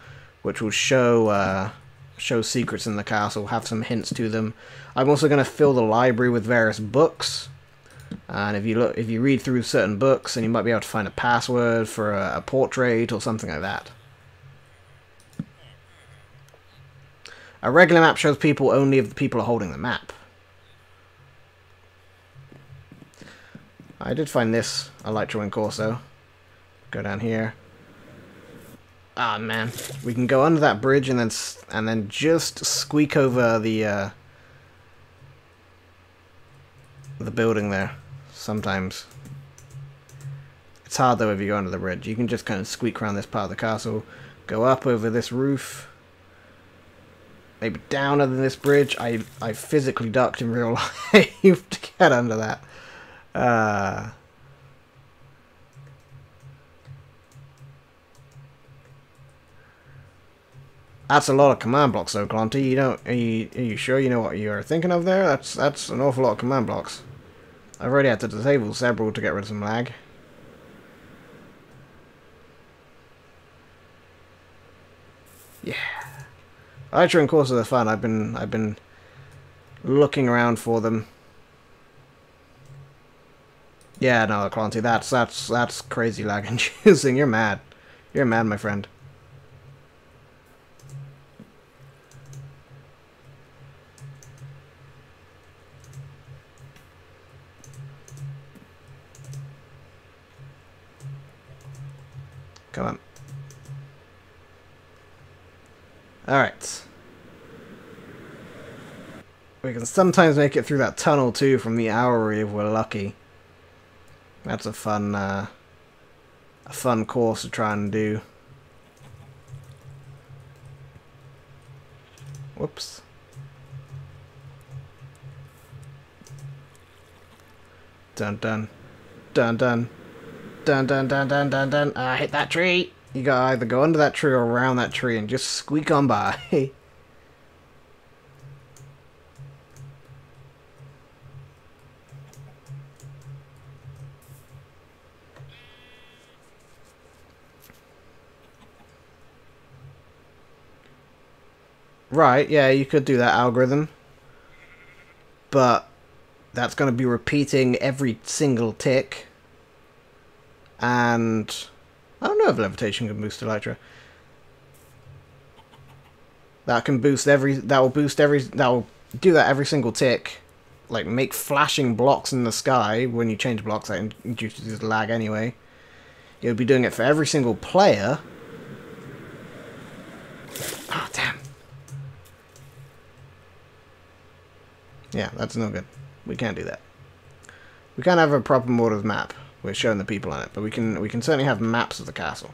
which will show show secrets in the castle, have some hints to them. I'm also going to fill the library with various books. And if you read through certain books, then you might be able to find a password for a portrait or something like that. A regular map shows people only if the people are holding the map. I did find this elytra wing Corso. Go down here. Ah, man, we can go under that bridge and then just squeak over the building there. Sometimes it's hard though if you go under the bridge. You can just kind of squeak around this part of the castle, go up over this roof. Maybe down under this bridge. I physically ducked in real life to get under that. That's a lot of command blocks, though, Clanty. Are you sure you know what you're thinking of there? That's an awful lot of command blocks. I've already had to disable several to get rid of some lag. Yeah. Elytra and Corsa are fun. I've been looking around for them. Yeah, no, Clanty, that's crazy lag inducing. You're mad. You're mad, my friend. Come on. Alright. We can sometimes make it through that tunnel too from the Owlery if we're lucky. That's a fun course to try and do. Whoops. Dun dun. Dun dun. Dun dun dun dun dun dun. Ah, hit that tree! You gotta either go under that tree or around that tree and just squeak on by. Right, yeah, you could do that algorithm. But that's going to be repeating every single tick. And I don't know if levitation can boost Elytra. That can boost every, that will do that every single tick. Like make flashing blocks in the sky when you change blocks. That introduces lag anyway. It would be doing it for every single player. Oh, damn. Yeah, that's no good. We can't do that. We can't have a proper Mortars map. We're showing the people on it, but we can certainly have maps of the castle.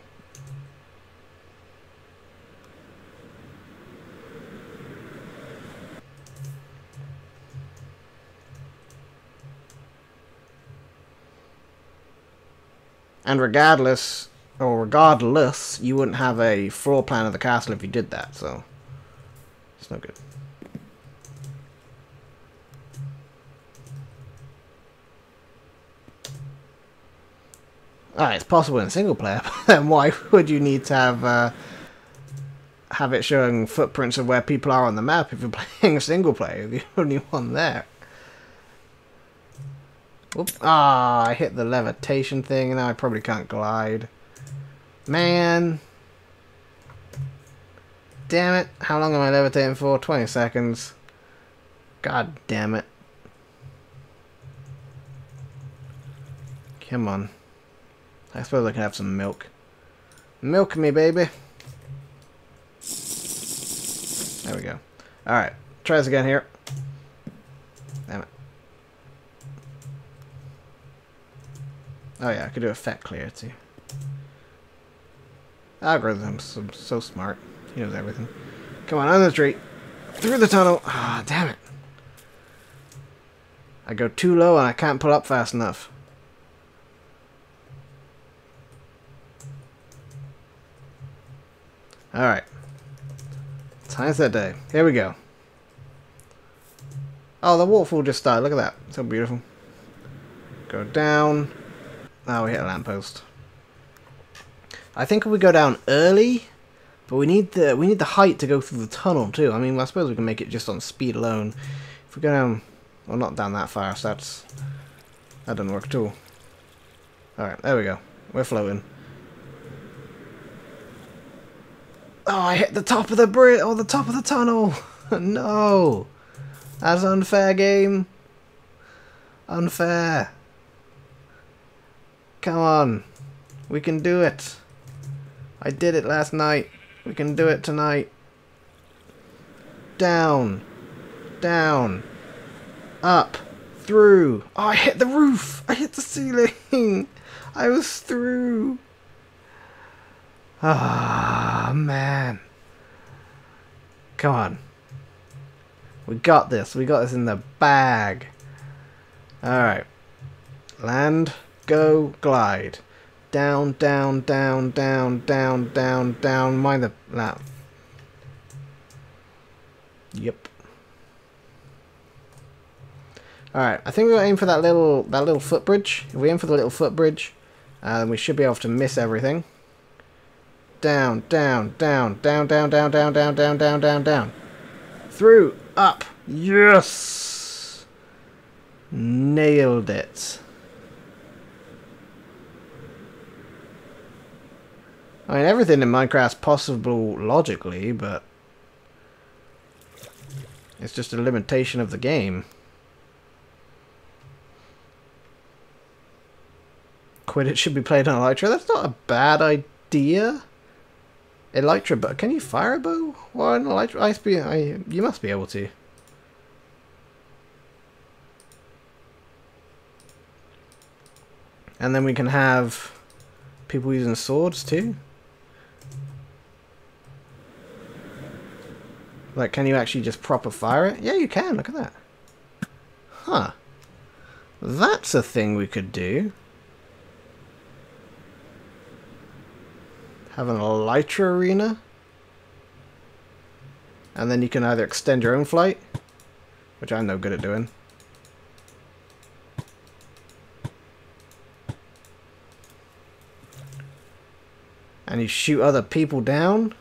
And regardless, you wouldn't have a floor plan of the castle if you did that, so it's no good. Alright, it's possible in single player, but then why would you need to have it showing footprints of where people are on the map if you're playing a single player? You're the only one there. Whoop. Ah, I hit the levitation thing, and now I probably can't glide. Man. Damn it. How long am I levitating for? 20 seconds. God damn it. Come on. I suppose I can have some milk. Milk me, baby. There we go. Alright. Try this again here. Damn it. Oh yeah, I could do effect clear too. Algorithm's so smart. He knows everything. Come on, on the street. Through the tunnel. Ah, damn it. I go too low and I can't pull up fast enough. Alright. Time's that day. Here we go. Oh, the waterfall just started. Look at that. So beautiful. Go down. Oh, we hit a lamppost. I think if we go down early, but we need the height to go through the tunnel too. I mean, I suppose we can make it just on speed alone. If we go down, well, not down that fast. That doesn't work at all. Alright, there we go. We're floating. Oh, I hit the top of the bridge, or the top of the tunnel. No, that's unfair, game. Unfair. Come on, we can do it. I did it last night. We can do it tonight. Down, down, up, through. Oh, I hit the roof. I hit the ceiling. I was through. Ah, man. Come on. We got this. We got this in the bag. Alright. Land, go, glide. Down, down, down, down, down, down, down. Mind the lamp. Yep. Alright, I think we're gonna aim for that little footbridge. If we aim for the little footbridge, we should be able to miss everything. Down, down, down, down, down, down, down, down, down, down, down, down. Through, up. Yes! Nailed it. I mean, everything in Minecraft's possible logically, but it's just a limitation of the game. Quidditch should be played on Elytra. That's not a bad idea. Elytra, but can you fire a bow? Well, an Elytra, you must be able to. And then we can have people using swords too. Like, can you actually just proper fire it? Yeah, you can. Look at that. Huh. That's a thing we could do. Have an elytra arena. And then you can either extend your own flight, which I'm no good at doing. And you shoot other people down.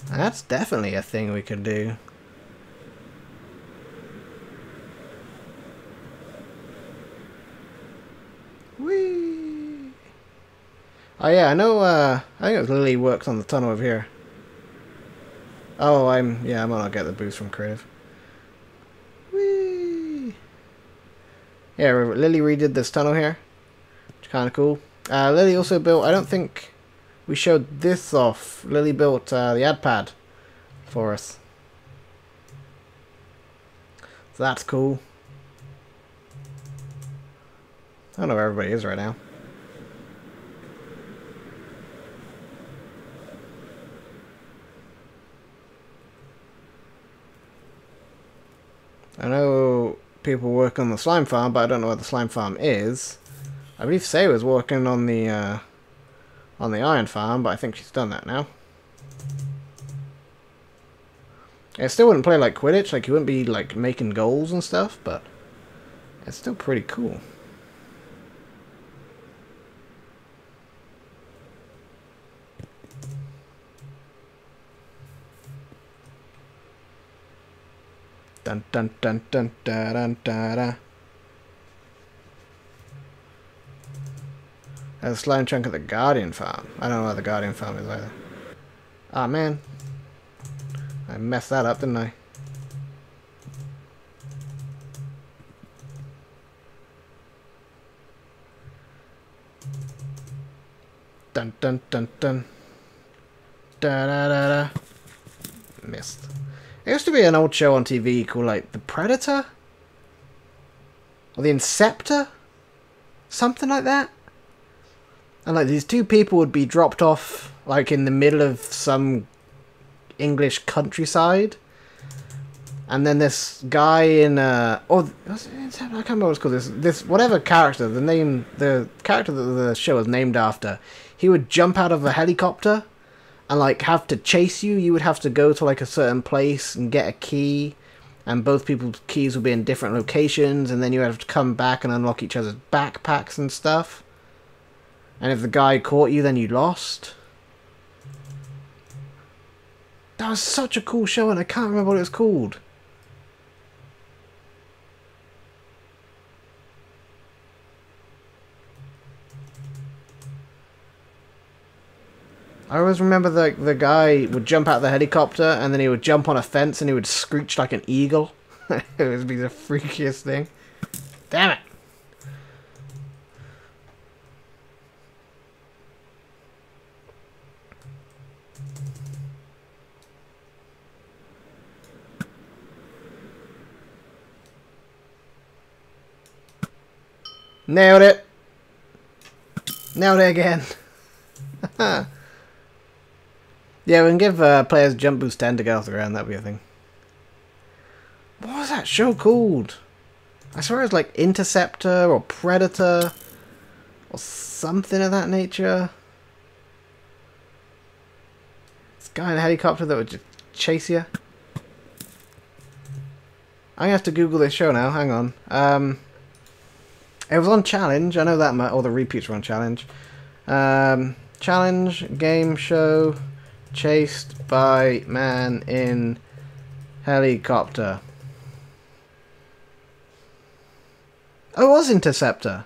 That's definitely a thing we could do. Whee! Oh yeah, I know, I think it was Lily works on the tunnel over here. Oh, I might not get the boost from creative. Whee! Yeah, Lily redid this tunnel here. Which is kind of cool. Lily also built, I don't think we showed this off. Lily built the ad pad for us. So that's cool. I don't know where everybody is right now. I know people work on the slime farm, but I don't know what the slime farm is. I believe Say was working on the iron farm, but I think she's done that now. It still wouldn't play like Quidditch, like you wouldn't be like making goals and stuff, but it's still pretty cool. Dun dun dun dun da dun da da. There's a slime chunk at the Guardian farm. I don't know where the Guardian farm is either. Ah man. I messed that up, didn't I? Dun dun dun dun. Da da da da. Missed. There used to be an old show on TV called like The Predator? Or The Inceptor? Something like that? And like these two people would be dropped off like in the middle of some English countryside. And then this guy in I can't remember what it's called. This whatever character, the character that the show is named after, he would jump out of a helicopter and like have to chase you. You would have to go to like a certain place and get a key, and both people's keys would be in different locations, and then you would have to come back and unlock each other's backpacks and stuff. And if the guy caught you, then you lost. That was such a cool show, and I can't remember what it was called. I always remember the guy would jump out of the helicopter, and then he would jump on a fence, and he would screech like an eagle. It would be the freakiest thing. Damn it! Nailed it! Nailed it again! Yeah, we can give players jump boost 10 to get off the ground, that'd be a thing. What was that show called? I swear it was like Interceptor or Predator or something of that nature. This guy in a helicopter that would just chase you. I'm gonna have to Google this show now, hang on. It was on Challenge, I know that much, all the repeats were on Challenge. Challenge, game show, chased by man in helicopter. Oh, it was Interceptor.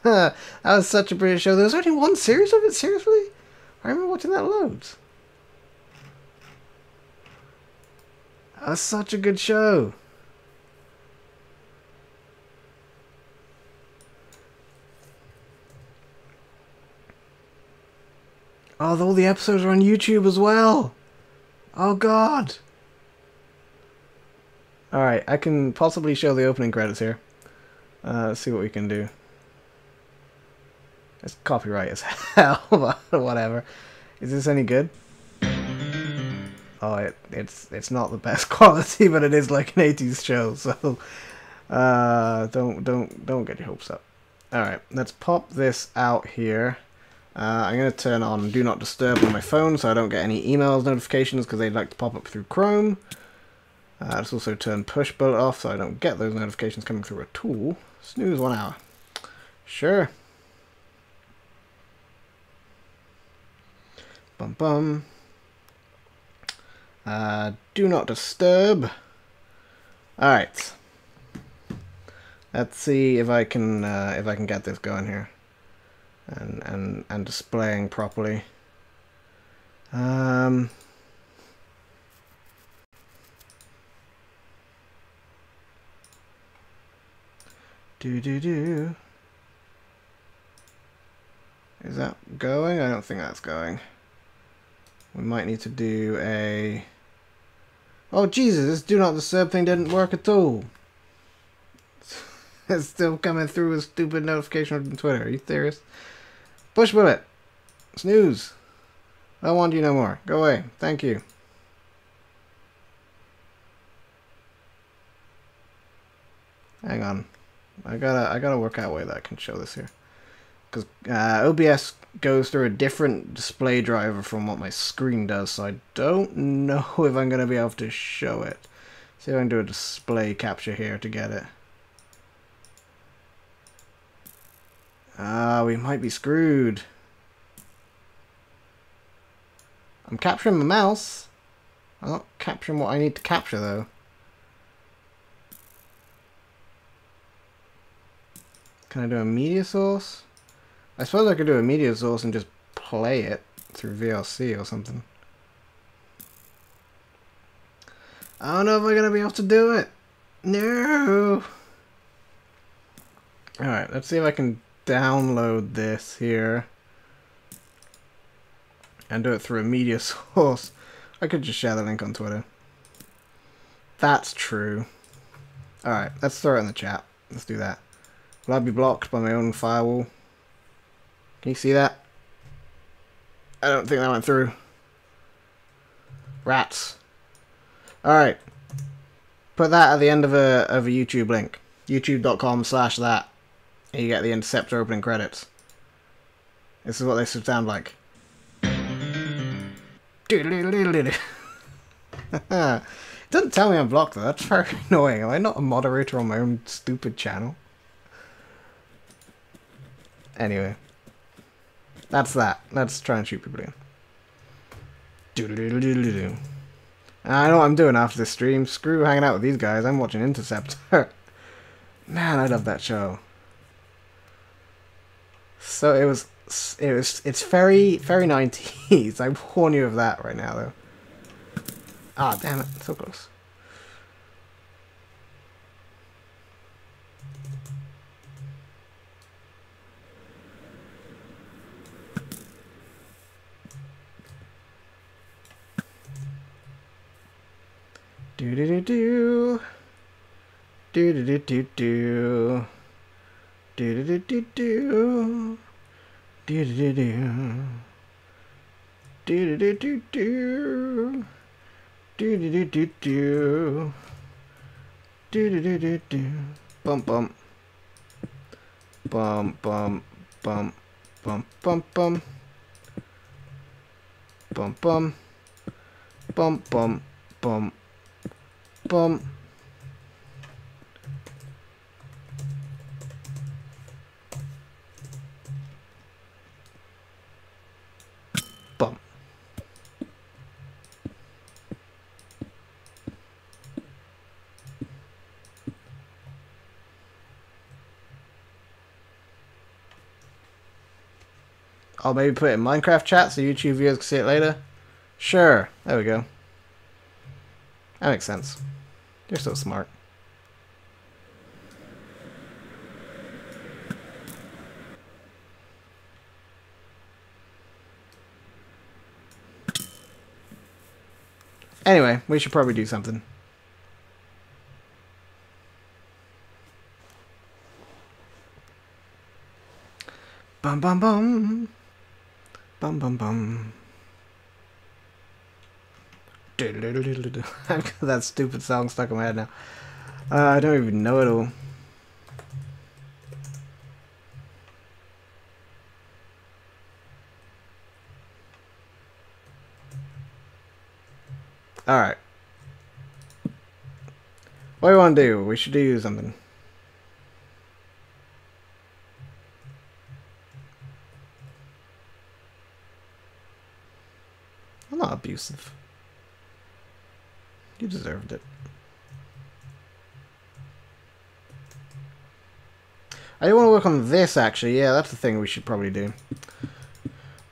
That was such a brilliant show. There was only one series of it, seriously? I remember watching that loads. That was such a good show. Oh, all the episodes are on YouTube as well. Oh god. Alright, I can possibly show the opening credits here. Let's see what we can do. It's copyright as hell, but whatever. Is this any good? Oh, it's not the best quality, but it is like an 80s show, so don't get your hopes up. Alright, let's pop this out here. I'm going to turn on Do Not Disturb on my phone so I don't get any emails notifications because they'd like to pop up through Chrome. Let's also turn Push Bullet off so I don't get those notifications coming through a tool. Snooze 1 hour. Sure. Bum bum. Do Not Disturb. Alright. Let's see if I can get this going here. And displaying properly. Do. Is that going? I don't think that's going. We might need to do a... Oh Jesus, this Do Not Disturb thing didn't work at all. It's still coming through a stupid notification from Twitter. Are you serious? Push bullet. Snooze. I don't want you no more. Go away. Thank you. Hang on. I gotta work out a way that I can show this here. Because OBS goes through a different display driver from what my screen does, so I don't know if I'm gonna be able to show it. See if I can do a display capture here to get it. We might be screwed. I'm capturing my mouse. I'm not capturing what I need to capture, though. Can I do a media source? I suppose I could do a media source and just play it through VLC or something. I don't know if I'm going to be able to do it. No! Alright, let's see if I can download this here and do it through a media source. I could just share the link on Twitter. That's true. Alright, let's throw it in the chat. Let's do that. Will I be blocked by my own firewall? Can you see that? I don't think that went through. Rats. Alright. Put that at the end of a YouTube link. YouTube.com/that. And you get the Interceptor opening credits. This is what they should sound like. It doesn't tell me I'm blocked though. That's very annoying. Am I not a moderator on my own stupid channel? Anyway. That's that. Let's try and shoot people again. I know what I'm doing after this stream. Screw hanging out with these guys. I'm watching Interceptor. Man, I love that show. So it's very 90s. I warn you of that right now though. Ah, damn it. So close. Do-do-do-do. Do-do-do-do-do. Do-do-do-do-do. Do-do-do-do. Do-do-do-do-do. Do-do-do-do-do. Do-do-do-do-do. Bump bump. Bump bump bump bump bump bump. Bump bump. Bump bump bump bump. Bump. I'll maybe put it in Minecraft chat so YouTube viewers can see it later. Sure. There we go. That makes sense. You're so smart. Anyway, we should probably do something. Bum bum bum. Bum bum bum. I've got that stupid song stuck in my head now. I don't even know it all. Alright. What do we want to do? We should do something. I'm not abusive. You deserved it. I do want to work on this, actually. Yeah, that's the thing we should probably do.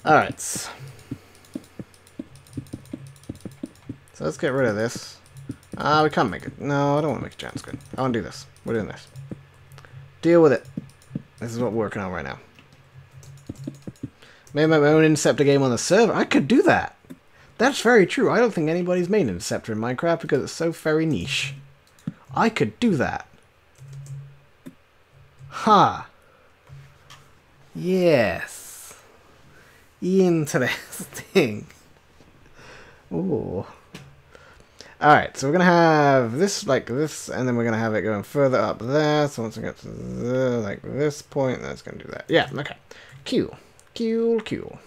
Alright. So let's get rid of this. We can't make it. No, I don't want to make a giant squid. I want to do this. We're doing this. Deal with it. This is what we're working on right now. Made my own Interceptor game on the server. I could do that. That's very true. I don't think anybody's made an Interceptor in Minecraft because it's so very niche. I could do that. Ha. Yes. Interesting. Ooh. Alright, so we're going to have this like this, and then we're going to have it going further up there. So once we get to like this point, that's going to do that. Yeah, okay. Cool. Cool.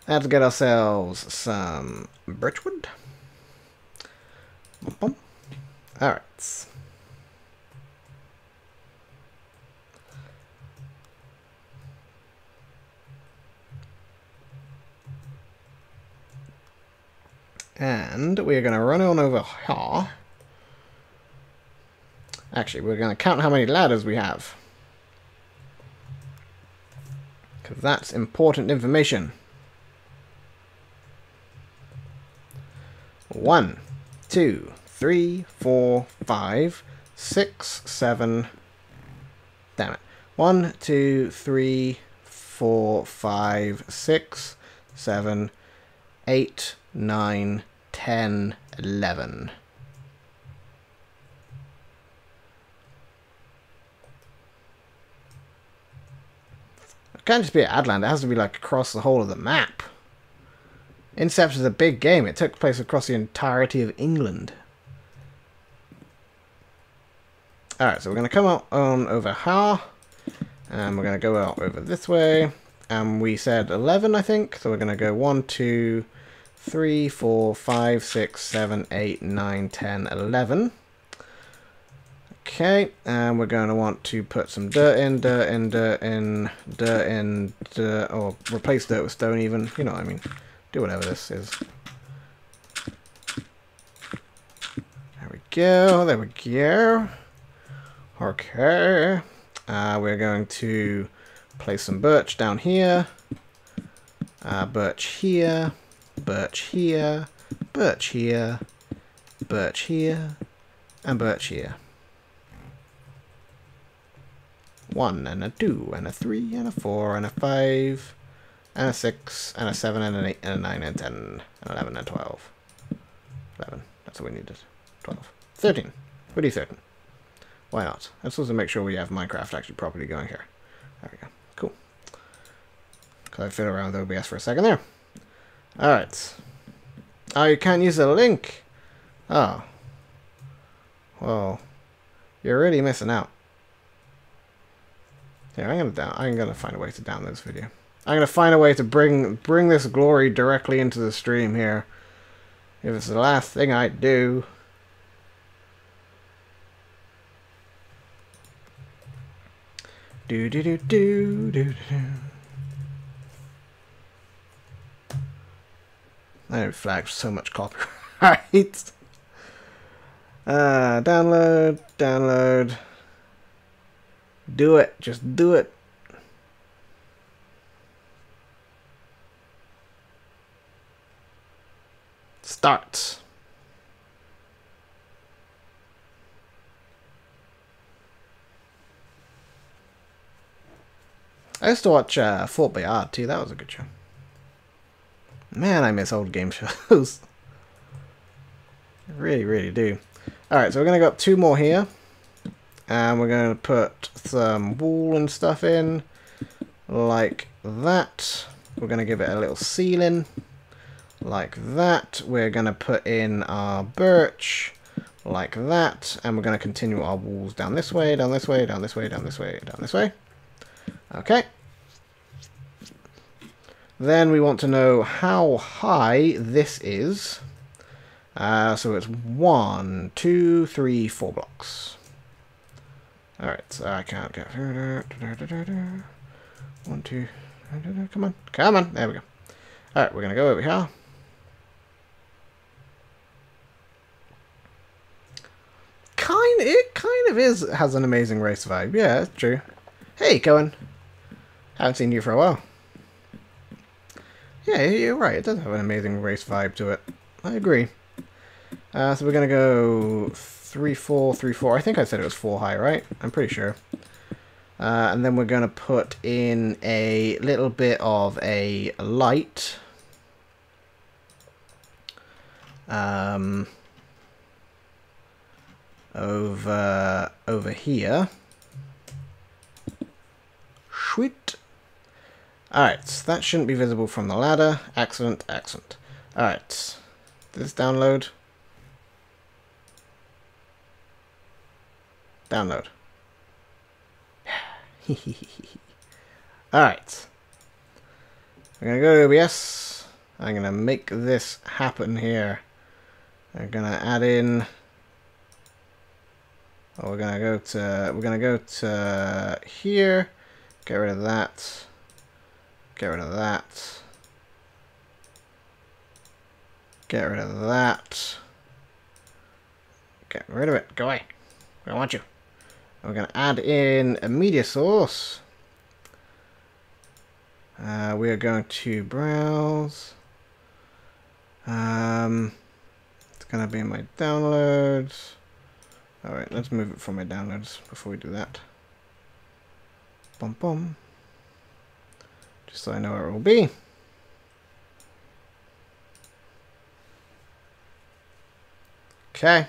Let's get ourselves some birchwood. Alright. And we're going to run on over here. Actually, we're going to count how many ladders we have. Because that's important information. 1, 2, 3, 4, 5, 6, 7. Damn it. 1, 2, 3, 4, 5, 6, 7, 8, 9, 10, 11. It can't just be at Adland, it has to be like across the whole of the map. Intercept is a big game, it took place across the entirety of England. Alright, so we're going to come out on over here, and we're going to go out over this way, and we said 11 I think, so we're going to go 1, 2, 3, 4, 5, 6, 7, 8, 9, 10, 11. Okay, and we're going to want to put some dirt in, or replace dirt with stone even, you know what I mean. Do whatever this is. There we go. Okay. We're going to place some birch down here. Birch here. Birch here. Birch here. Birch here. And birch here. 1 and a 2 and a 3 and a 4 and a 5 and a 6 and a 7 and an 8 and a 9 and 10 and 11 and 12. 11. That's what we needed. 12. 13. We'll do 13. Why not? Let's also make sure we have Minecraft actually properly going here. There we go. Cool. Because I fiddled around with OBS for a second there. Alright. Oh, you can't use a link. Oh. Well, you're really missing out. Yeah, I'm gonna find a way to download this video. I'm gonna find a way to bring this glory directly into the stream here. If it's the last thing I do. Do. I know flagged so much copyright. Download. Do it. Just do it. Start. I used to watch Fort Boyard too. That was a good show. Man, I miss old game shows. I really, really do. Alright, so we're going to go up 2 more here. And we're going to put some wool and stuff in. Like that. We're going to give it a little ceiling. Like that. We're going to put in our birch. Like that. And we're going to continue our walls down this way, down this way, down this way, down this way, down this way. Okay. Then we want to know how high this is. So it's 1, 2, 3, 4 blocks. Alright, so I can't get... 1, 2... Come on. Come on. There we go. Alright, we're going to go over here. It kind of has an amazing race vibe. Yeah, that's true. Hey, Cohen. Haven't seen you for a while. Yeah, you're right. It does have an amazing race vibe to it. I agree. So we're going to go 3, 4, 3, 4. I think I said it was 4 high, right? I'm pretty sure. And then we're going to put in a little bit of a light. Over here. Sweet. Alright, so that shouldn't be visible from the ladder. Excellent, excellent. Alright. This download. Download. Alright. We're going to go to OBS. I'm going to make this happen here. I'm going to add in... Oh, we're going to go to here. Get rid of that. Get rid of that. Get rid of that. Get rid of it. Go away. I don't want you. We're going to add in a media source. We are going to browse. It's going to be in my downloads. Alright, let's move it from my downloads before we do that. Bum bum. Just so I know where it will be. Okay.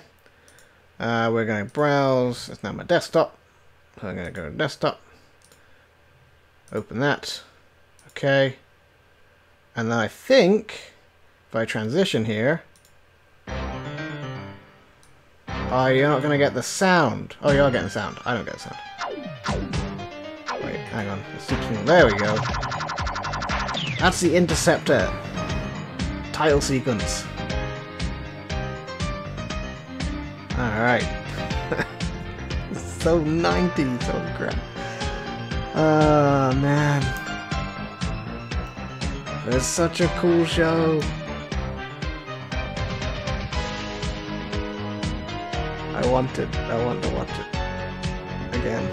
We're going to browse. It's now my desktop. So I'm going to go to desktop. Open that. Okay. And then I think if I transition here. Oh, you're not going to get the sound. Oh, you are getting the sound. I don't get the sound. Wait, hang on. There we go. That's the Interceptor title sequence. Alright. So 90s, oh crap. Oh man. It's such a cool show. I want to watch it again.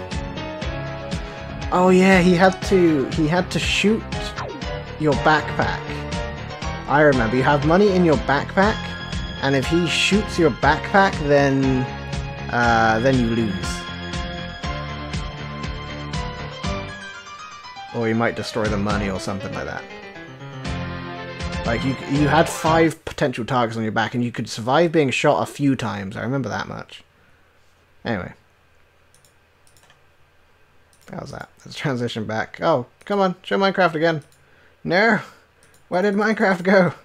Oh yeah, he had to shoot your backpack. I remember, you have money in your backpack, and if he shoots your backpack, then you lose. Or you might destroy the money or something like that. Like, you had 5 potential targets on your back, and you could survive being shot a few times. I remember that much. Anyway. How's that? Let's transition back. Oh, come on. Show Minecraft again. No. Where did Minecraft go?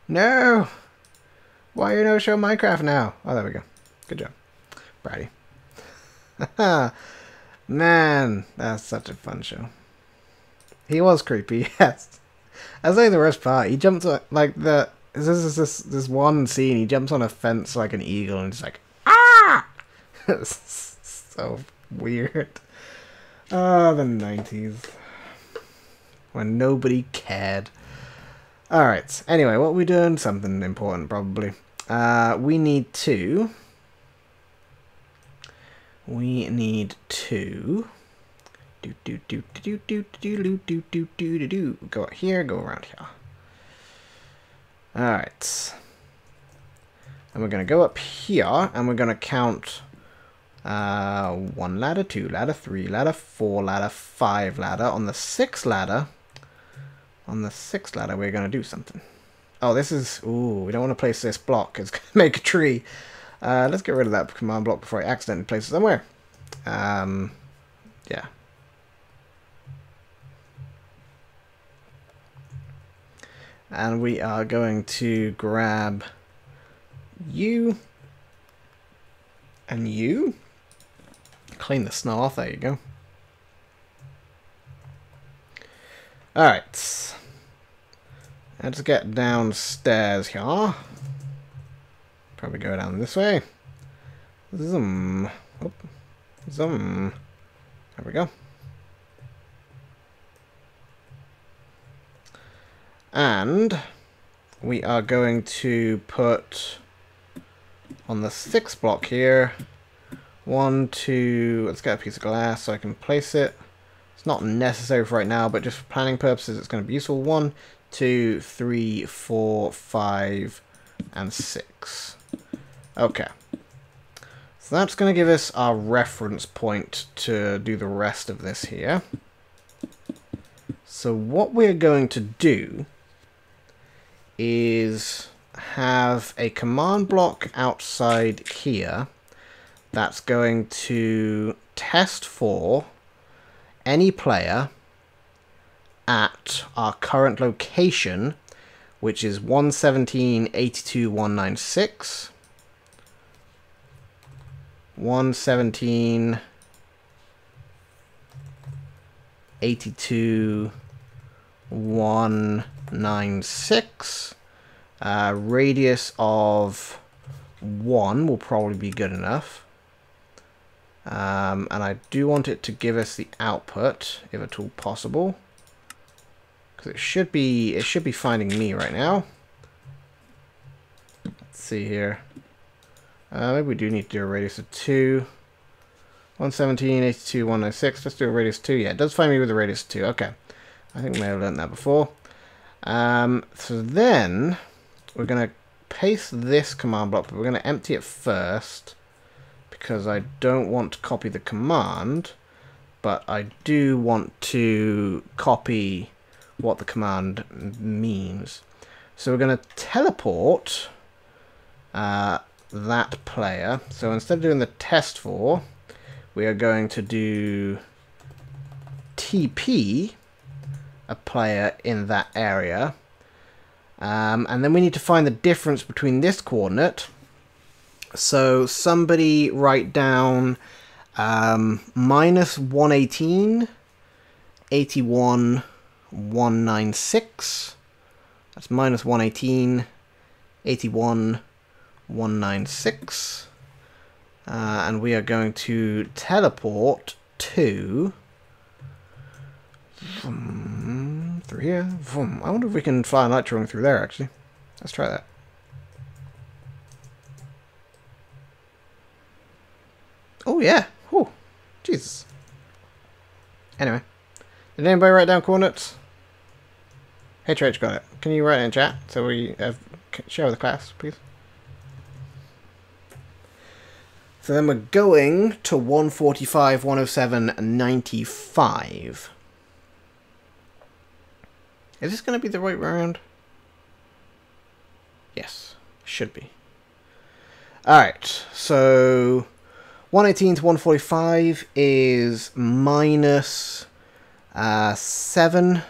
No. Why you no show Minecraft now? Oh, there we go. Good job. Bratty. Man, that's such a fun show. He was creepy, yes. That's like the worst part. He jumps on, like, this one scene, he jumps on a fence like an eagle and just like, ah! It's so weird. Oh, the 90s. When nobody cared. Alright, anyway, what are we doing? Something important, probably. We need to... Go out here, go around here. Alright. And we're going to go up here, and we're going to count 1 ladder, 2 ladder, 3 ladder, 4 ladder, 5 ladder. On the 6th ladder, On the 6th ladder, we're going to do something. Oh, this is... Ooh, we don't want to place this block. It's going to make a tree. Let's get rid of that command block before I accidentally place it somewhere. Yeah. And we are going to grab you and you. Clean the snow off. There you go. Alright. Let's get downstairs here. Probably go down this way. Zoom. Oop. Zoom. There we go. And we are going to put on the 6th block here 1, 2, let's get a piece of glass so I can place it. It's not necessary for right now, but just for planning purposes it's going to be useful. 1, 2, 3, 4, 5, and 6. Okay. So that's going to give us our reference point to do the rest of this here. So what we're going to do is have a command block outside here that's going to test for any player at our current location, which is 117.82.196, 117.82.196. Radius of 1 will probably be good enough. And I do want it to give us the output, if at all possible, because it should be finding me right now. Let's see here. Maybe we do need to do a radius of 2. 117.82.196. Let's do a radius 2. Yeah, it does find me with a radius 2. Okay, I think we may have learned that before. So then we're going to paste this command block, but we're going to empty it first, because I don't want to copy the command, but I do want to copy what the command means. So we're going to teleport that player. So instead of doing the test for, we are going to do TP a player in that area. And then we need to find the difference between this coordinate. So somebody write down minus 118, 81, 196. That's minus 118, 81, 196. And we are going to teleport to through here. I wonder if we can fly a nitro through there, actually. Let's try that. Oh, yeah. Oh, Jesus. Anyway. Did anybody write down coordinates? Hey, Trach got it. Can you write it in chat so we share with the class, please? So then we're going to 145, 107, 95. Is this going to be the right round? Yes, should be. Alright, so 118 to 145 is minus 7,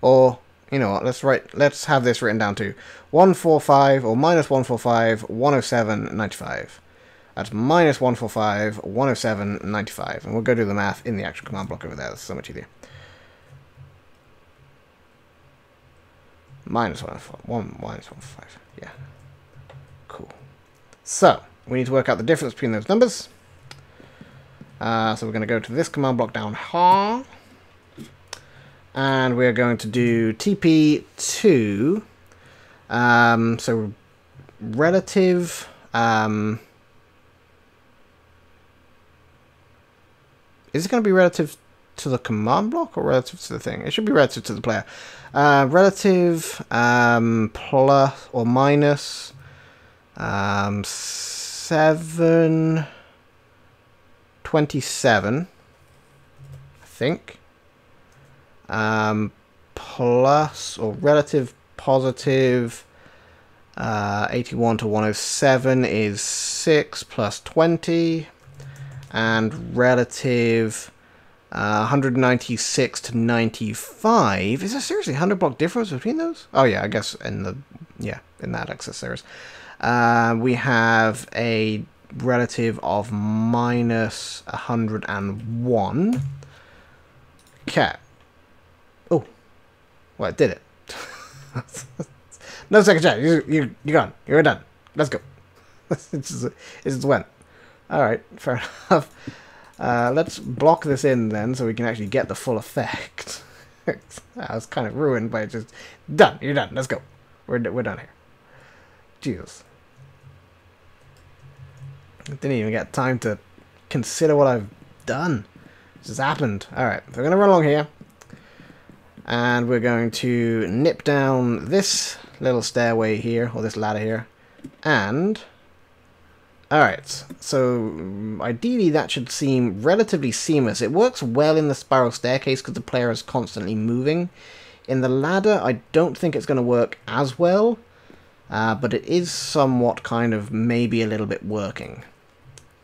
or you know what, let's have this written down to 145 or minus 145, 107, 95. That's minus 145, 107, 95. And we'll go do the math in the actual command block over there. That's so much easier. Minus 145. Yeah. Cool. So, we need to work out the difference between those numbers. So we're going to go to this command block down here. And we're going to do TP2. So, relative... is it going to be relative to the command block or relative to the thing? It should be relative to the player. Relative plus or minus 727, I think. plus, or relative positive 81 to 107 is 6 plus 20, and relative 196 to 95. Is there seriously a 100 block difference between those? Oh yeah, I guess in that axis there is. We have a relative of minus 101. Okay. Oh, well, it did it. No second chance. You're gone. You're done. Let's go. It just went. All right, fair enough. Let's block this in then, so we can actually get the full effect. I was kind of ruined by just done. You're done. Let's go. We're done here. Jesus. I didn't even get time to consider what I've done. It just happened. All right, so we're gonna run along here, and we're going to nip down this little stairway here, or this ladder here, and alright, so ideally that should seem relatively seamless. It works well in the spiral staircase because the player is constantly moving. In the ladder, I don't think it's going to work as well, but it is somewhat kind of maybe a little bit working.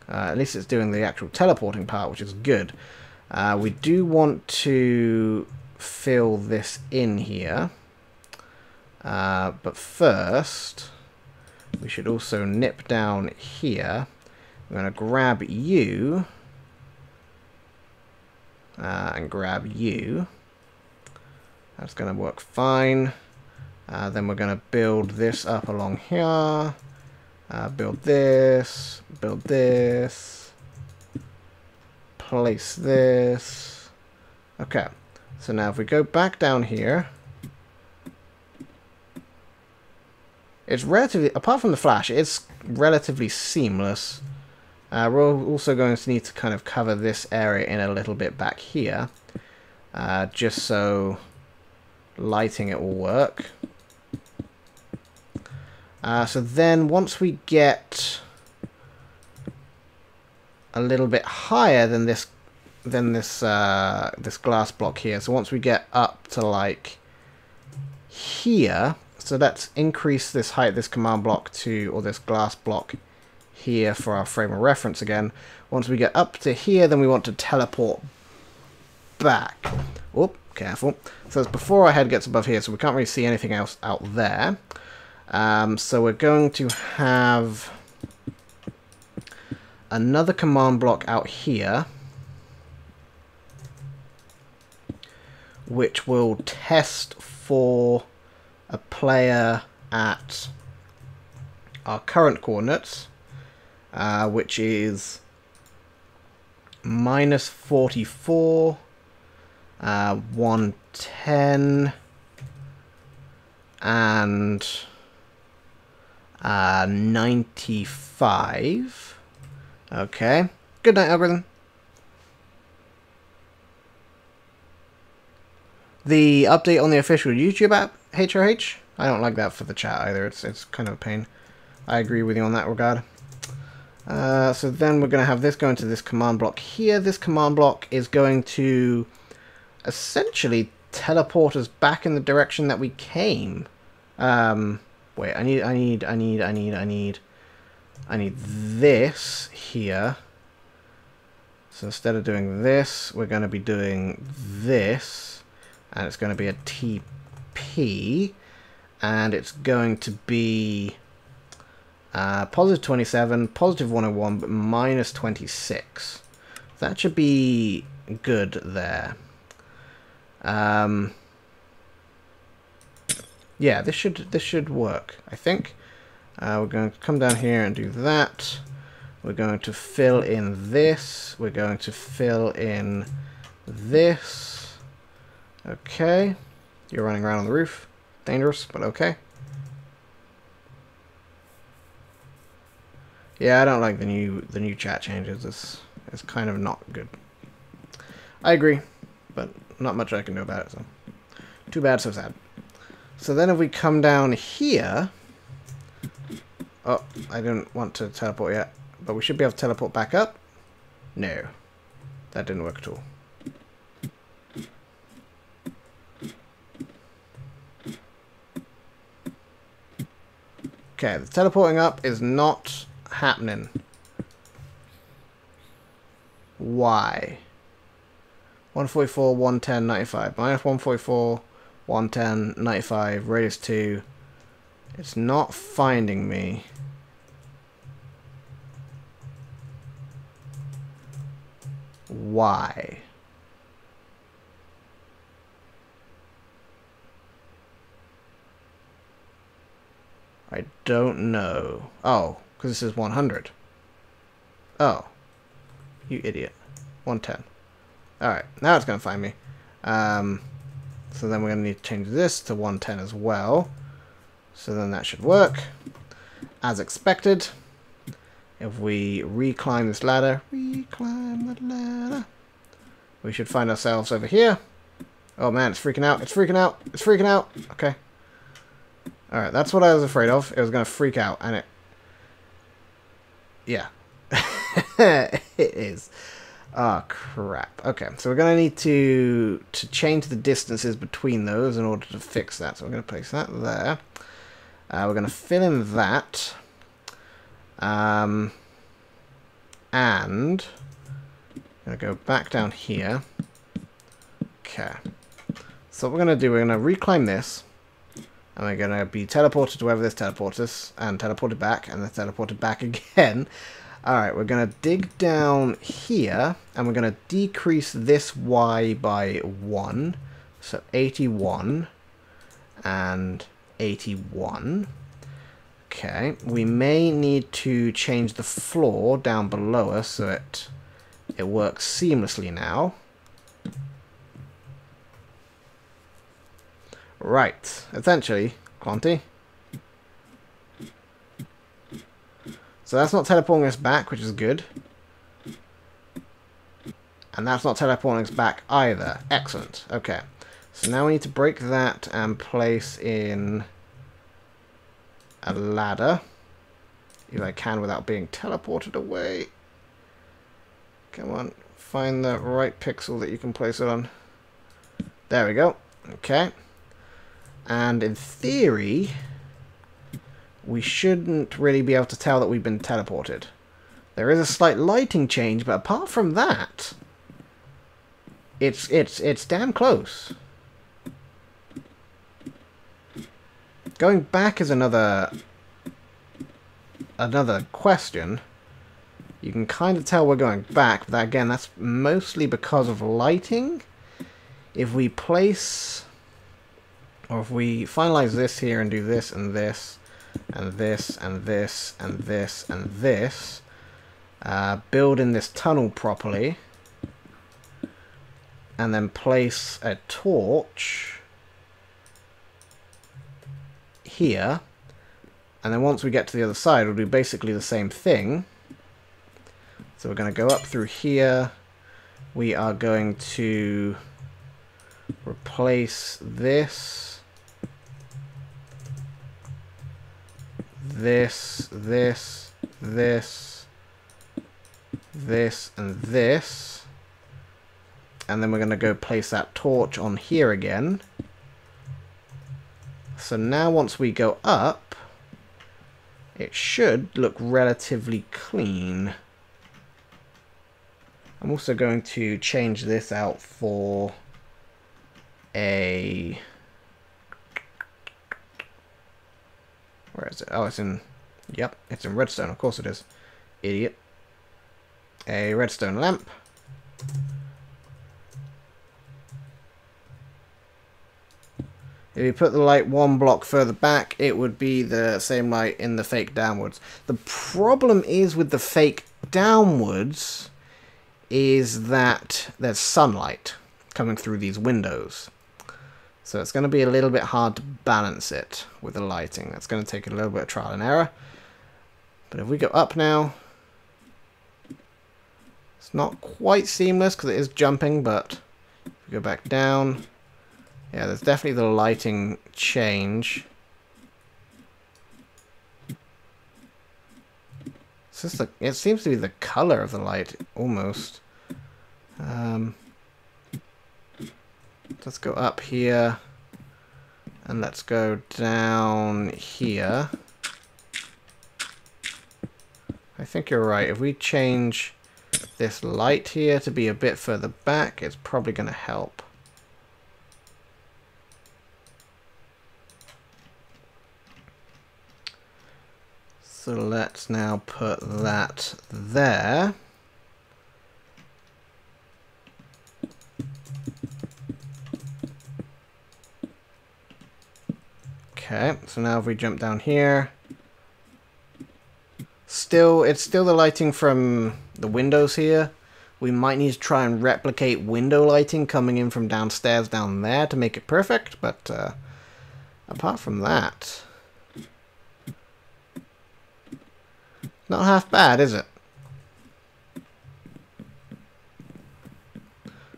At least it's doing the actual teleporting part, which is good. We do want to fill this in here, but first we should also nip down here. We're going to grab you and grab you. That's going to work fine. Then we're going to build this up along here. Build this. Build this. Place this. Okay. So now if we go back down here, it's relatively, apart from the flash, it's relatively seamless. We're also going to need to kind of cover this area in a little bit back here, just so lighting it will work. So then once we get a little bit higher than this this glass block here, so once we get up to like here, so let's increase this height, this command block to, or this glass block here for our frame of reference again. Once we get up to here, then we want to teleport back. Oop, careful. So it's before our head gets above here, so we can't really see anything else out there. So we're going to have another command block out here, which will test for a player at our current coordinates, which is minus 44, 110, and 95. Okay. Good night, algorithm. The update on the official YouTube app, HRH. I don't like that for the chat either. It's kind of a pain. I agree with you on that regard. So then we're going to have this go into this command block here. This command block is going to essentially teleport us back in the direction that we came. Wait, I need this here. So instead of doing this, we're going to be doing this. And it's going to be a TP, and it's going to be positive 27, positive 101, but minus 26. That should be good there. Yeah, this should work, I think. We're going to come down here and do that. We're going to fill in this. We're going to fill in this. Okay, you're running around on the roof. Dangerous, but okay. Yeah, I don't like the new chat changes. It's kind of not good. I agree, but not much I can do about it. So, too bad, so sad. So then, if we come down here, oh, I didn't want to teleport yet, but we should be able to teleport back up. No, that didn't work at all. Okay, the teleporting up is not happening. Why? 144, 110, 95. Minus 144, 110, 95, radius 2. It's not finding me. Why? I don't know. Oh, because this is 100. Oh. You idiot. 110. Alright, now it's going to find me. So then we're going to need to change this to 110 as well. So then that should work. As expected. If we reclimb this ladder, reclimb the ladder, we should find ourselves over here. Oh man, it's freaking out, it's freaking out, it's freaking out. Okay. Alright, that's what I was afraid of. It was going to freak out, and it... Yeah. It is. Oh, crap. Okay, so we're going to need to change the distances between those in order to fix that. So we're going to place that there. We're going to fill in that. And I'm going to go back down here. Okay. So what we're going to do, we're going to reclimb this. And we're going to be teleported to wherever this teleports us. And teleported back. And then teleported back again. Alright, we're going to dig down here. And we're going to decrease this Y by 1. So 81. And 81. Okay, we may need to change the floor down below us so it works seamlessly now. Right, essentially, Quanti. So that's not teleporting us back, which is good. And that's not teleporting us back either. Excellent. Okay, so now we need to break that and place in a ladder, if I can without being teleported away. Come on, find the right pixel that you can place it on. There we go. Okay. And in theory, we shouldn't really be able to tell that we've been teleported. There is a slight lighting change, but apart from that, it's damn close. Going back is another question. You can kind of tell we're going back, but again, that's mostly because of lighting. If we place, or if we finalize this here and do this and this and this and this and this and this, build in this tunnel properly, and then place a torch here, and then once we get to the other side, we'll do basically the same thing. So we're going to go up through here. We are going to replace this, this, this, and this. And then we're going to go place that torch on here again. So now once we go up, it should look relatively clean. I'm also going to change this out for a... Where is it? Oh, it's in... Yep, it's in redstone. Of course it is. Idiot. A redstone lamp. If you put the light one block further back, it would be the same light in the fake downwards. The problem is with the fake downwards is that there's sunlight coming through these windows. So it's going to be a little bit hard to balance it with the lighting. That's going to take a little bit of trial and error. But if we go up now, it's not quite seamless because it is jumping, but if we go back down, yeah, there's definitely the lighting change. It's just it seems to be the color of the light, almost. Let's go up here, and let's go down here. think you're right. If we change this light here to be a bit further back, it's probably going to help. So let's now put that there. Okay, so now if we jump down here, it's still the lighting from the windows here. We might need to try and replicate window lighting coming in from downstairs down there to make it perfect, but apart from that, not half bad, is it?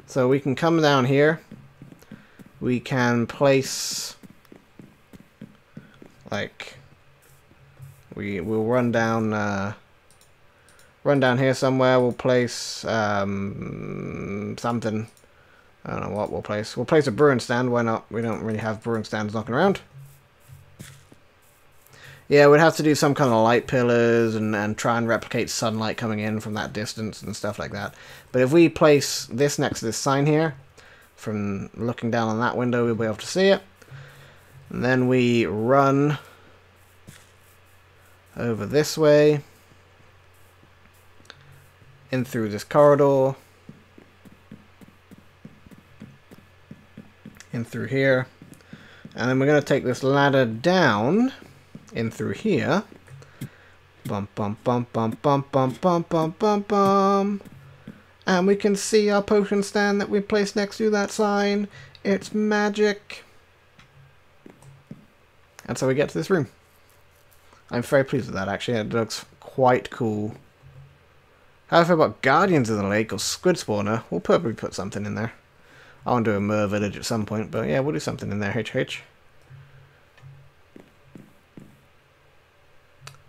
So we can come down here, we can place, like, we'll run down here somewhere. We'll place something. I don't know what we'll place. We'll place a brewing stand. Why not? We don't really have brewing stands knocking around. Yeah, we'd have to do some kind of light pillars and try and replicate sunlight coming in from that distance and stuff like that. But if we place this next to this sign here, from looking down on that window, we'll be able to see it. And then we run over this way, in through this corridor, in through here, and then we're going to take this ladder down, in through here, bump, bump, bump, bump, bump, bump, bump, bump, bump, bump, and we can see our potion stand that we placed next to that sign. It's magic. And so we get to this room. I'm very pleased with that, actually. It looks quite cool. How do I feel about Guardians of the Lake or Squid Spawner? We'll probably put something in there. I want to do a Mer Village at some point, but yeah, we'll do something in there, HH.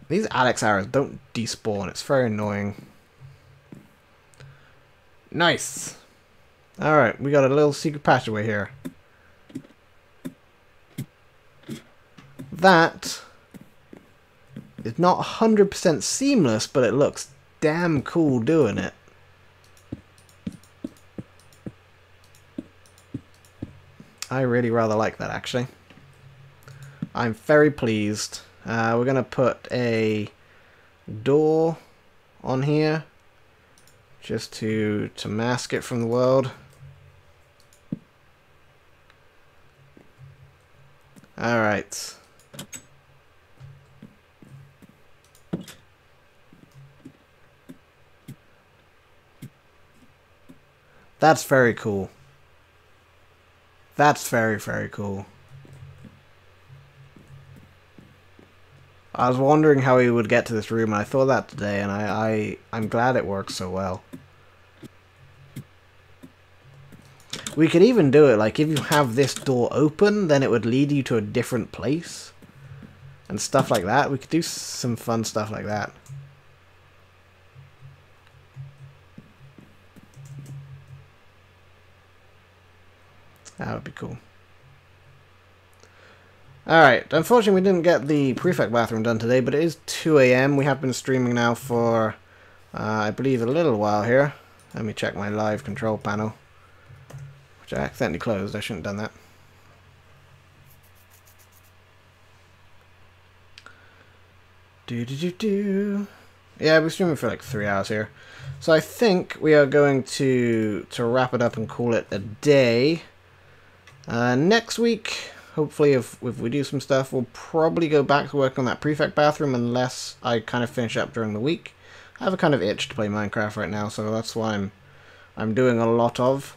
These Alex arrows don't despawn. It's very annoying. Nice! Alright, we got a little secret passageway here. That is not 100% seamless, but it looks damn cool doing it. I really rather like that, actually. I'm very pleased. We're going to put a door on here just to mask it from the world. Alright. That's very cool. That's very, very cool. I was wondering how we would get to this room, and I thought that today, and I'm glad it works so well. We could even do it, like, if you have this door open, then it would lead you to a different place. And stuff like that. We could do some fun stuff like that. That would be cool. Alright, unfortunately we didn't get the prefect bathroom done today, but it is 2 AM. We have been streaming now for, I believe, a little while here. Let me check my live control panel, which I accidentally closed. I shouldn't have done that. Yeah, we're streaming for like 3 hours here. So I think we are going to wrap it up and call it a day. Next week, hopefully, if we do some stuff, we'll probably go back to work on that prefect bathroom unless I kind of finish up during the week. I have a kind of itch to play Minecraft right now, so that's why I'm doing a lot of.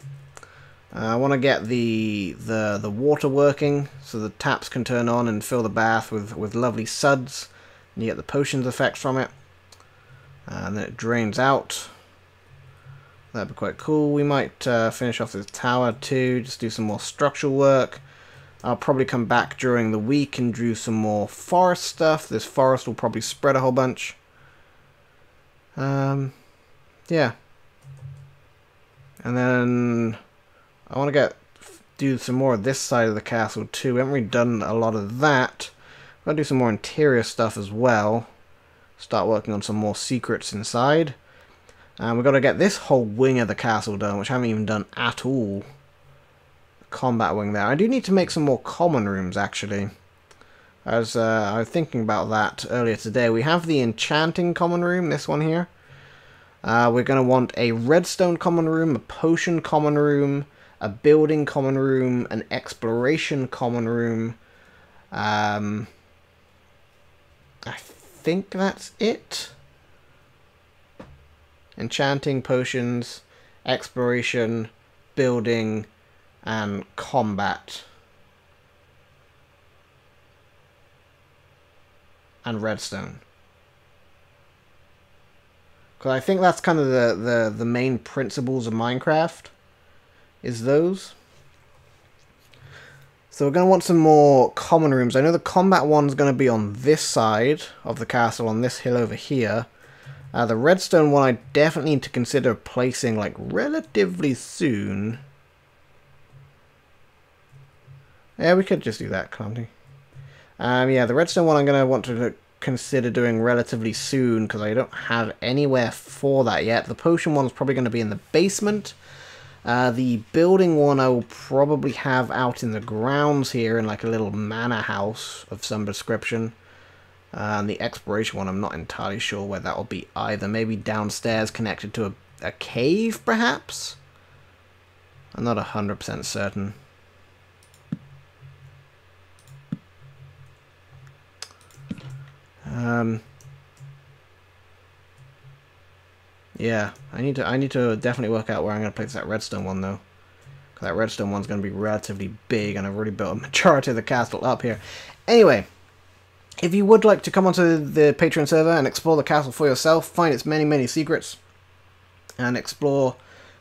I want to get the water working so the taps can turn on and fill the bath with lovely suds, and you get the potions effect from it, and then it drains out. That'd be quite cool. We might finish off this tower too, just do some more structural work. I'll probably come back during the week and do some more forest stuff. This forest will probably spread a whole bunch. Yeah. And then I want to do some more of this side of the castle too. We haven't really done a lot of that. I'm going to do some more interior stuff as well. start working on some more secrets inside. And we've got to get this whole wing of the castle done, which I haven't even done at all. Combat wing there. I do need to make some more common rooms, actually. As I was thinking about that earlier today. We have the enchanting common room, this one here. We're going to want a redstone common room, a potion common room, a building common room, an exploration common room. I think that's it. Enchanting, potions, exploration, building, and combat. And redstone. Because I think that's kind of the main principles of Minecraft. Is those. So we're going to want some more common rooms. I know the combat one's going to be on this side of the castle, on this hill over here. The redstone one I definitely need to consider placing like relatively soon. Yeah, we could just do that, can't we? Yeah, the redstone one I'm going to want to consider doing relatively soon because I don't have anywhere for that yet. The potion one's probably going to be in the basement. The building one I will probably have out in the grounds here in like a little manor house of some description. And the exploration one I'm not entirely sure where that will be either. Maybe downstairs connected to a cave perhaps? I'm not 100% certain. Yeah, I need to definitely work out where I'm going to place that redstone one though. Because that redstone one's going to be relatively big and I've already built a majority of the castle up here. Anyway, if you would like to come onto the Patron server and explore the castle for yourself, find its many secrets, and explore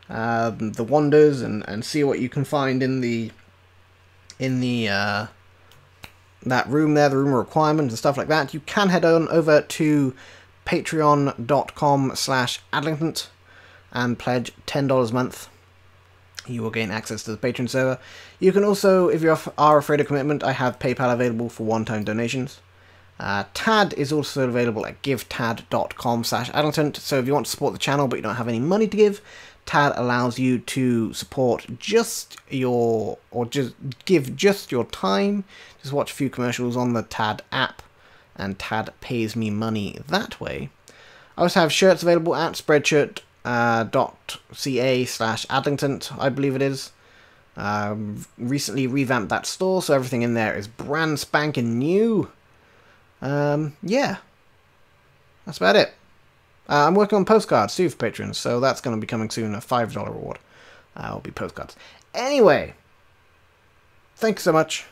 the wonders and see what you can find in the that room there, the room of requirements and stuff like that, you can head on over to patreon.com/Adlington and pledge $10 a month. You will gain access to the Patreon server. You can also, if you are afraid of commitment, I have PayPal available for one-time donations. TAD is also available at givetad.com/Adlington. So if you want to support the channel but you don't have any money to give, TAD allows you to support just your, or just give just your time. Just watch a few commercials on the TAD app, and TAD pays me money that way. I also have shirts available at spreadshirt.ca/Adlington, I believe it is. Recently revamped that store, so everything in there is brand spanking new. Yeah, that's about it. I'm working on postcards too for patrons, so that's going to be coming soon, a $5 reward. Will be postcards. Anyway, thanks so much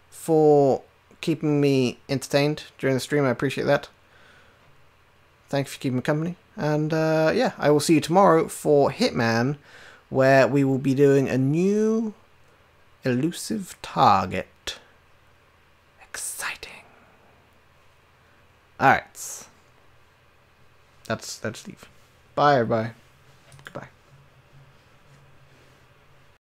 for keeping me entertained during the stream. I appreciate that. Thanks for keeping me company. And yeah, I will see you tomorrow for Hitman, where we will be doing a new elusive target. Exciting. Alright. Let's leave. Bye, everybody.